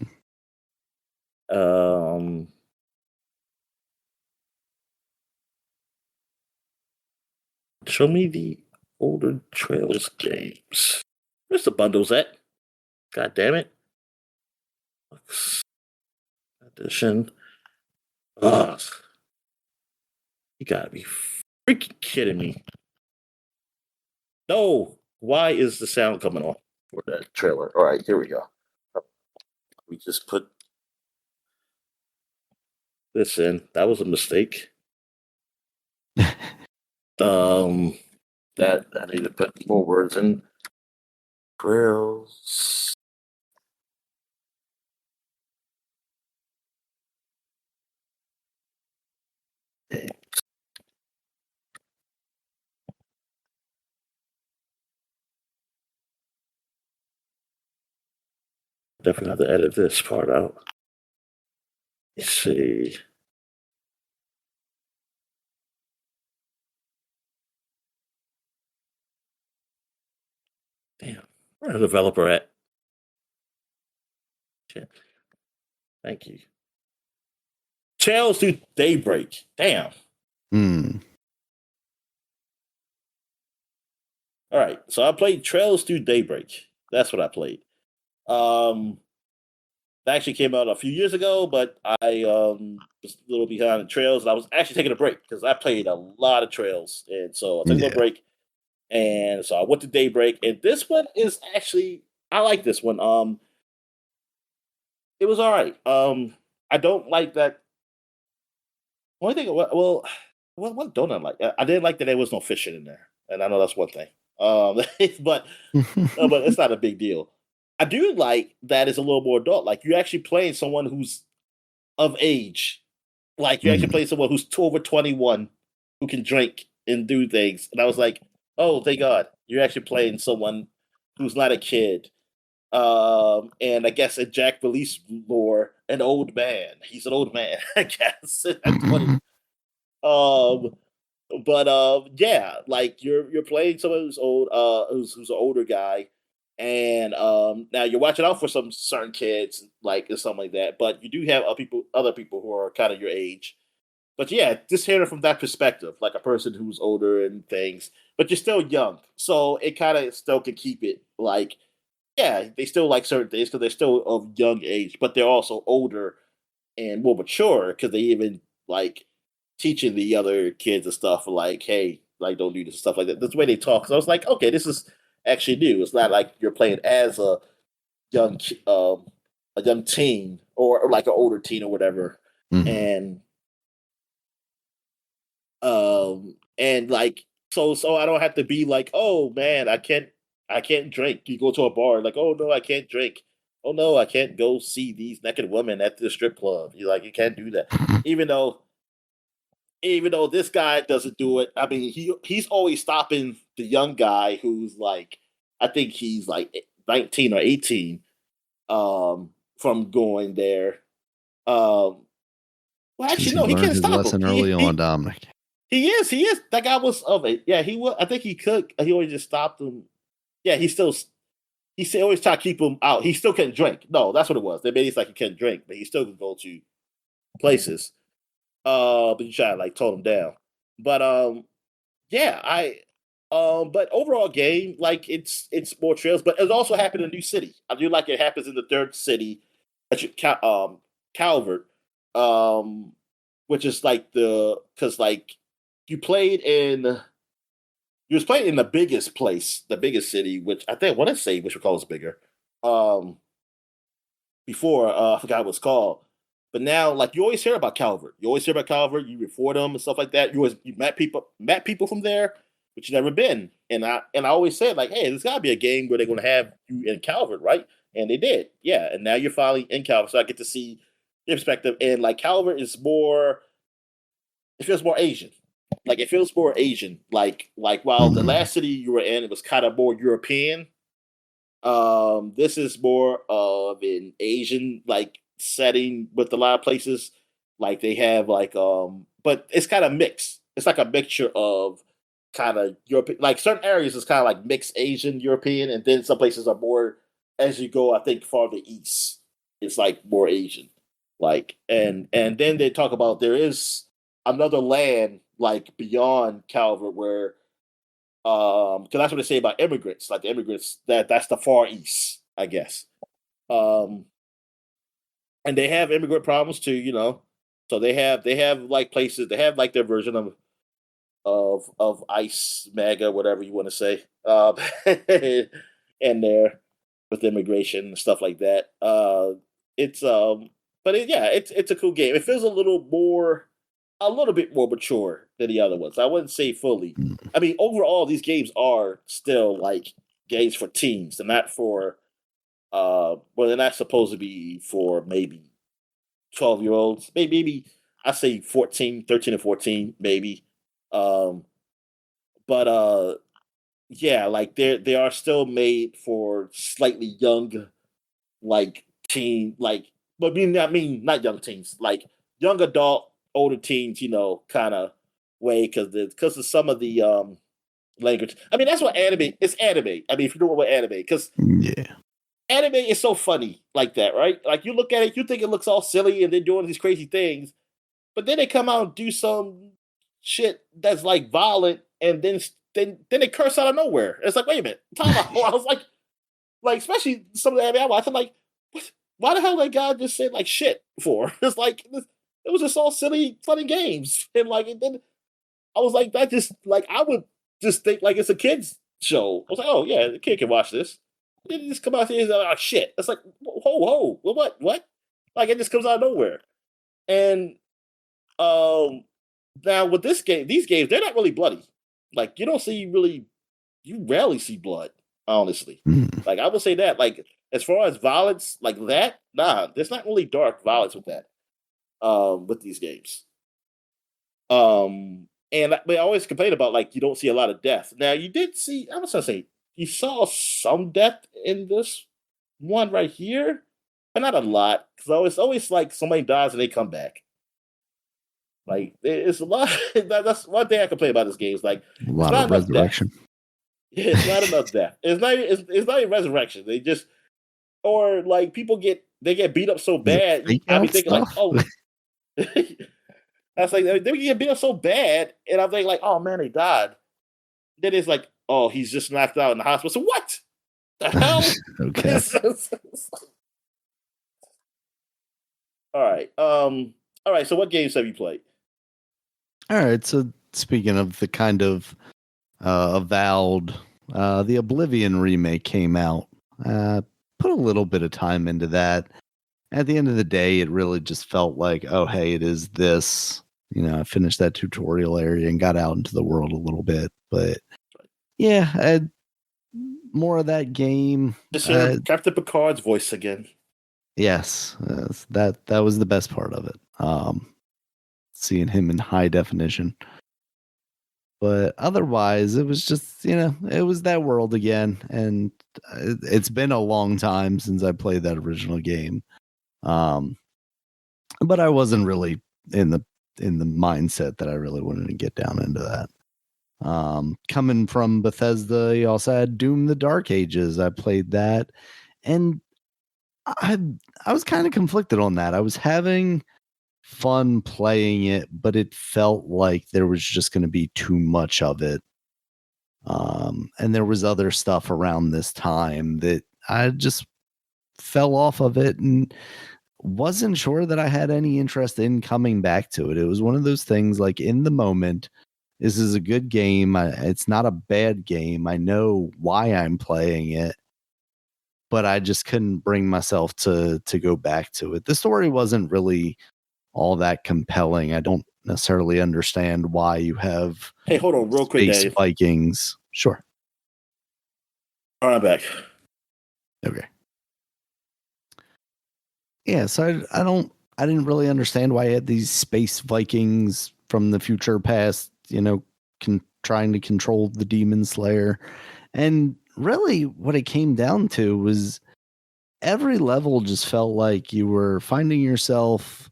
Show me the older Trails games. Where's the bundles at? God damn it. Edition. Ugh. You gotta be freaking kidding me. No. Why is the sound coming on for that trailer? All right, here we go. We just put. Listen, that was a mistake. That I need to put more words in. Grills. Definitely have to edit this part out. Let's see. Damn. Where's the developer at? Shit. Thank you. Trails to Daybreak. Damn. All right. So I played Trails to Daybreak. That's what I played. That actually came out a few years ago, but I was a little behind the Trails, and I was actually taking a break because I played a lot of Trails, and so I took a little break, and so I went to Daybreak, and this one is actually I like this one. It was all right. I don't like that. Only thing, what don't I like? I didn't like that there was no fishing in there, and I know that's one thing. But but it's not a big deal. I do like that it's a little more adult. Like you're actually playing someone who's of age. Like you're actually playing someone who's over 21 who can drink and do things. And I was like, oh, thank God, you're actually playing someone who's not a kid. And I guess in Jack Release lore, an old man. He's an old man, I guess, at 20. Um, but yeah, like you're playing someone who's old, who's an older guy, and now you're watching out for some certain kids, like or something like that. But you do have other people who are kind of your age. But yeah, just hearing it from that perspective, like a person who's older and things, but you're still young, so it kind of still can keep it like, yeah, they still like certain things because they're still of young age, but they're also older and more mature because they even like teaching the other kids and stuff like, hey, like don't do this and stuff like that. That's the way they talk. So I was like, okay, this is actually new. It's not like you're playing as young a young teen or like an older teen or whatever. And and like so I don't have to be like, oh man, I can't drink. You go to a bar, like, oh no, I can't drink. Oh no, I can't go see these naked women at the strip club. You like you can't do that. Even though this guy doesn't do it. I mean, he's always stopping the young guy who's like, I think he's like 19 or 18, from going there. Well, actually, He no, he learned can't his stop him. lesson early on, Dominic. He is. That guy was of it. Yeah, he was. I think he could. He always just stopped him. Yeah, he always try to keep him out. He still can't drink. No, that's what it was. They made it like he can't drink, but he still can go to places. But you try to like tone him down. But yeah, but overall game, like it's more trails, but it also happened in a new city. I do like it happens in the third city, Calvert, um, which is like because like you played in you was playing in the biggest place, the biggest city, which I think I want to say which we call is bigger. Um, before I forgot what it's called, but now like you always hear about Calvert. You always hear about Calvert. You report them and stuff like that. You met people from there, but you never been. And I always said like, hey, there's got to be a game where they're going to have you in Calvert, right? And they did, yeah. And now you're finally in Calvert, so I get to see your perspective. And like Calvert is more, it feels more Asian. Like it feels more Asian. Like while the last city you were in, it was kind of more European. This is more of an Asian like setting with a lot of places. Like they have like but it's kind of mixed. It's like a mixture of kind of European, like certain areas is kind of like mixed Asian European, and then some places are more as you go. I think farther east, it's like more Asian. Like and then they talk about there is another land like beyond Calvert where because that's what they say about immigrants. Like the immigrants, that's the Far East, I guess. Um, and they have immigrant problems too, you know. So they have like places they have like their version of ICE, MAGA, whatever you want to say, in there with immigration and stuff like that. It's but it's a cool game. It feels a little bit more mature than the other ones. I wouldn't say fully. I mean, overall, these games are still like games for teens. They're not for well, they're not supposed to be for maybe 12-year-olds. Maybe I say 14, 13 and 14, maybe. Um, but yeah, like they are still made for slightly young, like teen, like but I mean not young teens, like young adult, older teens, kind of way because of some of the language. I mean, that's what anime. It's anime. I mean, if you know what anime, because Yeah. anime is so funny like that, right? Like you look at it, you think it looks all silly and they're doing these crazy things, but then they come out and do some shit that's like violent, and then they curse out of nowhere. It's like, wait a minute, time out. I was like especially some of the anime I watched, I'm like, what? Why the hell that guy just said like shit for? It's like it was just all silly, funny games, and like and then I was like, that just like I would just think like it's a kids show. I was like, oh yeah, the kid can watch this. Then it just come out here and like, oh, shit. It's like, whoa, what? Like it just comes out of nowhere. And now with these games, they're not really bloody. Like you rarely see blood, honestly. Mm. Like I would say that, like as far as violence, like that, nah, there's not really dark violence with that. With these games. And I always complain about like you don't see a lot of death. Now you did see, I was gonna say you saw some death in this one right here, but not a lot. Because it's always like somebody dies and they come back. Like it's a lot. That's one thing I complain about this game. Is like A it's lot not of enough death. resurrection. Yeah, it's not enough death. It's not even resurrection. They just or like people get beat up so Is it bad. fake I be out thinking like, stuff? oh. I was like, they get beat up so bad, and I'm thinking like, oh man, they died. Then it's like, oh, he's just knocked out in the hospital. So what the hell? Okay. All right. So what games have you played? All right. So speaking of the kind of avowed, the Oblivion remake came out. Put a little bit of time into that. At the end of the day, it really just felt like, oh, hey, it is this. I finished that tutorial area and got out into the world a little bit. But yeah, I had more of that game. Just hear Captain Picard's voice again. Yes, that was the best part of it. Seeing him in high definition. But otherwise, it was just, it was that world again. And it's been a long time since I played that original game. But I wasn't really in the mindset that I really wanted to get down into that. Coming from Bethesda, you also had Doom: The Dark Ages. I played that, and I was kind of conflicted on that. I was having fun playing it, but it felt like there was just going to be too much of it. And there was other stuff around this time that I just fell off of it and wasn't sure that I had any interest in coming back to it. It was one of those things like in the moment, this is a good game. It's not a bad game. I know why I'm playing it, but I just couldn't bring myself to go back to it. The story wasn't really all that compelling. I don't necessarily understand why you have Hey, hold on real quick, space Dave. Vikings. Sure. All right, I'm back. Okay. Yeah, so I didn't really understand why I had these space Vikings from the future past, trying to control the Demon Slayer. And really what it came down to was every level just felt like you were finding yourself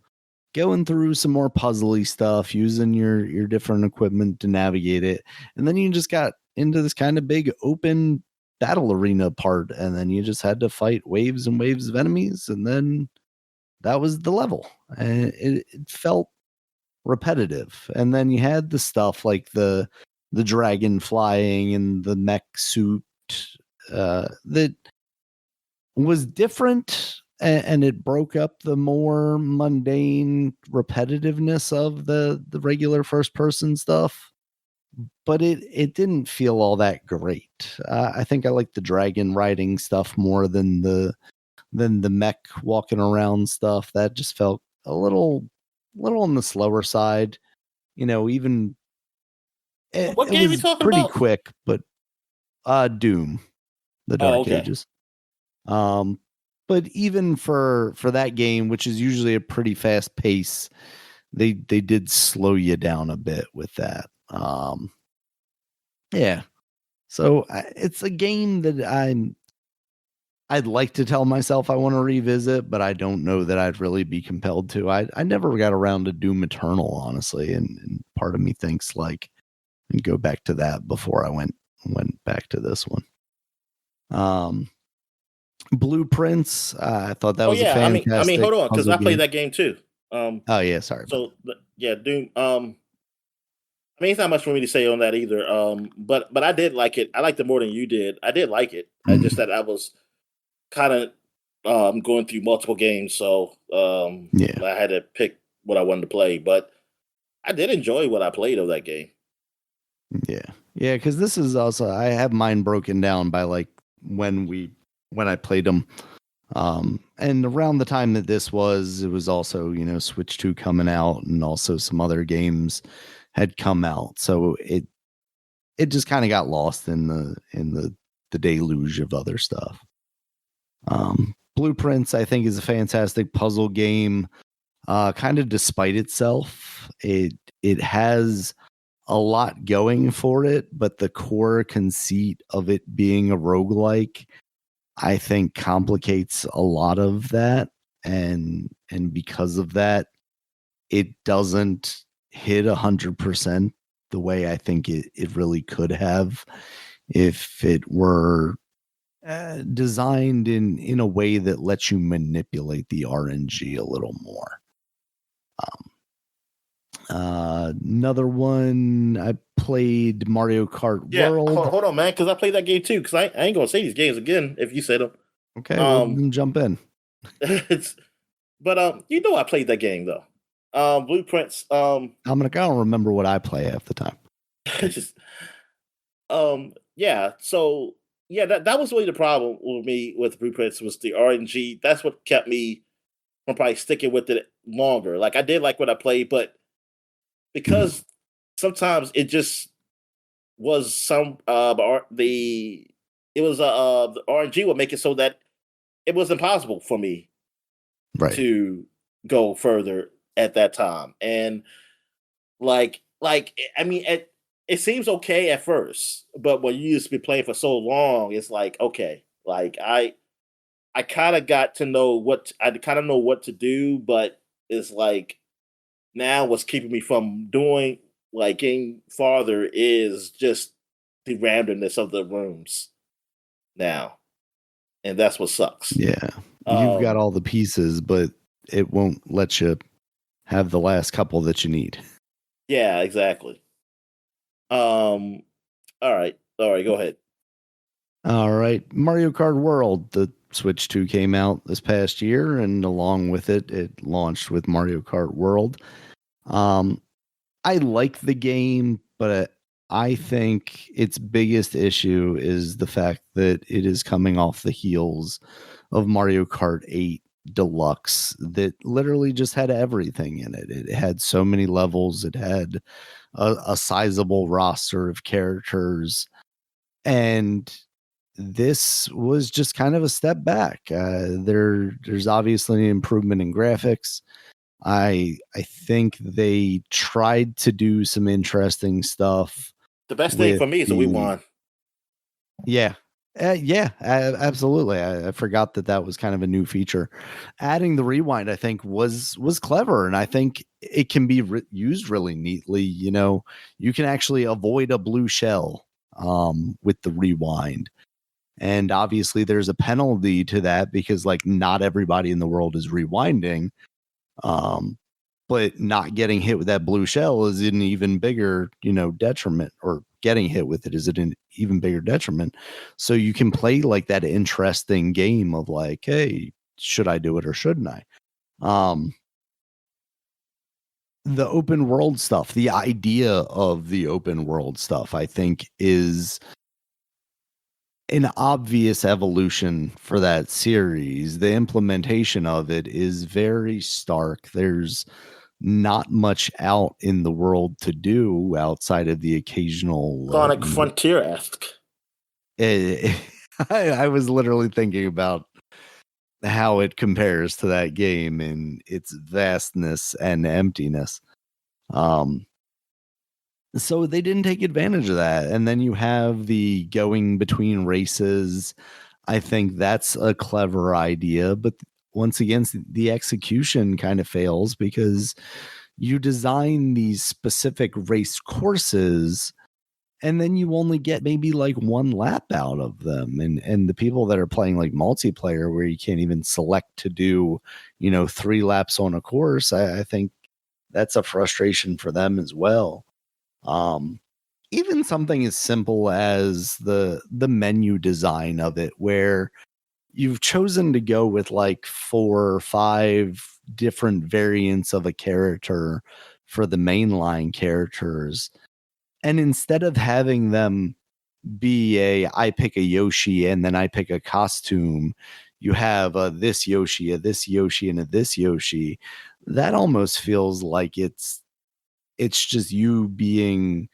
going through some more puzzly stuff, using your different equipment to navigate it. And then you just got into this kind of big open battle arena part, and then you just had to fight waves and waves of enemies, and then that was the level. And it felt repetitive. And then you had the stuff like the dragon flying and the mech suit that was different, and it broke up the more mundane repetitiveness of the regular first person stuff, but it didn't feel all that great. I think I like the dragon riding stuff more than the then the mech walking around stuff, that just felt a little on the slower side. Even What it game are you was talking pretty about? quick, but Doom, the Oh, Dark okay. Ages. But even for that game, which is usually a pretty fast pace, they did slow you down a bit with that. Yeah. So it's a game that I'd like to tell myself I want to revisit, but I don't know that I'd really be compelled to. I never got around to Doom Eternal, honestly, and part of me thinks like I'd go back to that before I went back to this one. Blueprints, I thought that Oh was a yeah. fantastic Hold on, because puzzle I played game. that game too. Oh yeah, sorry about So yeah, Doom. I mean, it's not much for me to say on that either. But I did like it. I liked it more than you did. I did like it. I that. just that I was kind of going through multiple games, so Yeah, I had to pick what I wanted to play. But I did enjoy what I played of that game. yeah, because this is also I have mine broken down by like when I played them. And around the time that it was also, Switch 2 coming out and also some other games had come out. So it just kind of got lost in the deluge of other stuff. Blueprints, I think, is a fantastic puzzle game. Kind of despite itself, it has a lot going for it, but the core conceit of it being a roguelike, I think, complicates a lot of that. And because of that, it doesn't hit 100% the way I think it really could have if it were designed in a way that lets you manipulate the RNG a little more. Another one, I played Mario Kart Yeah, World. hold on, man, because I played that game too. Because I ain't gonna say these games again if you said them. Okay, well, Um, then jump in. it's but you know I played that game though. Blueprints. I don't remember what I play half the time. Just yeah. So yeah, that was really the problem with me with Blueprints was the RNG. That's what kept me from probably sticking with it longer. Like I did like what I played, but Mhm. because sometimes it just was some the it was the RNG would make it so that it was impossible for me Right. to go further at that time. And I mean, it seems okay at first, but when you used to be playing for so long, it's like okay, like I kind of got to know I kind of know what to do, but it's like now what's keeping me from doing like getting farther is just the randomness of the rooms now, and that's what sucks. Yeah. You've got Um, all the pieces, but it won't let you have the last couple that you need. yeah, exactly. Um, all right, go ahead. All right. Mario Kart World, the Switch 2 came out this past year, and along with it, it launched with Mario Kart World. Um, I like the game, but I think its biggest issue is the fact that it is coming off the heels of Mario Kart 8 Deluxe that literally just had everything in it. It had so many levels, it had a sizable roster of characters, and this was just kind of a step back. There's obviously an improvement in graphics. I think they tried to do some interesting stuff The best thing with for me is that we the won. absolutely. I forgot that was kind of a new feature. Adding the rewind, I think, was clever, and I think it can be used really neatly. You can actually avoid a blue shell with the rewind. And obviously there's a penalty to that because like not everybody in the world is rewinding. Um, but not getting hit with that blue shell is an even bigger, detriment, or getting hit with it is an even bigger detriment. So you can play like that interesting game of like, hey, should I do it or shouldn't I? Um, the open world stuff, the idea of the open world stuff, I think an obvious evolution for that series. The implementation of it is very stark. There's not much out in the world to do outside of the occasional Sonic Frontier-esque. I was literally thinking about how it compares to that game in its vastness and emptiness. So they didn't take advantage of that. And then you have the going between races. I think that's a clever idea, but once again, the execution kind of fails because you design these specific race courses and then you only get maybe like one lap out of them. And the people that are playing like multiplayer where you can't even select to do, 3 laps on a course, I think that's a frustration for them as well. Even something as simple as the menu design of it, where you've chosen to go with like 4 or 5 different variants of a character for the mainline characters. And instead of having them be I pick a Yoshi and then I pick a costume, you have this Yoshi, this Yoshi, and this Yoshi. That almost feels like it's just you being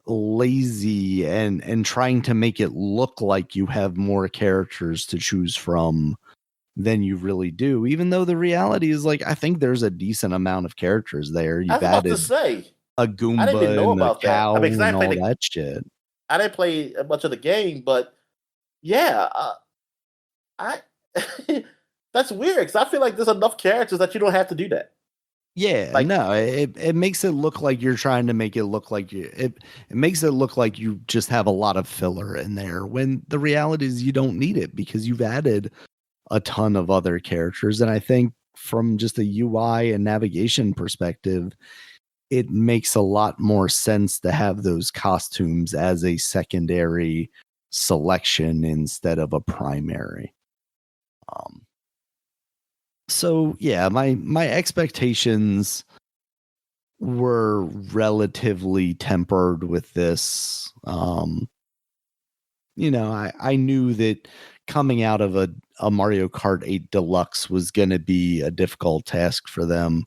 lazy and trying to make it look like you have more characters to choose from than you really do, even though the reality is like I think there's a decent amount of characters there. I You've was about to added say, a I didn't even Goomba know and a about that. I cow mean, 'cause and all that shit. I didn't play much of the game, but yeah, I that's weird because I feel like there's enough characters that you don't have to do that. Yeah, Like, no, it makes it look like you're trying to make it look like it makes it look like you just have a lot of filler in there when the reality is you don't need it because you've added a ton of other characters. And I think from just a UI and navigation perspective, it makes a lot more sense to have those costumes as a secondary selection instead of a primary. So yeah, my expectations were relatively tempered with this. I knew that coming out of a Mario Kart 8 Deluxe was going to be a difficult task for them.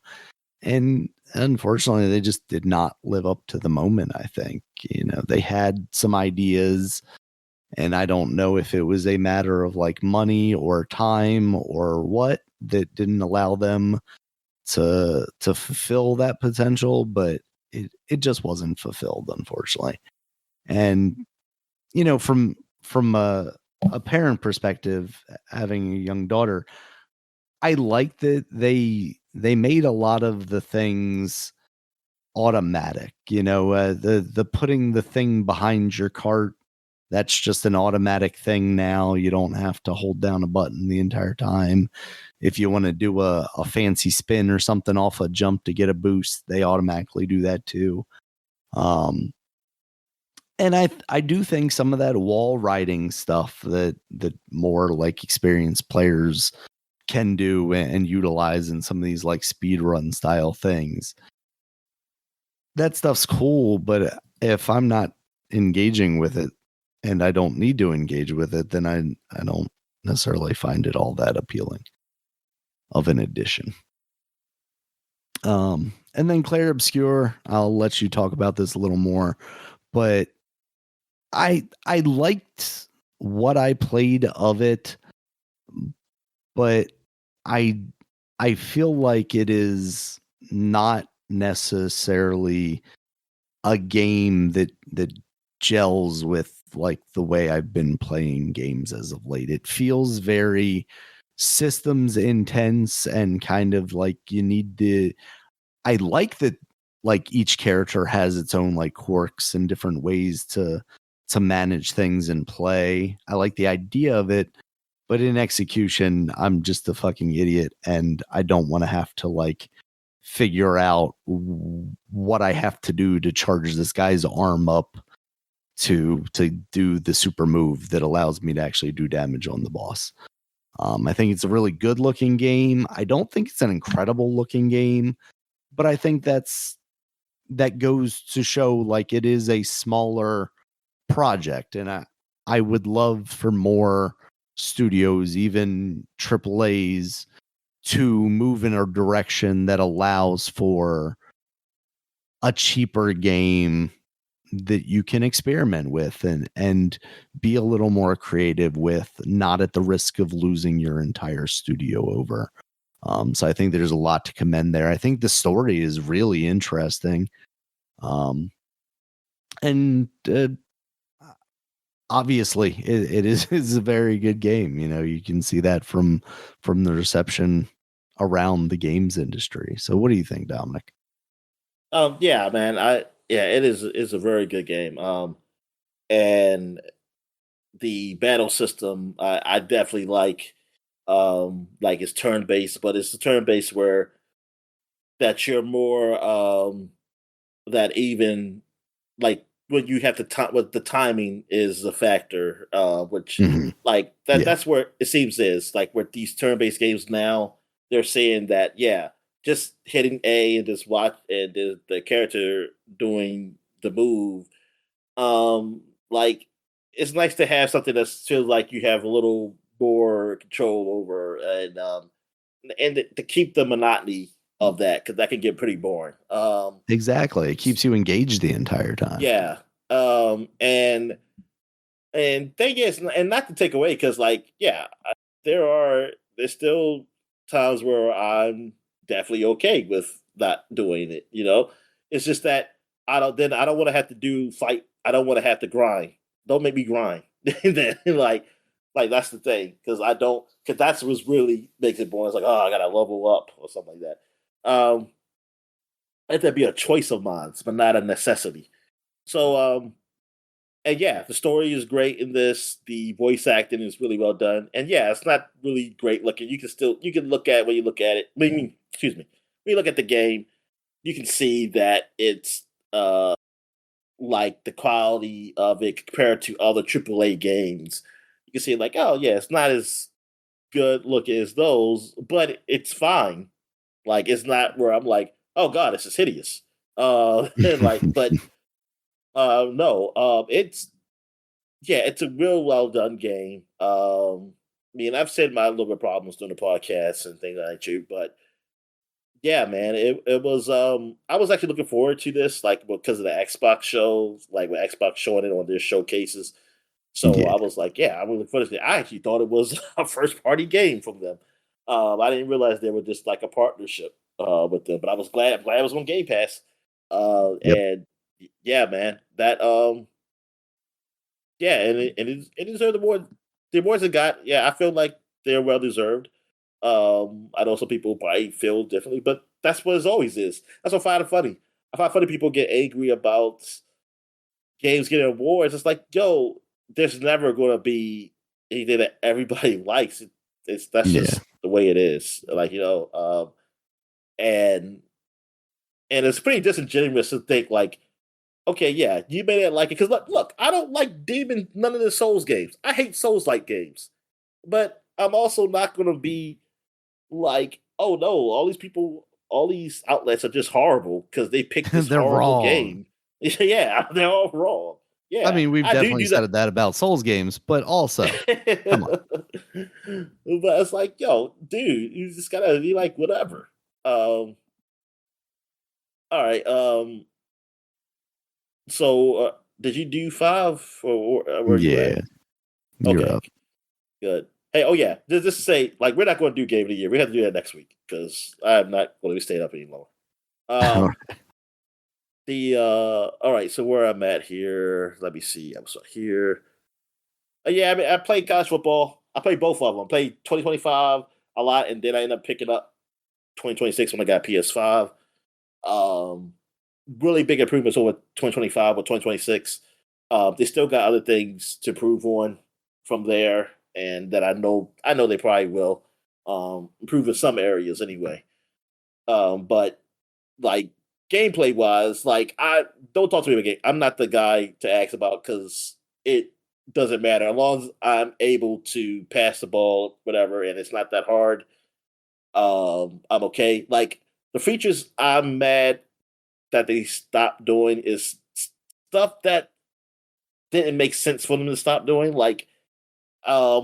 And unfortunately, they just did not live up to the moment, I think. They had some ideas, and I don't know if it was a matter of like money or time or what that didn't allow them to fulfill that potential, but it just wasn't fulfilled, unfortunately. And from a parent perspective, having a young daughter, I like that they made a lot of the things automatic. The putting the thing behind your cart, that's just an automatic thing now. You don't have to hold down a button the entire time. If you want to do a fancy spin or something off a jump to get a boost, they automatically do that too. And I do think some of that wall riding stuff that more like experienced players can do and utilize in some of these like speed run style things, that stuff's cool. But if I'm not engaging with it and I don't need to engage with it, then I don't necessarily find it all that appealing of an addition. And then Claire Obscure, I'll let you talk about this a little more, but I liked what I played of it, but I feel like it is not necessarily a game that gels with like the way I've been playing games as of late. It feels very systems intense and kind of like you need to. I like that like each character has its own like quirks and different ways to manage things and play. I like the idea of it, but in execution, I'm just a fucking idiot and I don't want to have to like figure out what I have to do to charge this guy's arm up to do the super move that allows me to actually do damage on the boss. I think it's a really good looking game. I don't think it's an incredible looking game, but I think that goes to show like it is a smaller project, and I would love for more studios, even AAAs, to move in a direction that allows for a cheaper game that you can experiment with and be a little more creative with, not at the risk of losing your entire studio over. So I think there's a lot to commend there. I think the story is really interesting. And obviously it is a very good game. You know, you can see that from the reception around the games industry. So what do you think, Dominic? Yeah, man. It's a very good game. And the battle system, I definitely like it's turn based, but it's a turn based where that you're more that even like when you have to time what the timing is a factor, which Mhm. like Yeah. that's where it seems is like with these turn based games now, they're saying that yeah, just hitting A and just watch and the character doing the move. Like it's nice to have something that feels like you have a little more control over and to keep the monotony of that because that can get pretty boring. Exactly. It keeps you engaged the entire time. Yeah. And thing is, and not to take away, because like, yeah, there's still times where I'm definitely okay with not doing it. You know, it's just that I don't want to have to do fight. I don't want to have to grind. Don't make me grind. Then like that's the thing because I don't because that's what really makes it boring. It's like oh I gotta level up or something like that. Let that be a choice of mine, but not a necessity. So and yeah, the story is great in this. The voice acting is really well done, and yeah, it's not really great looking. You can look at when you look at it. Excuse me, when you look at the game, you can see that it's like the quality of it compared to other AAA games. You can see like, oh yeah, it's not as good looking as those, but it's fine. Like it's not where I'm like, oh god, this is hideous. Like, but no, it's yeah, it's a real well done game. I mean, I've said my little bit of problems doing the podcast and things like that, but yeah, man, it was. I was actually looking forward to this, like because of the Xbox shows, like with Xbox showing it on their showcases. So Yeah. I was like, yeah, I'm looking forward to this. I actually thought it was a first party game from them. I didn't realize they were just like a partnership with them, but I was glad. I'm glad it was on Game Pass. Yep. And yeah, man, that yeah, and it deserved the awards it got. Yeah, I feel like they're well deserved. I know some people probably feel differently, but that's what it always is. That's what I find it funny. I find funny people get angry about games getting awards. It's like, yo, there's never going to be anything that everybody likes. It's that's Yeah. just the way it is. Like and it's pretty disingenuous to think like, okay, yeah, you may not like it because look, I don't like none of the Souls games. I hate Souls like games, but I'm also not going to be like, oh no, all these people, all these outlets are just horrible because they picked this They're horrible wrong. game. Yeah, they're all wrong. I Yeah, mean, we've I do definitely do that. said that about Souls games, but also, come on. But it's like, yo, dude, you just gotta be like, whatever. All right. So, did you do five, or where are you at? Yeah, you're Okay, up. good. Hey, oh yeah, just to say, like, we're not going to do game of the year. We have to do that next week because I'm not going to be staying up anymore. Um, all right, so where I'm at here, let me see. I'm so here. Yeah, I mean, I played college football. I played both of them. I played 2025 a lot, and then I ended up picking up 2026 when I got PS5. Um, really big improvements over 2025 or 2026. They still got other things to improve on from there, and that I know they probably will improve in some areas anyway. But like gameplay wise, like I don't talk to me about game. I'm not the guy to ask about because it doesn't matter as long as I'm able to pass the ball, whatever, and it's not that hard. I'm okay. Like the features I'm mad that they stopped doing is stuff that didn't make sense for them to stop doing. Like,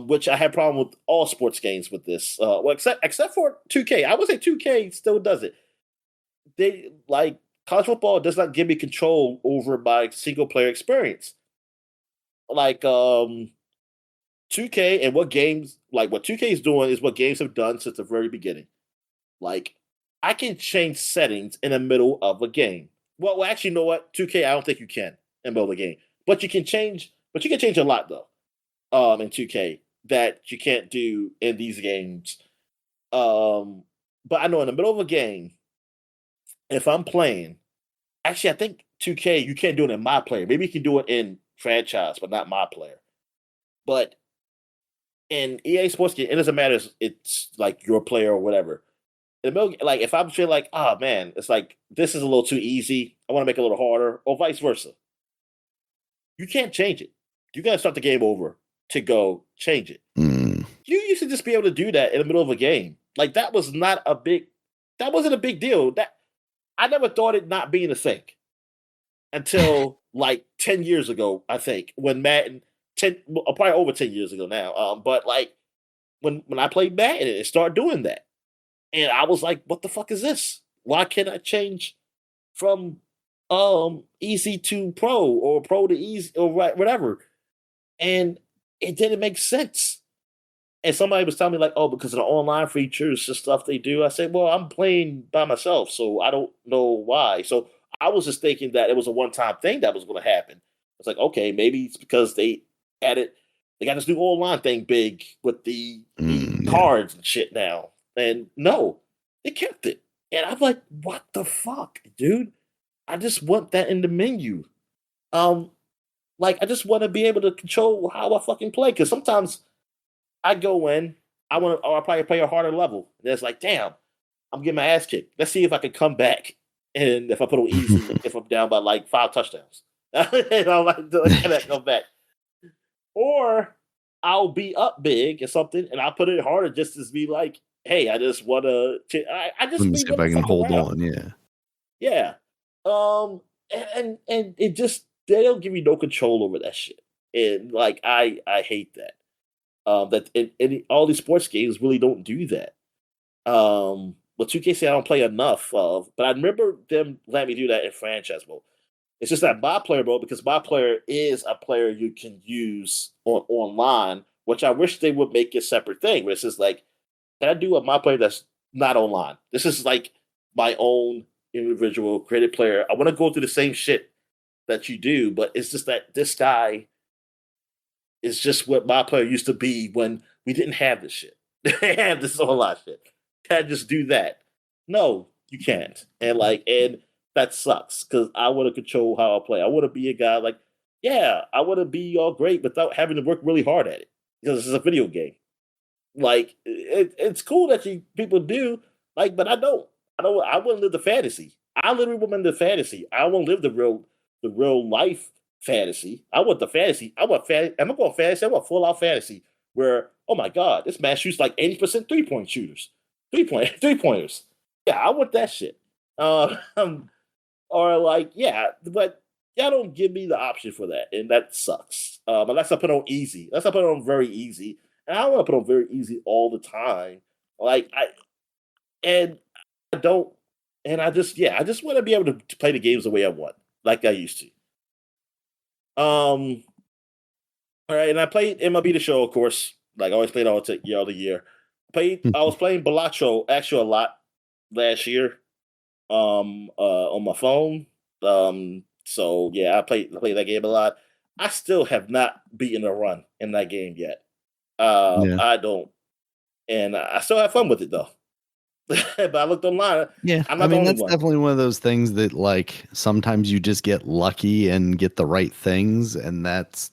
which I had problem with all sports games with this. Well, except for 2K. I would say 2K still does it. They like college football does not give me control over my single player experience. Like 2K and what games like what 2K is doing is what games have done since the very beginning. Like I can change settings in the middle of a game. Well, actually, you know what? 2K, I don't think you can in the middle of the game. But you can change. But you can change a lot though. In 2K that you can't do in these games. But I know in the middle of a game, if I'm playing, actually, I think 2K you can't do it in my player. Maybe you can do it in franchise, but not my player. But in EA Sports game, it doesn't matter. It's like your player or whatever. In the middle, like if I'm feeling like, oh man, it's like this is a little too easy. I want to make it a little harder, or vice versa. You can't change it. You gotta start the game over to go change it. You used to just be able to do that in the middle of a game. Like that wasn't a big deal. That I never thought it not being a thing until like 10 years ago, I think, when Madden 10 probably over 10 years ago now. But like when I played Madden, it started doing that. And I was like, what the fuck is this? Why can't I change from easy to pro or pro to easy or whatever? And it didn't make sense. And somebody was telling me like, oh, because of the online features and stuff they do. I said, well, I'm playing by myself, so I don't know why. So I was just thinking that it was a one-time thing that was going to happen. It's like, okay, maybe it's because they got this new online thing big with the cards and shit now. And no, they kept it. And I'm like, what the fuck, dude? I just want that in the menu. Like I just want to be able to control how I fucking play. Because sometimes I go in, I'll probably play a harder level. And it's like, damn, I'm getting my ass kicked. Let's see if I can come back. And if I put on easy, if I'm down by like 5 touchdowns, and I'll like come back. Or I'll be up big or something, and I'll put it harder just to be like, hey, I just want to. I just see if I can hold on. Yeah. And it just they don't give you no control over that shit, and like I hate that. That all these sports games really don't do that. But 2K say I don't play enough of, but I remember them letting me do that in franchise mode. It's just that my player mode, because my player is a player you can use online, which I wish they would make a separate thing. Where it's just like, can I do a my player that's not online? This is like my own individual created player. I want to go through the same shit that you do, but it's just that this guy is just what my player used to be when we didn't have this shit. They have this online shit. Can't just do that. No, you can't. And that sucks because I want to control how I play. I want to be a guy like, yeah, I want to be all great without having to work really hard at it because this is a video game. Like it's cool that people do, like, but I don't. I want to live the fantasy. I literally want to live the fantasy. I want to live the real life fantasy. I want the fantasy. I want fantasy. I'm not going fantasy. I want full out fantasy where, oh my god, this man shoots like 80% 3-point shooters, 3-pointers. Yeah, I want that shit. Or like, yeah, but y'all don't give me the option for that, and that sucks. Unless I put on easy. Unless I put on very easy, and I don't want to put on very easy all the time. Like I don't, and I just want to be able to play the games the way I want, like I used to. All right, and I played MLB The Show, of course. Like I always played all the year. I was playing Balatro actually a lot last year. On my phone. So yeah, I played that game a lot. I still have not beaten a run in that game yet. I don't, and I still have fun with it though. But I looked online. Yeah, I mean that's definitely one of those things that like sometimes you just get lucky and get the right things, and that's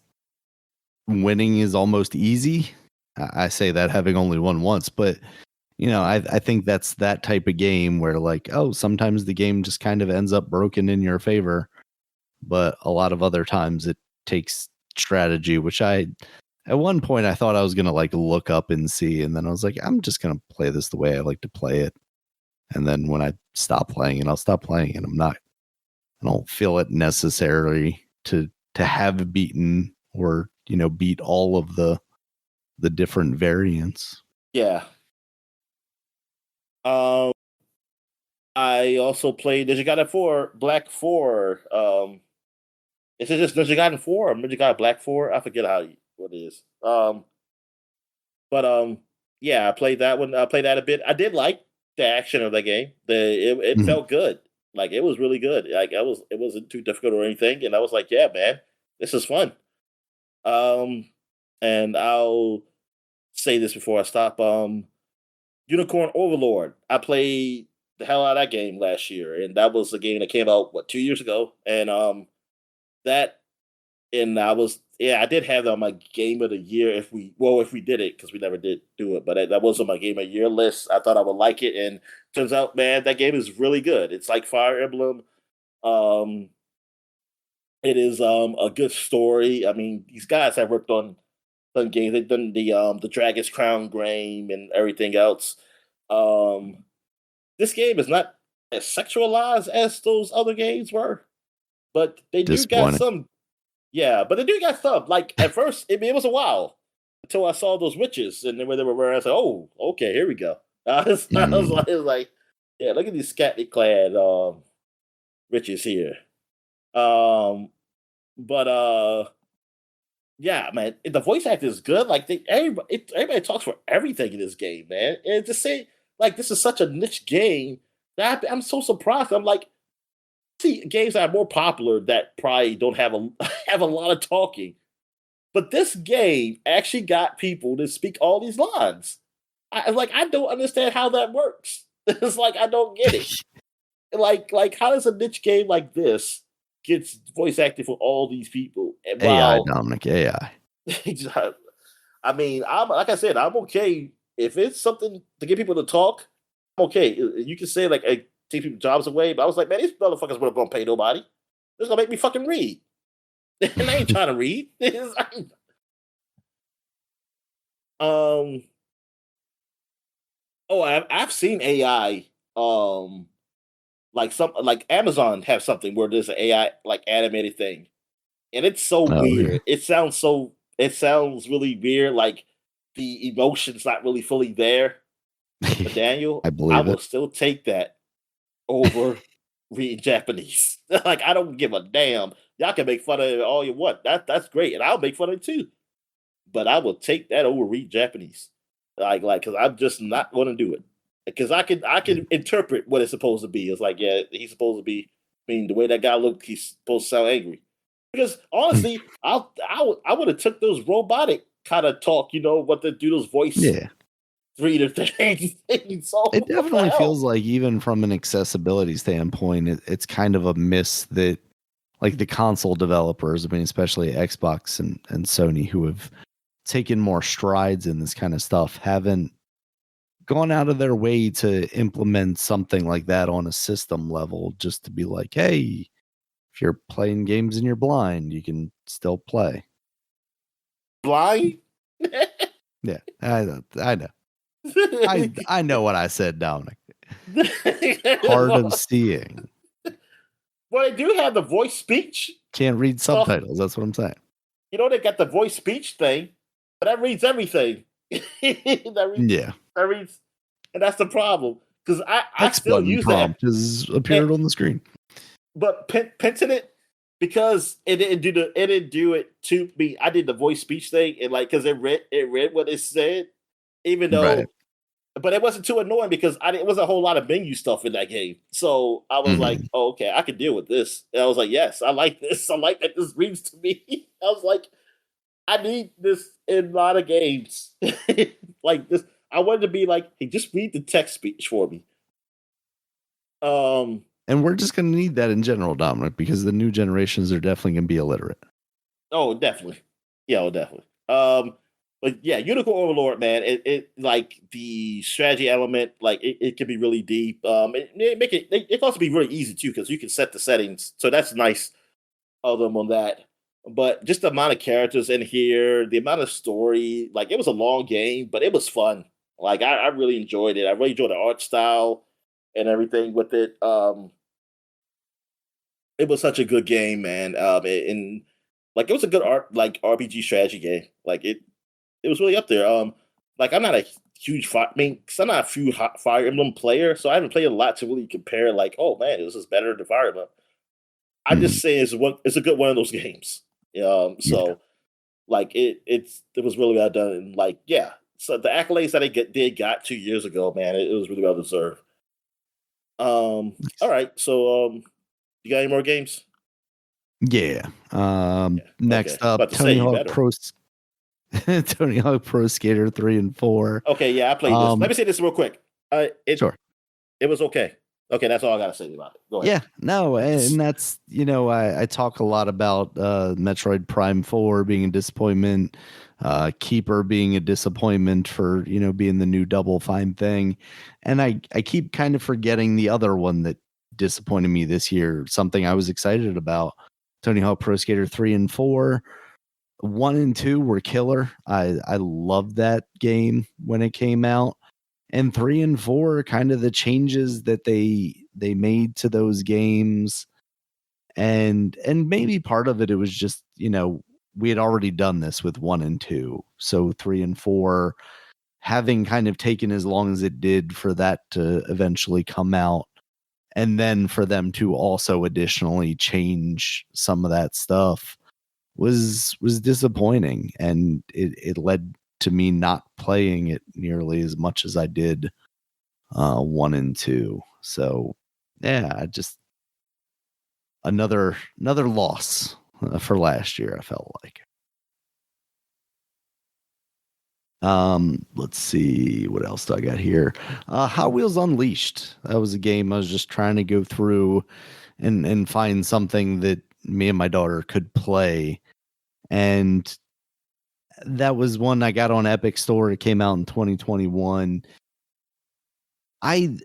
winning is almost easy. I say that having only won once, but you know, I think that's that type of game where like, oh, sometimes the game just kind of ends up broken in your favor, but a lot of other times it takes strategy, which at one point I thought I was going to like look up and see. And then I was like, I'm just going to play this the way I like to play it. And then when I stop playing it, I'll stop playing it. I don't feel it necessary to to have beaten or beat all of the different variants. Yeah. I also played Ninja 4 Black 4. Is it just Ninja 4 or Ninja Black 4? I forget what it is. Yeah, I played that one. I played that a bit. I did like the action of that game. It felt good. Like it was really good. Like it wasn't too difficult or anything. And I was like, yeah, man, this is fun. And I'll say this before I stop. Unicorn Overlord. I played the hell out of that game last year, and that was a game that came out 2 years ago. And that and I did have that on my game of the year if we did it, because we never did do it, but that was on my game of the year list. I thought I would like it, and turns out, man, that game is really good. It's like Fire Emblem. It is a good story. I mean, these guys have worked on games. They've done the Dragon's Crown game and everything else. This game is not as sexualized as those other games were, but they do got some. Yeah, but they do got some. Like at first, it was a while until I saw those witches, and then when they were wearing, I said, "Oh, okay, here we go." I was like, "Yeah, look at these scantily clad witches here." Yeah, man, the voice acting is good. Like everybody talks for everything in this game, man. And to say like this is such a niche game, that I'm so surprised. I'm like, see games that are more popular that probably don't have have a lot of talking, but this game actually got people to speak all these lines. I don't understand how that works. It's like I don't get it. like how does a niche game like this gets voice acting for all these people? And AI, Dominic, AI. I mean, like I said, I'm okay if it's something to get people to talk. I'm okay. You can say like, hey, take people jobs away, but I was like, man, these motherfuckers weren't gonna pay nobody. They're gonna make me fucking read, and I ain't trying to read. I've seen AI. Like Amazon have something where there's an AI like animated thing, and it's so weird. Yeah. It sounds really weird. Like the emotion's not really fully there. But Daniel, I will still take that over reading Japanese. Like I don't give a damn. Y'all can make fun of it all you want. That's great, and I'll make fun of it too. But I will take that over read Japanese. Like, because I'm just not going to do it. Because I can interpret what it's supposed to be. It's like, yeah, he's supposed to be. I mean, the way that guy looked, he's supposed to sound angry. Because honestly, I would have took those robotic kind of talk. What to do those voice reader things. So it definitely feels like, even from an accessibility standpoint, it's kind of a miss that, like, the console developers, I mean, especially Xbox and Sony, who have taken more strides in this kind of stuff, haven't gone out of their way to implement something like that on a system level, just to be like, hey, if you're playing games and you're blind, you can still play. Blind? Yeah, I know. I know what I said, Dominic. Hard of seeing. Well, they do have the voice speech. Can't read subtitles. That's what I'm saying. They got the voice speech thing, but that reads everything. That reads, and that's the problem. Because I still use prompt that. Has appeared on the screen. But pinching it, because it didn't do it to me. I did the voice speech thing, and like, because it read what it said, even though, but it wasn't too annoying because it wasn't a whole lot of menu stuff in that game. So I was like, oh, okay, I can deal with this. And I was like, yes, I like this. I like that this reads to me. I was like, I need this in a lot of games. Like this, I wanted to be like, hey, just read the text speech for me. And we're just going to need that in general, Dominic, because the new generations are definitely going to be illiterate. Oh, definitely. Yeah, definitely. But yeah, Unicorn Overlord, man, it like the strategy element, like it can be really deep. It can also be really easy too, because you can set the settings, so that's nice of them on that. But just the amount of characters in here, the amount of story, like it was a long game, but it was fun. Like I really enjoyed it. I really enjoyed the art style and everything with it. It was such a good game, man. And Like it was a good RPG strategy game. Like it was really up there. Like I'm not a huge cause I'm not a huge Fire Emblem player, so I haven't played a lot to really compare. Like, oh man, this is better than Fire Emblem. I'm Mhm. just saying it's a good one of those games. Yeah. So like it was really well done. And like, yeah. So the accolades that they got 2 years ago, man, it was really well deserved. All right. So you got any more games? Yeah. Yeah. Okay. Next up, About to say you better. Tony Hawk Pro Skater 3 and 4. Okay, yeah, I played this. Let me say this real quick. Sure. It was okay. Okay, that's all I gotta say about it. Go ahead. Yeah, no, and that's, I talk a lot about Metroid Prime 4 being a disappointment, Keeper being a disappointment for, being the new Double Fine thing. And I keep kind of forgetting the other one that disappointed me this year, something I was excited about. Tony Hawk Pro Skater 3 and 4. 1 and 2 were killer. I loved that game when it came out. And 3 and 4, kind of the changes that they made to those games, and maybe part of it was just, we had already done this with 1 and 2, so 3 and 4 having kind of taken as long as it did for that to eventually come out, and then for them to also additionally change some of that stuff was disappointing, and it led to me not playing it nearly as much as I did 1 and 2. So yeah, just another loss for last year, I felt like. Let's see, what else do I got here? Hot Wheels Unleashed. That was a game I was just trying to go through and find something that me and my daughter could play. And that was one I got on Epic Store. It came out in 2021. I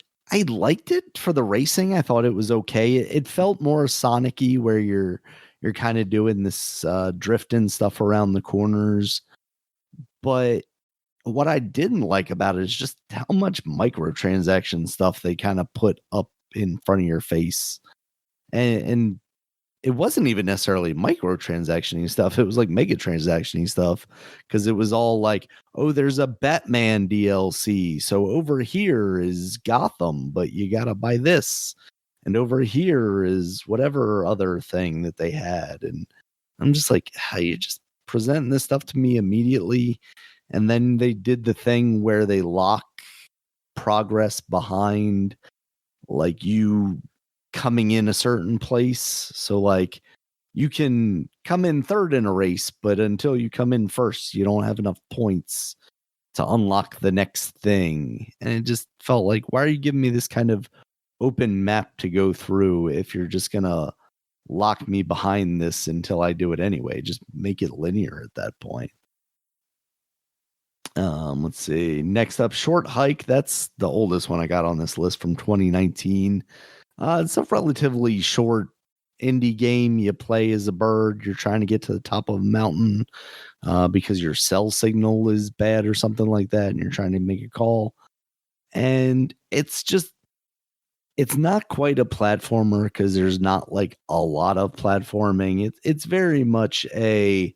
liked it for the racing. I thought it was okay. It felt more Sonic-y, where you're kind of doing this drifting stuff around the corners. But what I didn't like about it is just how much microtransaction stuff they kind of put up in front of your face. And it wasn't even necessarily microtransaction stuff. It was like mega transaction stuff, because it was all like, oh, there's a Batman DLC. So over here is Gotham, but you got to buy this. And over here is whatever other thing that they had. And I'm just like, how you just presenting this stuff to me immediately? And then they did the thing where they lock progress behind, like, you coming in a certain place. So like, you can come in third in a race, but until you come in first, you don't have enough points to unlock the next thing. And it just felt like, why are you giving me this kind of open map to go through if you're just gonna lock me behind this until I do it anyway? Just make it linear at that point. Let's see. Next up, Short Hike. That's the oldest one I got on this list, from 2019. It's a relatively short indie game. You play as a bird. You're trying to get to the top of a mountain because your cell signal is bad or something like that, and you're trying to make a call. And it's not quite a platformer, because there's not like a lot of platforming. It's very much a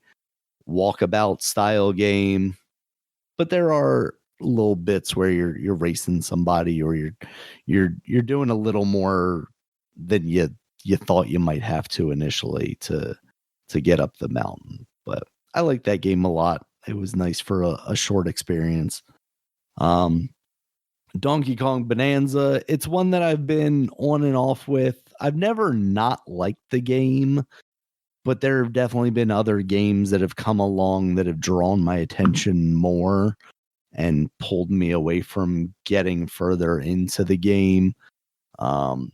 walkabout style game, but there are little bits where you're racing somebody, or you're doing a little more than you thought you might have to initially to get up the mountain. But I like that game a lot. It was nice for a short experience. Donkey Kong Bonanza. It's one that I've been on and off with. I've never not liked the game, but there have definitely been other games that have come along that have drawn my attention more and pulled me away from getting further into the game. And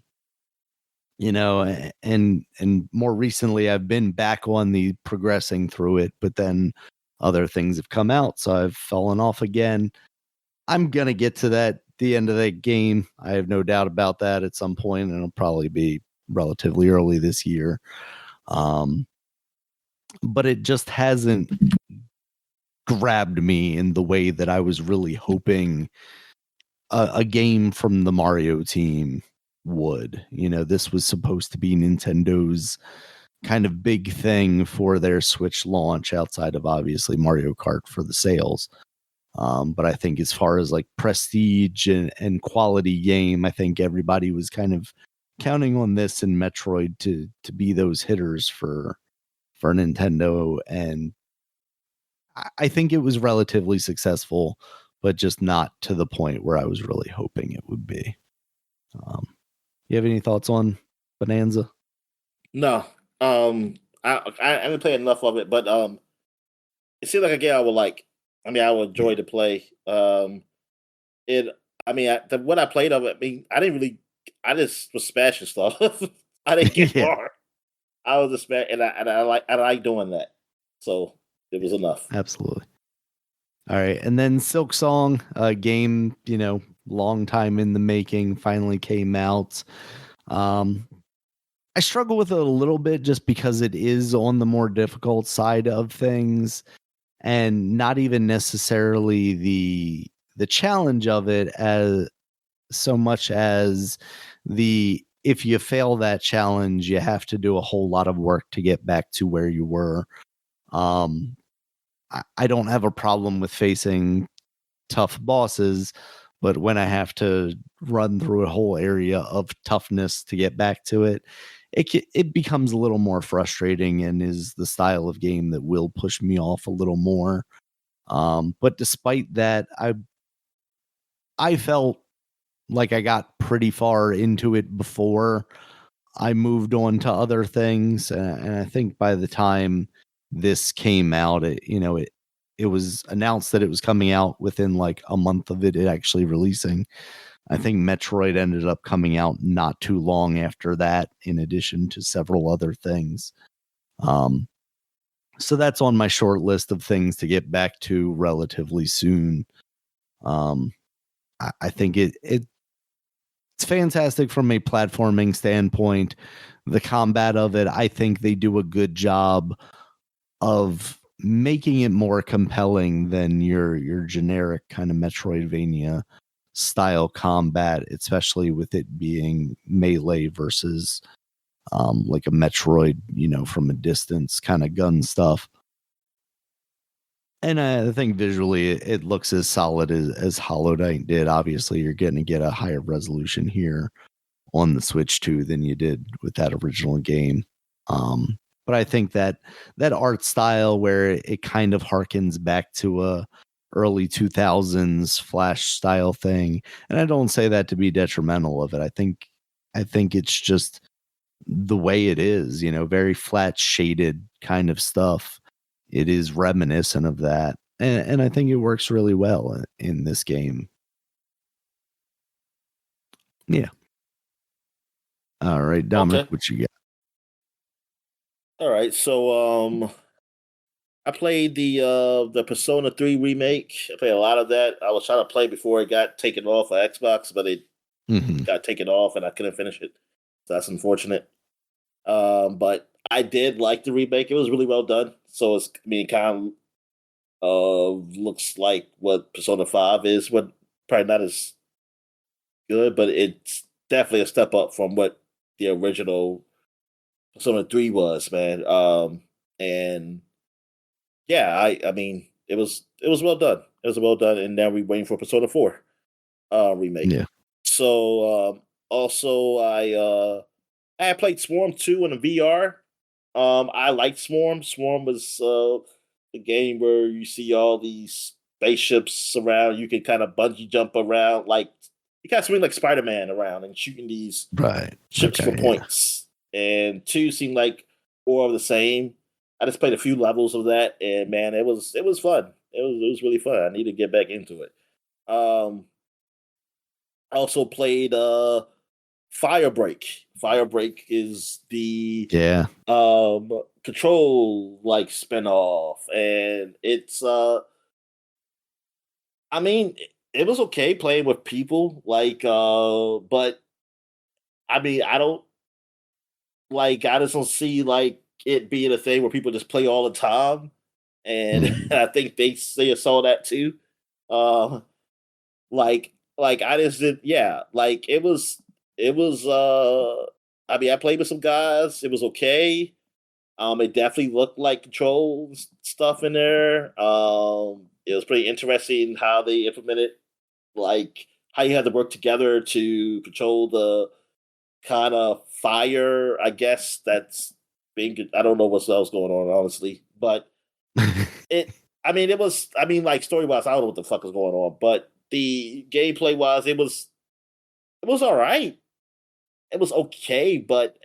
more recently I've been back on the progressing through it, but then other things have come out, so I've fallen off again. I'm going to get to the end of that game. I have no doubt about that at some point, and it'll probably be relatively early this year. But it just hasn't grabbed me in the way that I was really hoping a game from the Mario team would. This was supposed to be Nintendo's kind of big thing for their Switch launch outside of obviously Mario Kart for the sales. But I think as far as like prestige and quality game, I think everybody was kind of counting on this and Metroid to be those hitters for Nintendo. And I think it was relatively successful, but just not to the point where I was really hoping it would be. You have any thoughts on Bonanza? No. I haven't played enough of it, but it seems like a game I would like. I mean, I would enjoy to play. It. I mean, what I played of it. I mean, I didn't really. I just was smashing stuff. I didn't get far. I was a smash, and I like doing that. So it was enough. Absolutely. All right, and then Silk Song, a game, long time in the making, finally came out. I struggle with it a little bit just because it is on the more difficult side of things, and not even necessarily the challenge of it as so much as if you fail that challenge, you have to do a whole lot of work to get back to where you were. I don't have a problem with facing tough bosses, but when I have to run through a whole area of toughness to get back to it, it becomes a little more frustrating and is the style of game that will push me off a little more. But despite that, I felt like I got pretty far into it before I moved on to other things, and I think by the time this came out, it was announced that it was coming out within like a month of it actually releasing. I think Metroid ended up coming out not too long after that, in addition to several other things. So that's on my short list of things to get back to relatively soon. I think it's fantastic from a platforming standpoint. The combat of it, I think they do a good job of making it more compelling than your generic kind of Metroidvania style combat, especially with it being melee versus like a Metroid, from a distance kind of gun stuff. And I think visually it looks as solid as Hollow Knight did. Obviously, you're going to get a higher resolution here on the Switch 2 than you did with that original game. But I think that art style where it kind of harkens back to a early 2000s Flash style thing, and I don't say that to be detrimental of it. I think it's just the way it is, very flat shaded kind of stuff. It is reminiscent of that, and I think it works really well in this game. Yeah. All right, Dominic, Okay. what you got? All right. So I played the Persona 3 remake. I played a lot of that. I was trying to play before it got taken off of Xbox, but it got taken off and I couldn't finish it. So that's unfortunate. But I did like the remake. It was really well done. So it's, I mean, kind of looks like what Persona 5 is, what probably not as good, but it's definitely a step up from what the original Persona 3 was, man. And yeah, I mean, it was well done. It was well done, and now we're waiting for Persona 4 remake. Yeah. So also I played Swarm 2 in a VR. I liked Swarm. Swarm was a game where you see all these spaceships around. You can kind of bungee jump around, like you kind of swing like Spider Man around and shooting these Right. ships for points. And 2 seemed like more of the same. I just played a few levels of that, and man, it was fun. It was really fun. I need to get back into it. I also played Firebreak. Firebreak is the Control like spinoff, and it's I mean, it was okay playing with people, like but I mean, I just don't see like it being a thing where people just play all the time, and I think they saw that too. Uh, like I just did, yeah. Like it was. I mean, I played with some guys. It was okay. It definitely looked like control stuff in there. It was pretty interesting how they implemented, like how you had to work together to control the kind of fire. I guess that's being. I don't know what else going on, honestly, but it. I mean, it was. I mean, like story wise, I don't know what the fuck is going on, but the gameplay wise, it was. It was all right. It was okay, but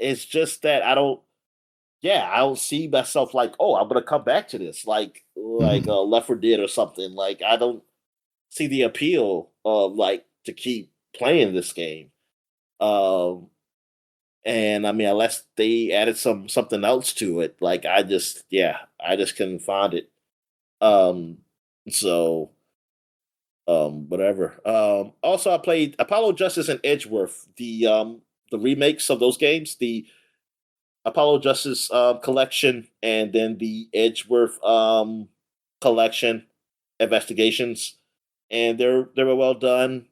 it's just that I don't. Yeah, I don't see myself like, oh, I'm gonna come back to this, like Mhm. Left 4 Dead or something. Like I don't see the appeal of like to keep playing this game. Um, and I mean, unless they added something else to it, like I just couldn't find it. Um, so whatever. Also, I played Apollo Justice and Edgeworth, the remakes of those games, the Apollo Justice collection, and then the Edgeworth collection investigations, and they were well done.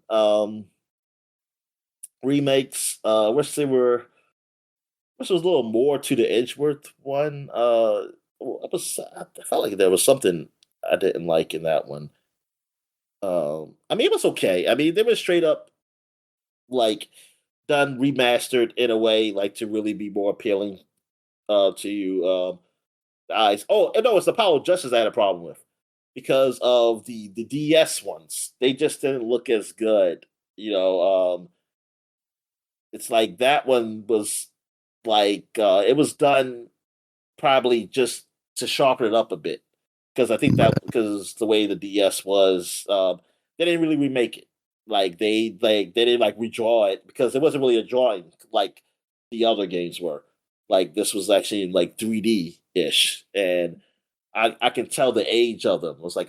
Remakes. Wish there was a little more to the Edgeworth one. I felt like there was something I didn't like in that one. I mean, it was okay. I mean, they were straight up like done remastered in a way like to really be more appealing to you. Eyes. Oh, and no, it's the Apollo Justice I had a problem with because of the DS ones. They just didn't look as good. You know, it's like that one was like it was done probably just to sharpen it up a bit because I think that Right. because the way the DS was, they didn't really remake it. They didn't like redraw it because it wasn't really a drawing like the other games were. Like this was actually like 3D ish, and I can tell the age of them. It was like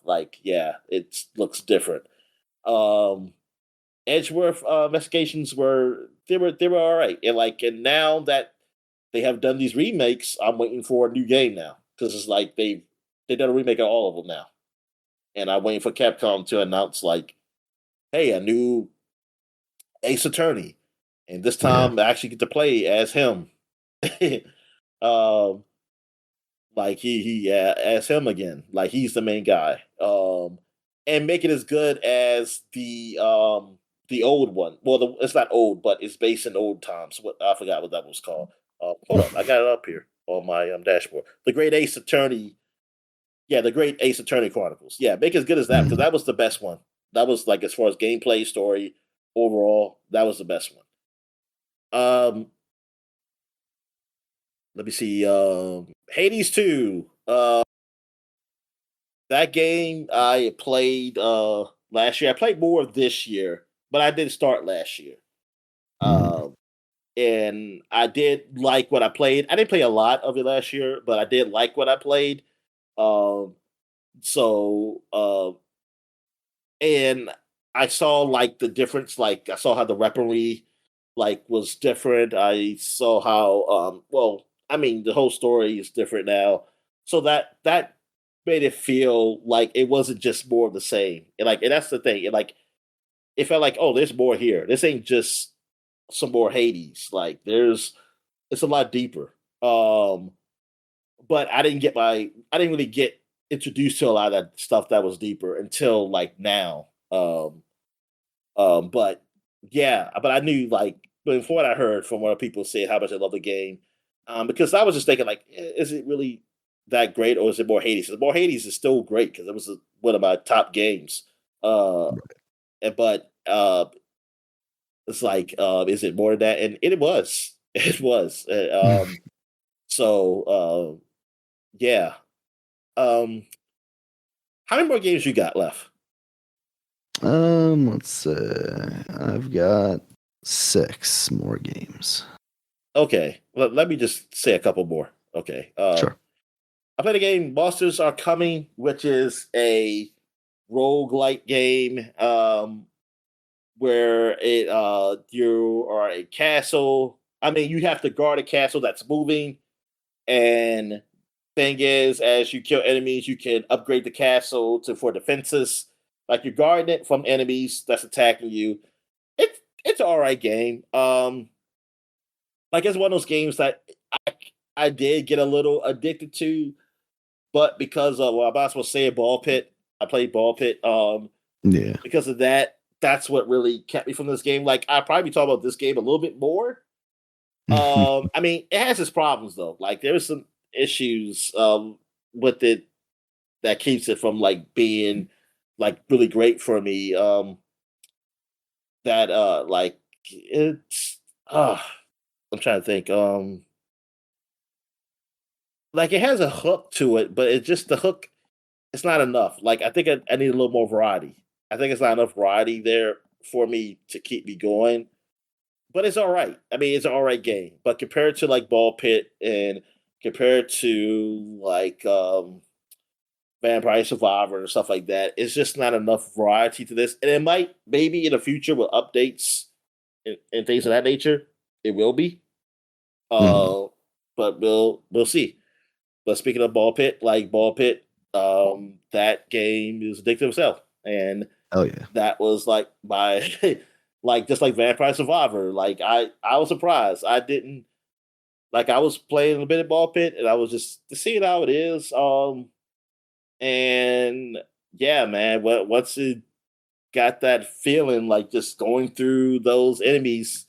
like yeah, it looks different. Um, Edgeworth investigations were all right, and now that they have done these remakes, I'm waiting for a new game now because it's like they done a remake of all of them now, and I'm waiting for Capcom to announce like, hey, a new Ace Attorney, and this Yeah. time I actually get to play as him. um, like he as him again, like he's the main guy. And make it as good as the old one. Well, it's not old, but it's based in old times. What I forgot what that was called. Hold on, I got it up here on my dashboard. The Great Ace Attorney. Yeah, the Great Ace Attorney Chronicles. Yeah, make it as good as that because Mhm. that was the best one. That was like as far as gameplay, story, overall, that was the best one. Um, let me see. Hades 2. That game I played last year. I played more this year, but I did start last year. Mhm. Um, and I did like what I played. I didn't play a lot of it last year, but I did like what I played. Um, so and I saw like the difference. Like I saw how the weaponry like was different. I saw how well, I mean, the whole story is different now. So that made it feel like it wasn't just more of the same. And that's the thing. It felt like, oh, there's more here. This ain't just some more Hades. Like there's it's a lot deeper. But I didn't really get introduced to a lot of that stuff that was deeper until like now. But yeah, but I knew like before what I heard from what people said how much I love the game. Because I was just thinking like, is it really that great or is it more Hades? 'Cause more Hades is still great because it was one of my top games. Uh, but it's like, is it more than that? And it was, it was. So yeah. Um, how many more games you got left? Let's see. I've got 6 more games. Okay, let me just say a couple more. Okay. Sure. I played a game, Monsters Are Coming, which is a roguelike game where you are a castle. I mean, you have to guard a castle that's moving, and thing is, as you kill enemies, you can upgrade the castle to for defenses. Like you're guarding it from enemies that's attacking you. It's an alright game. Like it's one of those games that I did get a little addicted to, but because of well, I'm not supposed to say ball pit. I played ball pit. Yeah. Because of that, that's what really kept me from this game. Like I probably talk about this game a little bit more. I mean, it has its problems though. Like there's some issues with it that keeps it from like being like really great for me. That like it's I'm trying to think. Like it has a hook to it, but it's just the hook. It's not enough. Like I think I need a little more variety. I think it's not enough variety there for me to keep me going. But it's all right. I mean, it's an all right game. But compared to like Ball Pit and compared to like Vampire Survivor and stuff like that, it's just not enough variety to this. And it might maybe in the future with updates and things of that nature, it will be. Mhm. But we'll see. But speaking of Ball Pit, like Ball Pit, that game is addictive as hell. And Oh yeah. that was like my like just like Vampire Survivor. Like I was surprised. I didn't like I was playing a bit of ball pit and I was just to see how it is. And yeah, man, once it got that feeling like just going through those enemies,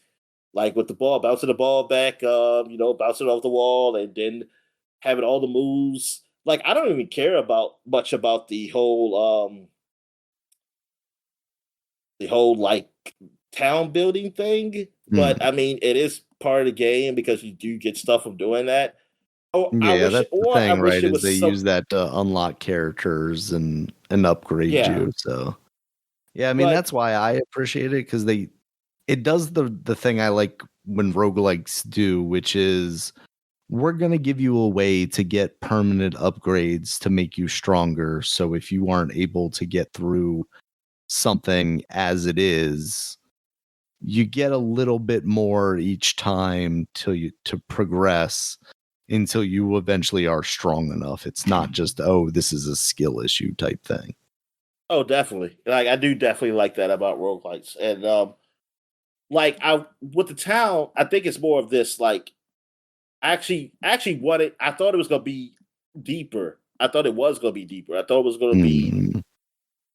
like with the ball, bouncing the ball back, bouncing off the wall and then having all the moves. Like I don't even care about much about the whole like town building thing, but Mhm. I mean it is part of the game because you do get stuff from doing that. Oh, I Yeah, wish that's it, the or I thing, wish right? it Is was they some. use that to unlock characters and upgrade Yeah, you. So yeah, I mean but that's why I appreciate it because it does the thing I like when roguelikes do, which is we're gonna give you a way to get permanent upgrades to make you stronger. So if you aren't able to get through something as it is, you get a little bit more each time to progress until you eventually are strong enough. It's not just, oh, this is a skill issue type thing. oh, definitely. Like I do definitely like that about roguelikes. And like I with the town, I think it's more of this like actually what it I thought it was gonna be deeper. I thought it was gonna be deeper. I thought it was gonna be Mm,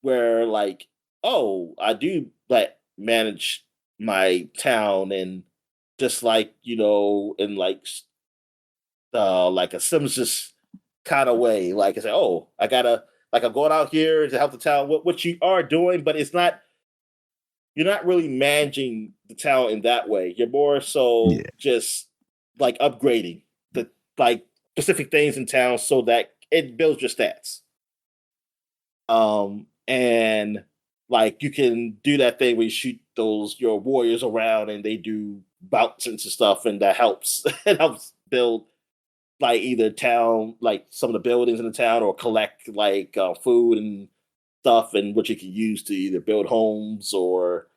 where like, oh, I do like manage my town and just like, in like a Simpsons kind of way. Like I say, oh, I gotta like I'm going out here to help the town. What you are doing, but it's not you're not really managing the town in that way. You're more so yeah. just like upgrading the like specific things in town so that it builds your stats. And like you can do that thing where you shoot those your warriors around and they do bouts and stuff, and that helps. It helps build like either town, like some of the buildings in the town, or collect like food and stuff, and what you can use to either build homes or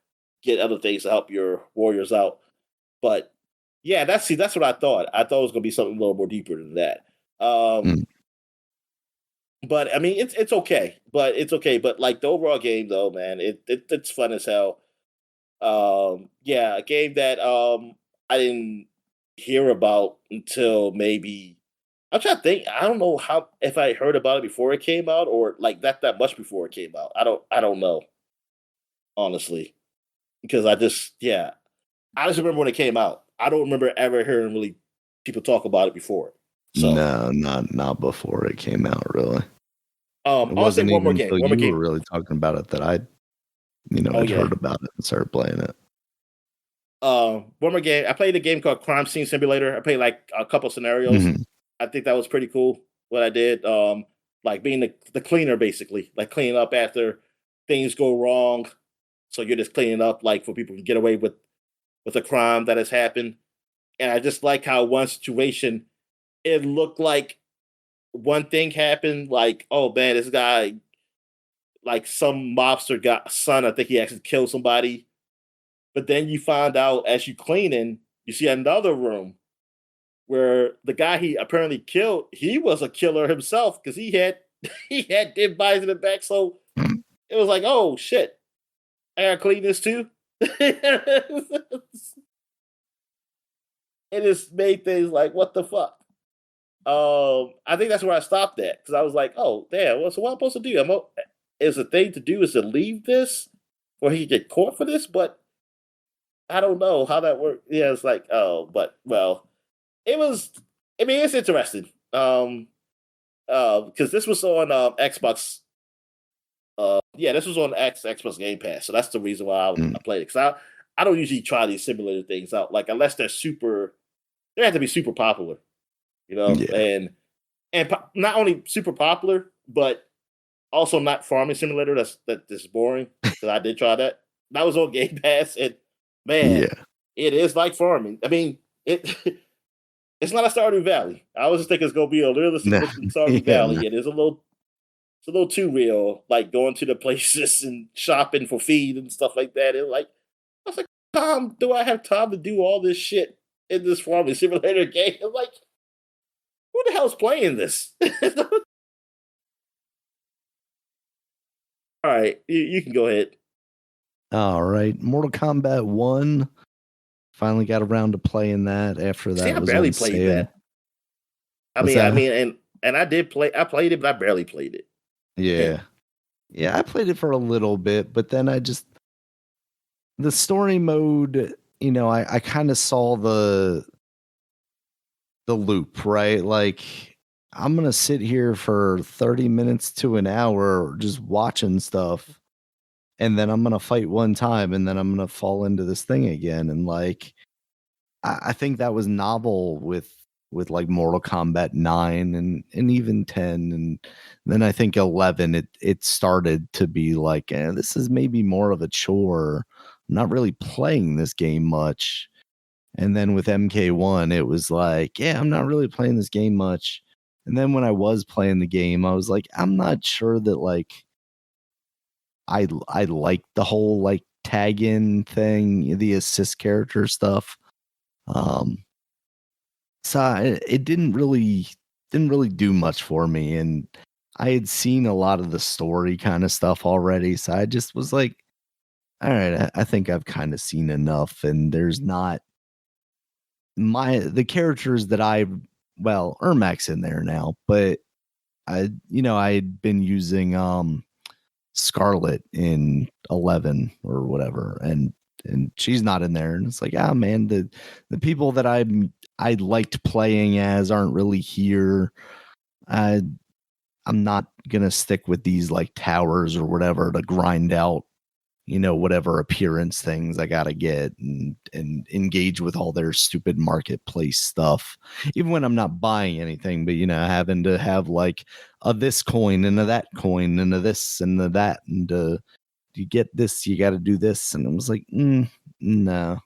get other things to help your warriors out. But yeah, that's what I thought. I thought it was gonna be something a little more deeper than that. Um, Mm, but I mean, it's okay. But it's okay. But like the overall game, though, man, it's fun as hell. Yeah, a game that I didn't hear about until maybe I'm trying to think. I don't know how if I heard about it before it came out or like that much before it came out. I don't know honestly because I just remember when it came out. I don't remember ever hearing really people talk about it before. So no, not before it came out, really. It I'll say wasn't one more even game. until One more you game. were really talking about it that Oh I'd yeah. heard about it and started playing it. One more game. I played a game called Crime Scene Simulator. I played like a couple scenarios. Mhm. I think that was pretty cool. What I did, like being the cleaner, basically, like cleaning up after things go wrong. So you're just cleaning up, like for people to get away with a crime that has happened. And I just like how one situation it looked like one thing happened, like oh man, this guy, like some mobster got son. I think he actually killed somebody. But then you find out as you cleaning, you see another room where the guy he apparently killed, he was a killer himself because he had he had dead bodies in the back. So Mm. it was like, oh shit, I gotta clean this too. It just made things like, what the fuck? I think that's where I stopped at because I was like, oh, damn. Well, so what I'm supposed to do? Is the thing to do is to leave this, or he could get caught for this? But I don't know how that works. Yeah, it's like, oh, but well, it was. I mean, it's interesting. Because this was on Xbox. Yeah, this was on Xbox Game Pass, so that's the reason why I played it. Because I don't usually try these simulator things out, like unless they're super. They have to be super popular, you know, Yeah. and not only super popular, but also not farming simulator. That's boring. Because I did try that. That was on Game Pass, and man, Yeah. it is like farming. I mean, it. It's not a Stardew Valley. I was just thinking it's gonna be a realistic No. Stardew Yeah. No. Valley. It is it's a little too real, like going to the places and shopping for feed and stuff like that. And like, I was like, Tom, do I have time to do all this shit in this farming simulator game? I'm like, who the hell's playing this? All right, you can go ahead. All right. Mortal Kombat 1. Finally got around to playing that after that See, I was barely on played sale. that. What's that? And I did play. I played it, but I barely played it. Yeah. Yeah, I played it for a little bit, but then the story mode, I kind of saw the loop, right? Like I'm going to sit here for 30 minutes to an hour just watching stuff, and then I'm going to fight one time, and then I'm going to fall into this thing again. And like, I think that was novel with like Mortal Kombat 9 and even 10, and then I think 11 it started to be like, this is maybe more of a chore. I'm not really playing this game much. And then with MK1 it was like, yeah, I'm not really playing this game much. And then when I was playing the game, I was like, I'm not sure that like I like the whole like tag in thing, the assist character stuff. So it didn't really do much for me, and I had seen a lot of the story kind of stuff already, so I just was like, all right, I think I've kind of seen enough, and there's not the characters that Ermac's in there now, but I had been using Scarlet in 11 or whatever, and she's not in there, and it's like, man, the people that I liked playing as aren't really here. I'm not gonna stick with these like towers or whatever to grind out, whatever appearance things I gotta get and engage with all their stupid marketplace stuff. Even when I'm not buying anything, but having to have like a this coin and a that coin and a this and a that, and you get this, you got to do this, and I was like, no.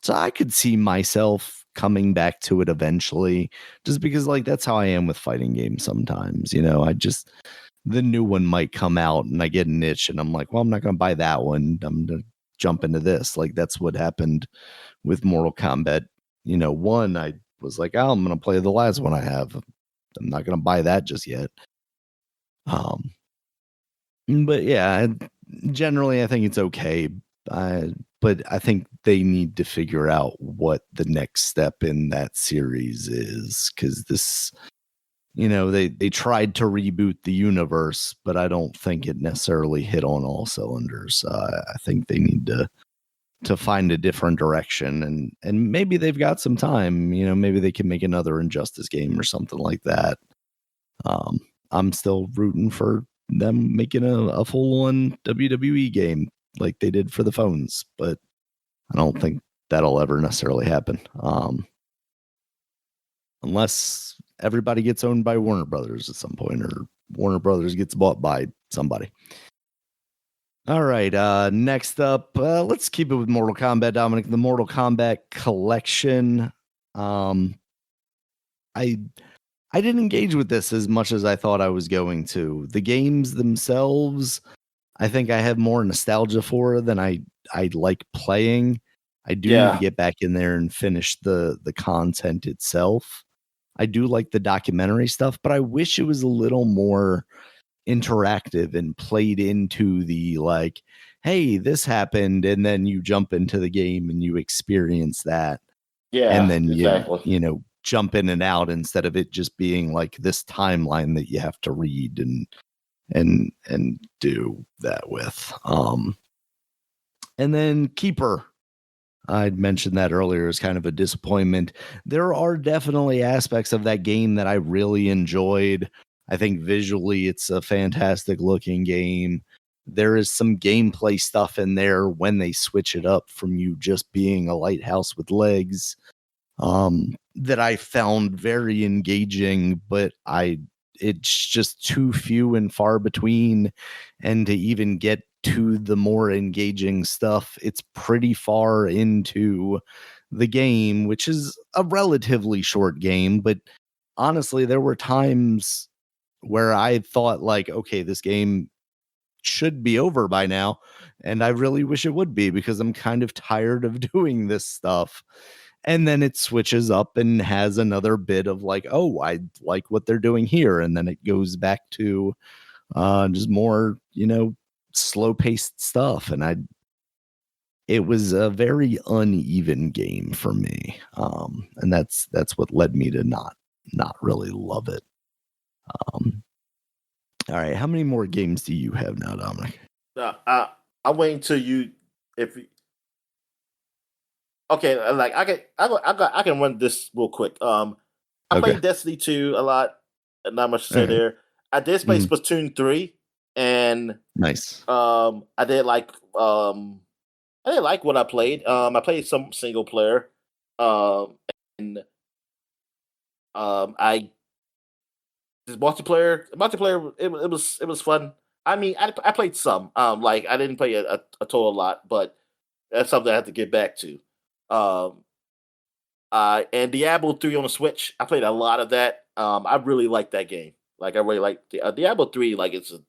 So I could see myself coming back to it eventually, just because like that's how I am with fighting games sometimes. The new one might come out and I get an itch and I'm like, well, I'm not going to buy that one. I'm going to jump into this. Like that's what happened with Mortal Kombat. 1, I was like, oh, I'm going to play the last one I have. I'm not going to buy that just yet. But yeah, generally I think it's okay. But I think they need to figure out what the next step in that series is, because this, they tried to reboot the universe, but I don't think it necessarily hit on all cylinders. I think they need to find a different direction, and maybe they've got some time. Maybe they can make another Injustice game or something like that. I'm still rooting for them making a full-on WWE game like they did for the phones, but I don't think that'll ever necessarily happen. Unless everybody gets owned by Warner Brothers at some point, or Warner Brothers gets bought by somebody. All right, next up, let's keep it with Mortal Kombat, Dominic. The Mortal Kombat collection. I didn't engage with this as much as I thought I was going to. The games themselves, I think I have more nostalgia for than I like playing. I do need to get back in there and finish the content itself. I do like the documentary stuff, but I wish it was a little more interactive and played into the like, hey, this happened, and then you jump into the game and you experience that. Yeah, And then exactly. you jump in and out instead of it just being like this timeline that you have to read and do that with. And then Keeper, I'd mentioned that earlier, is kind of a disappointment. There are definitely aspects of that game that I really enjoyed. I think visually it's a fantastic looking game. There is some gameplay stuff in there when they switch it up from you just being a lighthouse with legs, that I found very engaging, but it's just too few and far between. And to even get to the more engaging stuff, it's pretty far into the game, which is a relatively short game. But honestly, there were times where I thought like, okay, this game should be over by now. And I really wish it would be, because I'm kind of tired of doing this stuff. And then it switches up and has another bit of like, oh, I like what they're doing here. And then it goes back to just more, slow paced stuff. And it was a very uneven game for me. And that's what led me to not really love it. All right. How many more games do you have now, Dominic? I'm waiting till you, okay, like I can run this real quick. I played Destiny 2 a lot, and not much to say there. I did play Splatoon 3, and nice. I did like what I played. I played some single player, and I this multiplayer. It was fun. I mean, I played some. Like I didn't play a total lot, but that's something I have to get back to. And Diablo 3 on the Switch, I played a lot of that. I really like that game. Like I really like Diablo 3. Like it's a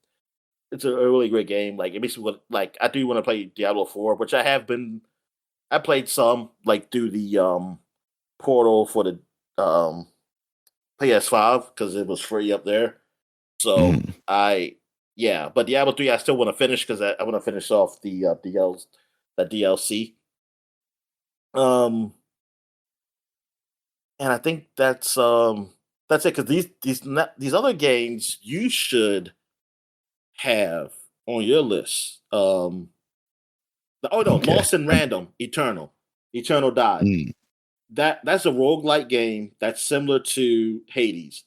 really great game. Like it makes me want, like I do want to play Diablo 4, which I have been. I played some like through the portal for the PS5 because it was free up there. So but Diablo 3 I still want to finish because I want to finish off the DLC. And I think that's it, because these other games you should have on your list. Lost in Random, Eternal Died. That's a roguelike game that's similar to Hades,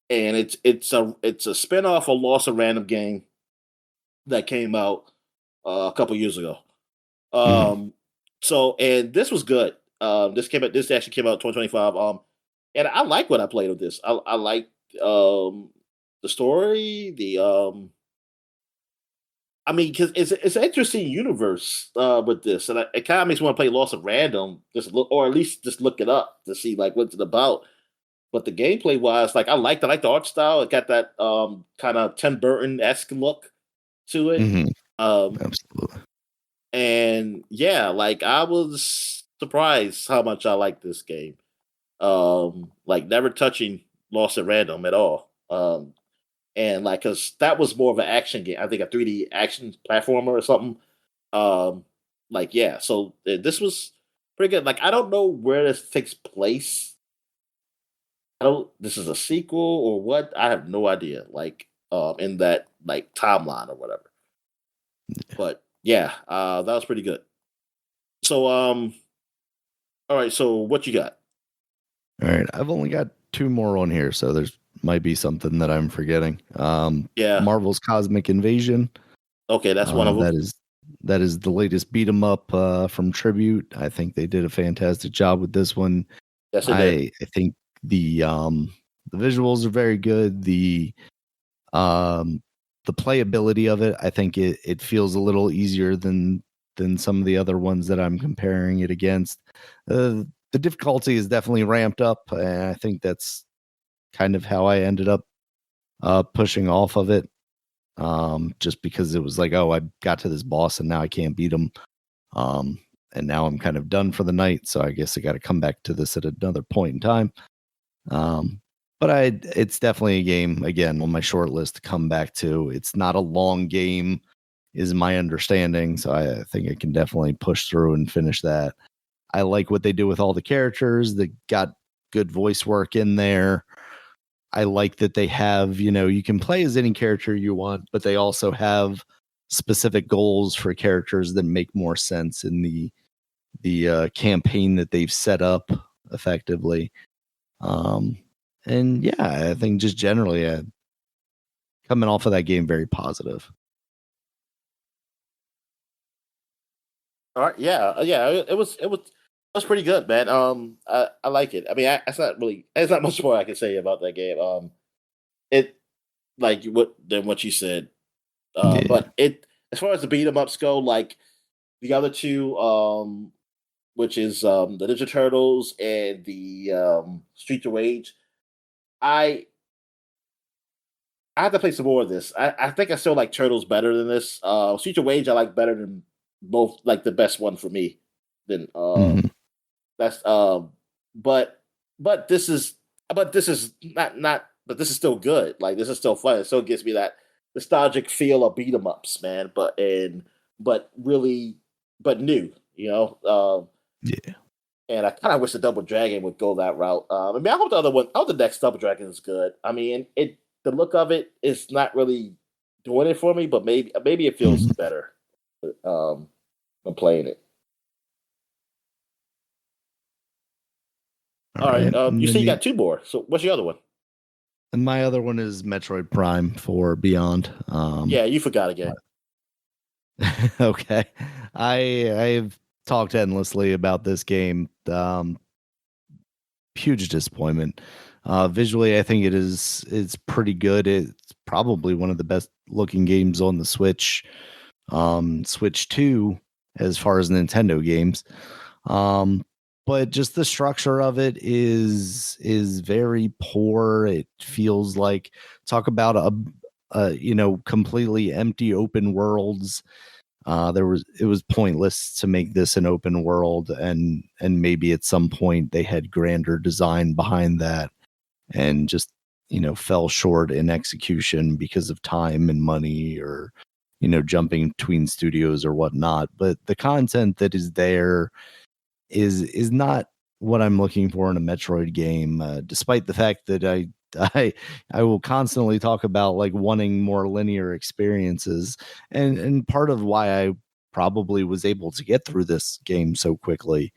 and it's a spinoff of Lost in Random game that came out a couple years ago. So, and this was good. This actually came out in 2025. And I like what I played with this. I like the story. I mean, because it's an interesting universe with this, and it kind of makes me want to play Lost at Random, or at least just look it up to see like what's it about. But the gameplay wise, like I like the art style. It got that kind of Tim Burton-esque look to it. Absolutely. And yeah, like I was surprised how much I like this game. Like never touching Lost at Random at all. And like, cause that was more of an action game. I think a 3D action platformer or something. Like, yeah. So this was pretty good. Like, I don't know where this takes place. This is a sequel or what? I have no idea. Like, in that like timeline or whatever. But yeah, that was pretty good. So, all right. So what you got? All right. I've only got 2 more on here, so there's might be something that I'm forgetting. Marvel's Cosmic Invasion. Okay, that's one of them. That is the latest beat 'em up from Tribute. I think they did a fantastic job with this one. Yes, I think the visuals are very good. The playability of it, I think it feels a little easier than some of the other ones that I'm comparing it against. The difficulty is definitely ramped up, and I think that's kind of how I ended up pushing off of it, just because it was like, oh, I got to this boss and now I can't beat him, and now I'm kind of done for the night, so I guess I got to come back to this at another point in time. But it's definitely a game, again, on my short list to come back to. It's not a long game, is my understanding, so I think I can definitely push through and finish that. I like what they do with all the characters. They got good voice work in there. I like that they have, you can play as any character you want, but they also have specific goals for characters that make more sense in the campaign that they've set up effectively. And yeah, I think just generally coming off of that game, very positive. All right, yeah, it was pretty good, man. I like it. I mean, there's not much more I can say about that game. It like what you said. But it, as far as the beat 'em ups go, like the other two, which is the Ninja Turtles and the Streets of Rage, I I have to play some more of this. I think I still like Turtles better than this. Streets of Rage I like better than both, like the best one for me. Than that's but this is but this is still good. Like this is still fun. It still gives me that nostalgic feel of beat 'em ups, man. But really but new, you know. Yeah. And I kind of wish the Double Dragon would go that route. I mean, I hope the next Double Dragon is good. I mean, the look of it is not really doing it for me, but maybe it feels better. I'm playing it. All right. You say you got two more. So what's your other one? And my other one is Metroid Prime for Beyond. Yeah, you forgot again. Okay. I've talked endlessly about this game. Huge disappointment. Visually, I think it's pretty good. It's probably one of the best looking games on the Switch. Switch 2 as far as Nintendo games. But just the structure of it is very poor. It feels like, talk about a completely empty open worlds. It was pointless to make this an open world, and maybe at some point they had grander design behind that, and just fell short in execution because of time and money, or jumping between studios or whatnot. But the content that is there is not what I'm looking for in a Metroid game, despite the fact that I will constantly talk about like wanting more linear experiences, and part of why I probably was able to get through this game so quickly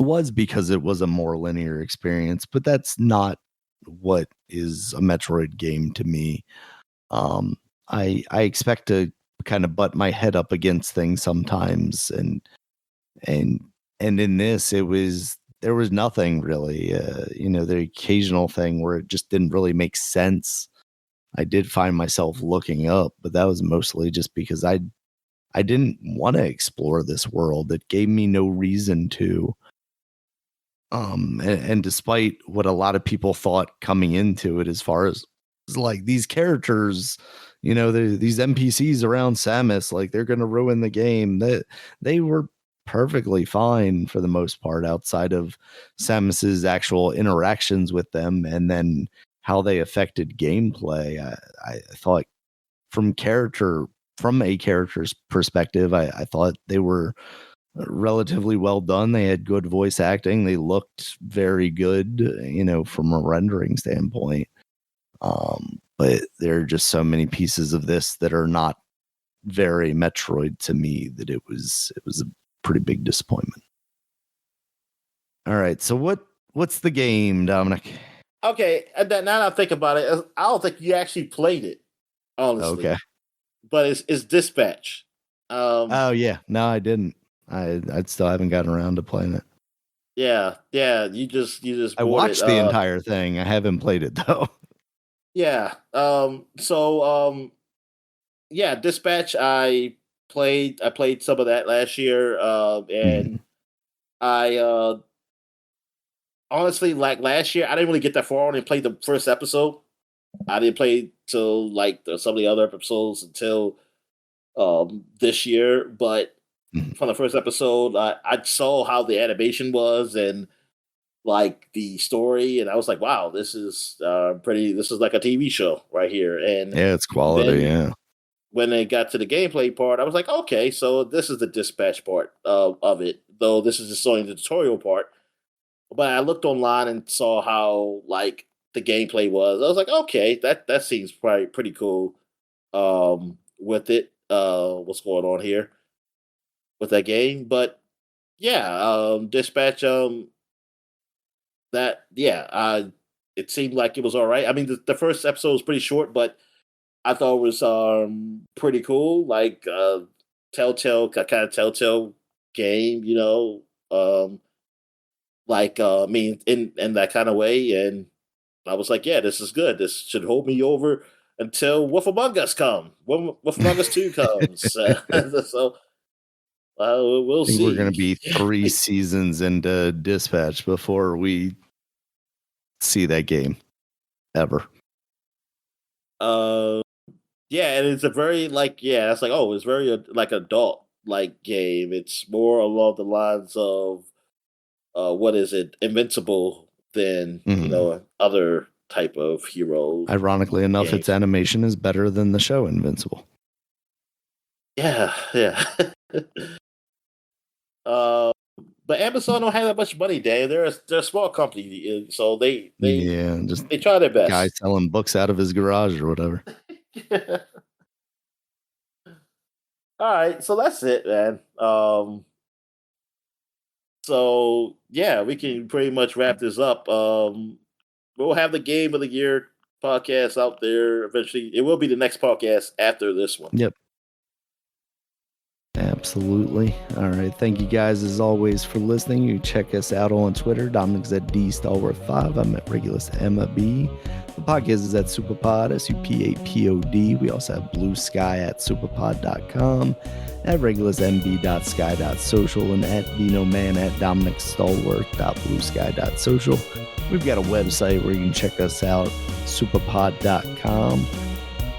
was because it was a more linear experience. But that's not what is a Metroid game to me. I expect to kind of butt my head up against things sometimes, and in this there was nothing really. The occasional thing where it just didn't really make sense, I did find myself looking up, but that was mostly just because I didn't want to explore this world. It gave me no reason to. And despite what a lot of people thought coming into it, as far as like these characters, these NPCs around Samus, like they're going to ruin the game, that they were perfectly fine for the most part, outside of Samus's actual interactions with them and then how they affected gameplay. I thought from a character's perspective, I thought they were relatively well done. They had good voice acting. They looked very good, from a rendering standpoint. But there are just so many pieces of this that are not very Metroid to me that it was a pretty big disappointment. All right, so what's the game, Dominic? Okay, and now that I think about it, I don't think you actually played it, honestly. Okay, but it's Dispatch. Oh yeah, no, I didn't. I still haven't gotten around to playing it. Yeah. You just I watched the entire thing. I haven't played it though. Yeah. Yeah, Dispatch. I played some of that last year. And I honestly, like last year, I didn't really get that far. I only played the first episode. I didn't play till like some of the other episodes until this year. But from the first episode, I saw how the animation was and like the story, and I was like, wow, this is pretty. This is like a TV show right here. And yeah, it's quality. Yeah. When they got to the gameplay part, I was like, okay, so this is the Dispatch part of it. Though this is just only the tutorial part. but I looked online and saw how like the gameplay was. I was like, okay, that seems pretty cool. With it, what's going on here with that game? But yeah, Dispatch, that it seemed like it was all right. I mean, the first episode was pretty short, but I thought it was pretty cool. Like Telltale kind of Telltale game, I mean, in that kind of way. And I was like, yeah, this is good. This should hold me over until Wolf Among Us come. Wolf Among Us 2 comes. So we'll I think we're going see. to be 3 seasons into Dispatch before we see that game ever. Yeah, and it's a very it's like, oh, it's very like adult like game. It's more along the lines of what is it, Invincible than other type of hero. Ironically enough, games. its animation is better than the show Invincible. Yeah. But Amazon don't have that much money, Dan. They're a small company, so they try their best. Guy selling books out of his garage or whatever. All right, so that's it, man. So yeah, we can pretty much wrap this up. We'll have the Game of the Year podcast out there eventually. It will be the next podcast after this one. Yep. Absolutely. All right. Thank you guys as always for listening. You check us out on Twitter. Dominic's at DStalworth5. I'm at Regulus MB. The podcast is at SupaPod, SupaPod. We also have Bluesky at SupaPod.com, at RegulusMB.sky.social, and at DinoMan at DominicStalworth.bluesky.social. We've got a website where you can check us out, SupaPod.com.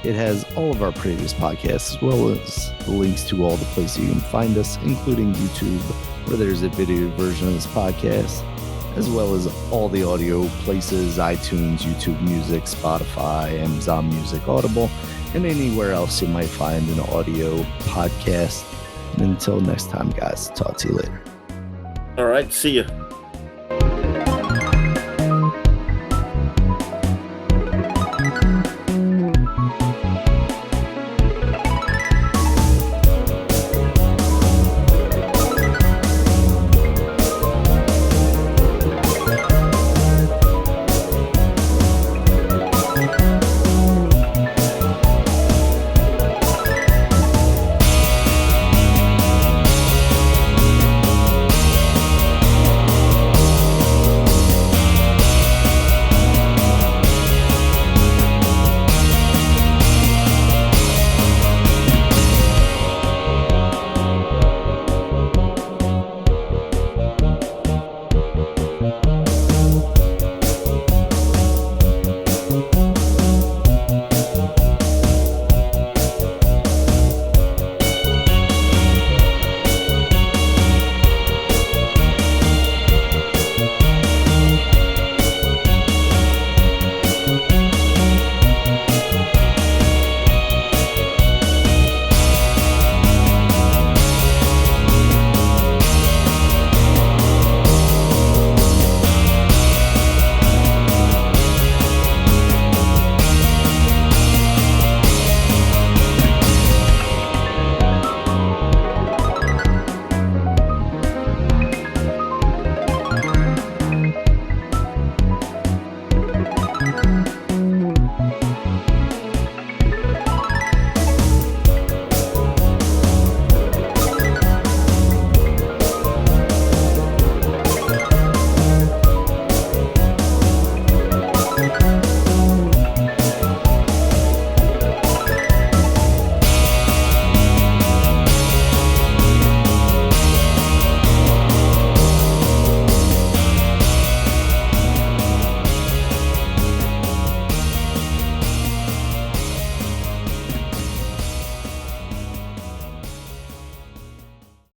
It has all of our previous podcasts, as well as the links to all the places you can find us, including YouTube, where there's a video version of this podcast, as well as all the audio places, iTunes, YouTube Music, Spotify, Amazon Music, Audible, and anywhere else you might find an audio podcast. And until next time, guys, talk to you later. All right, see you.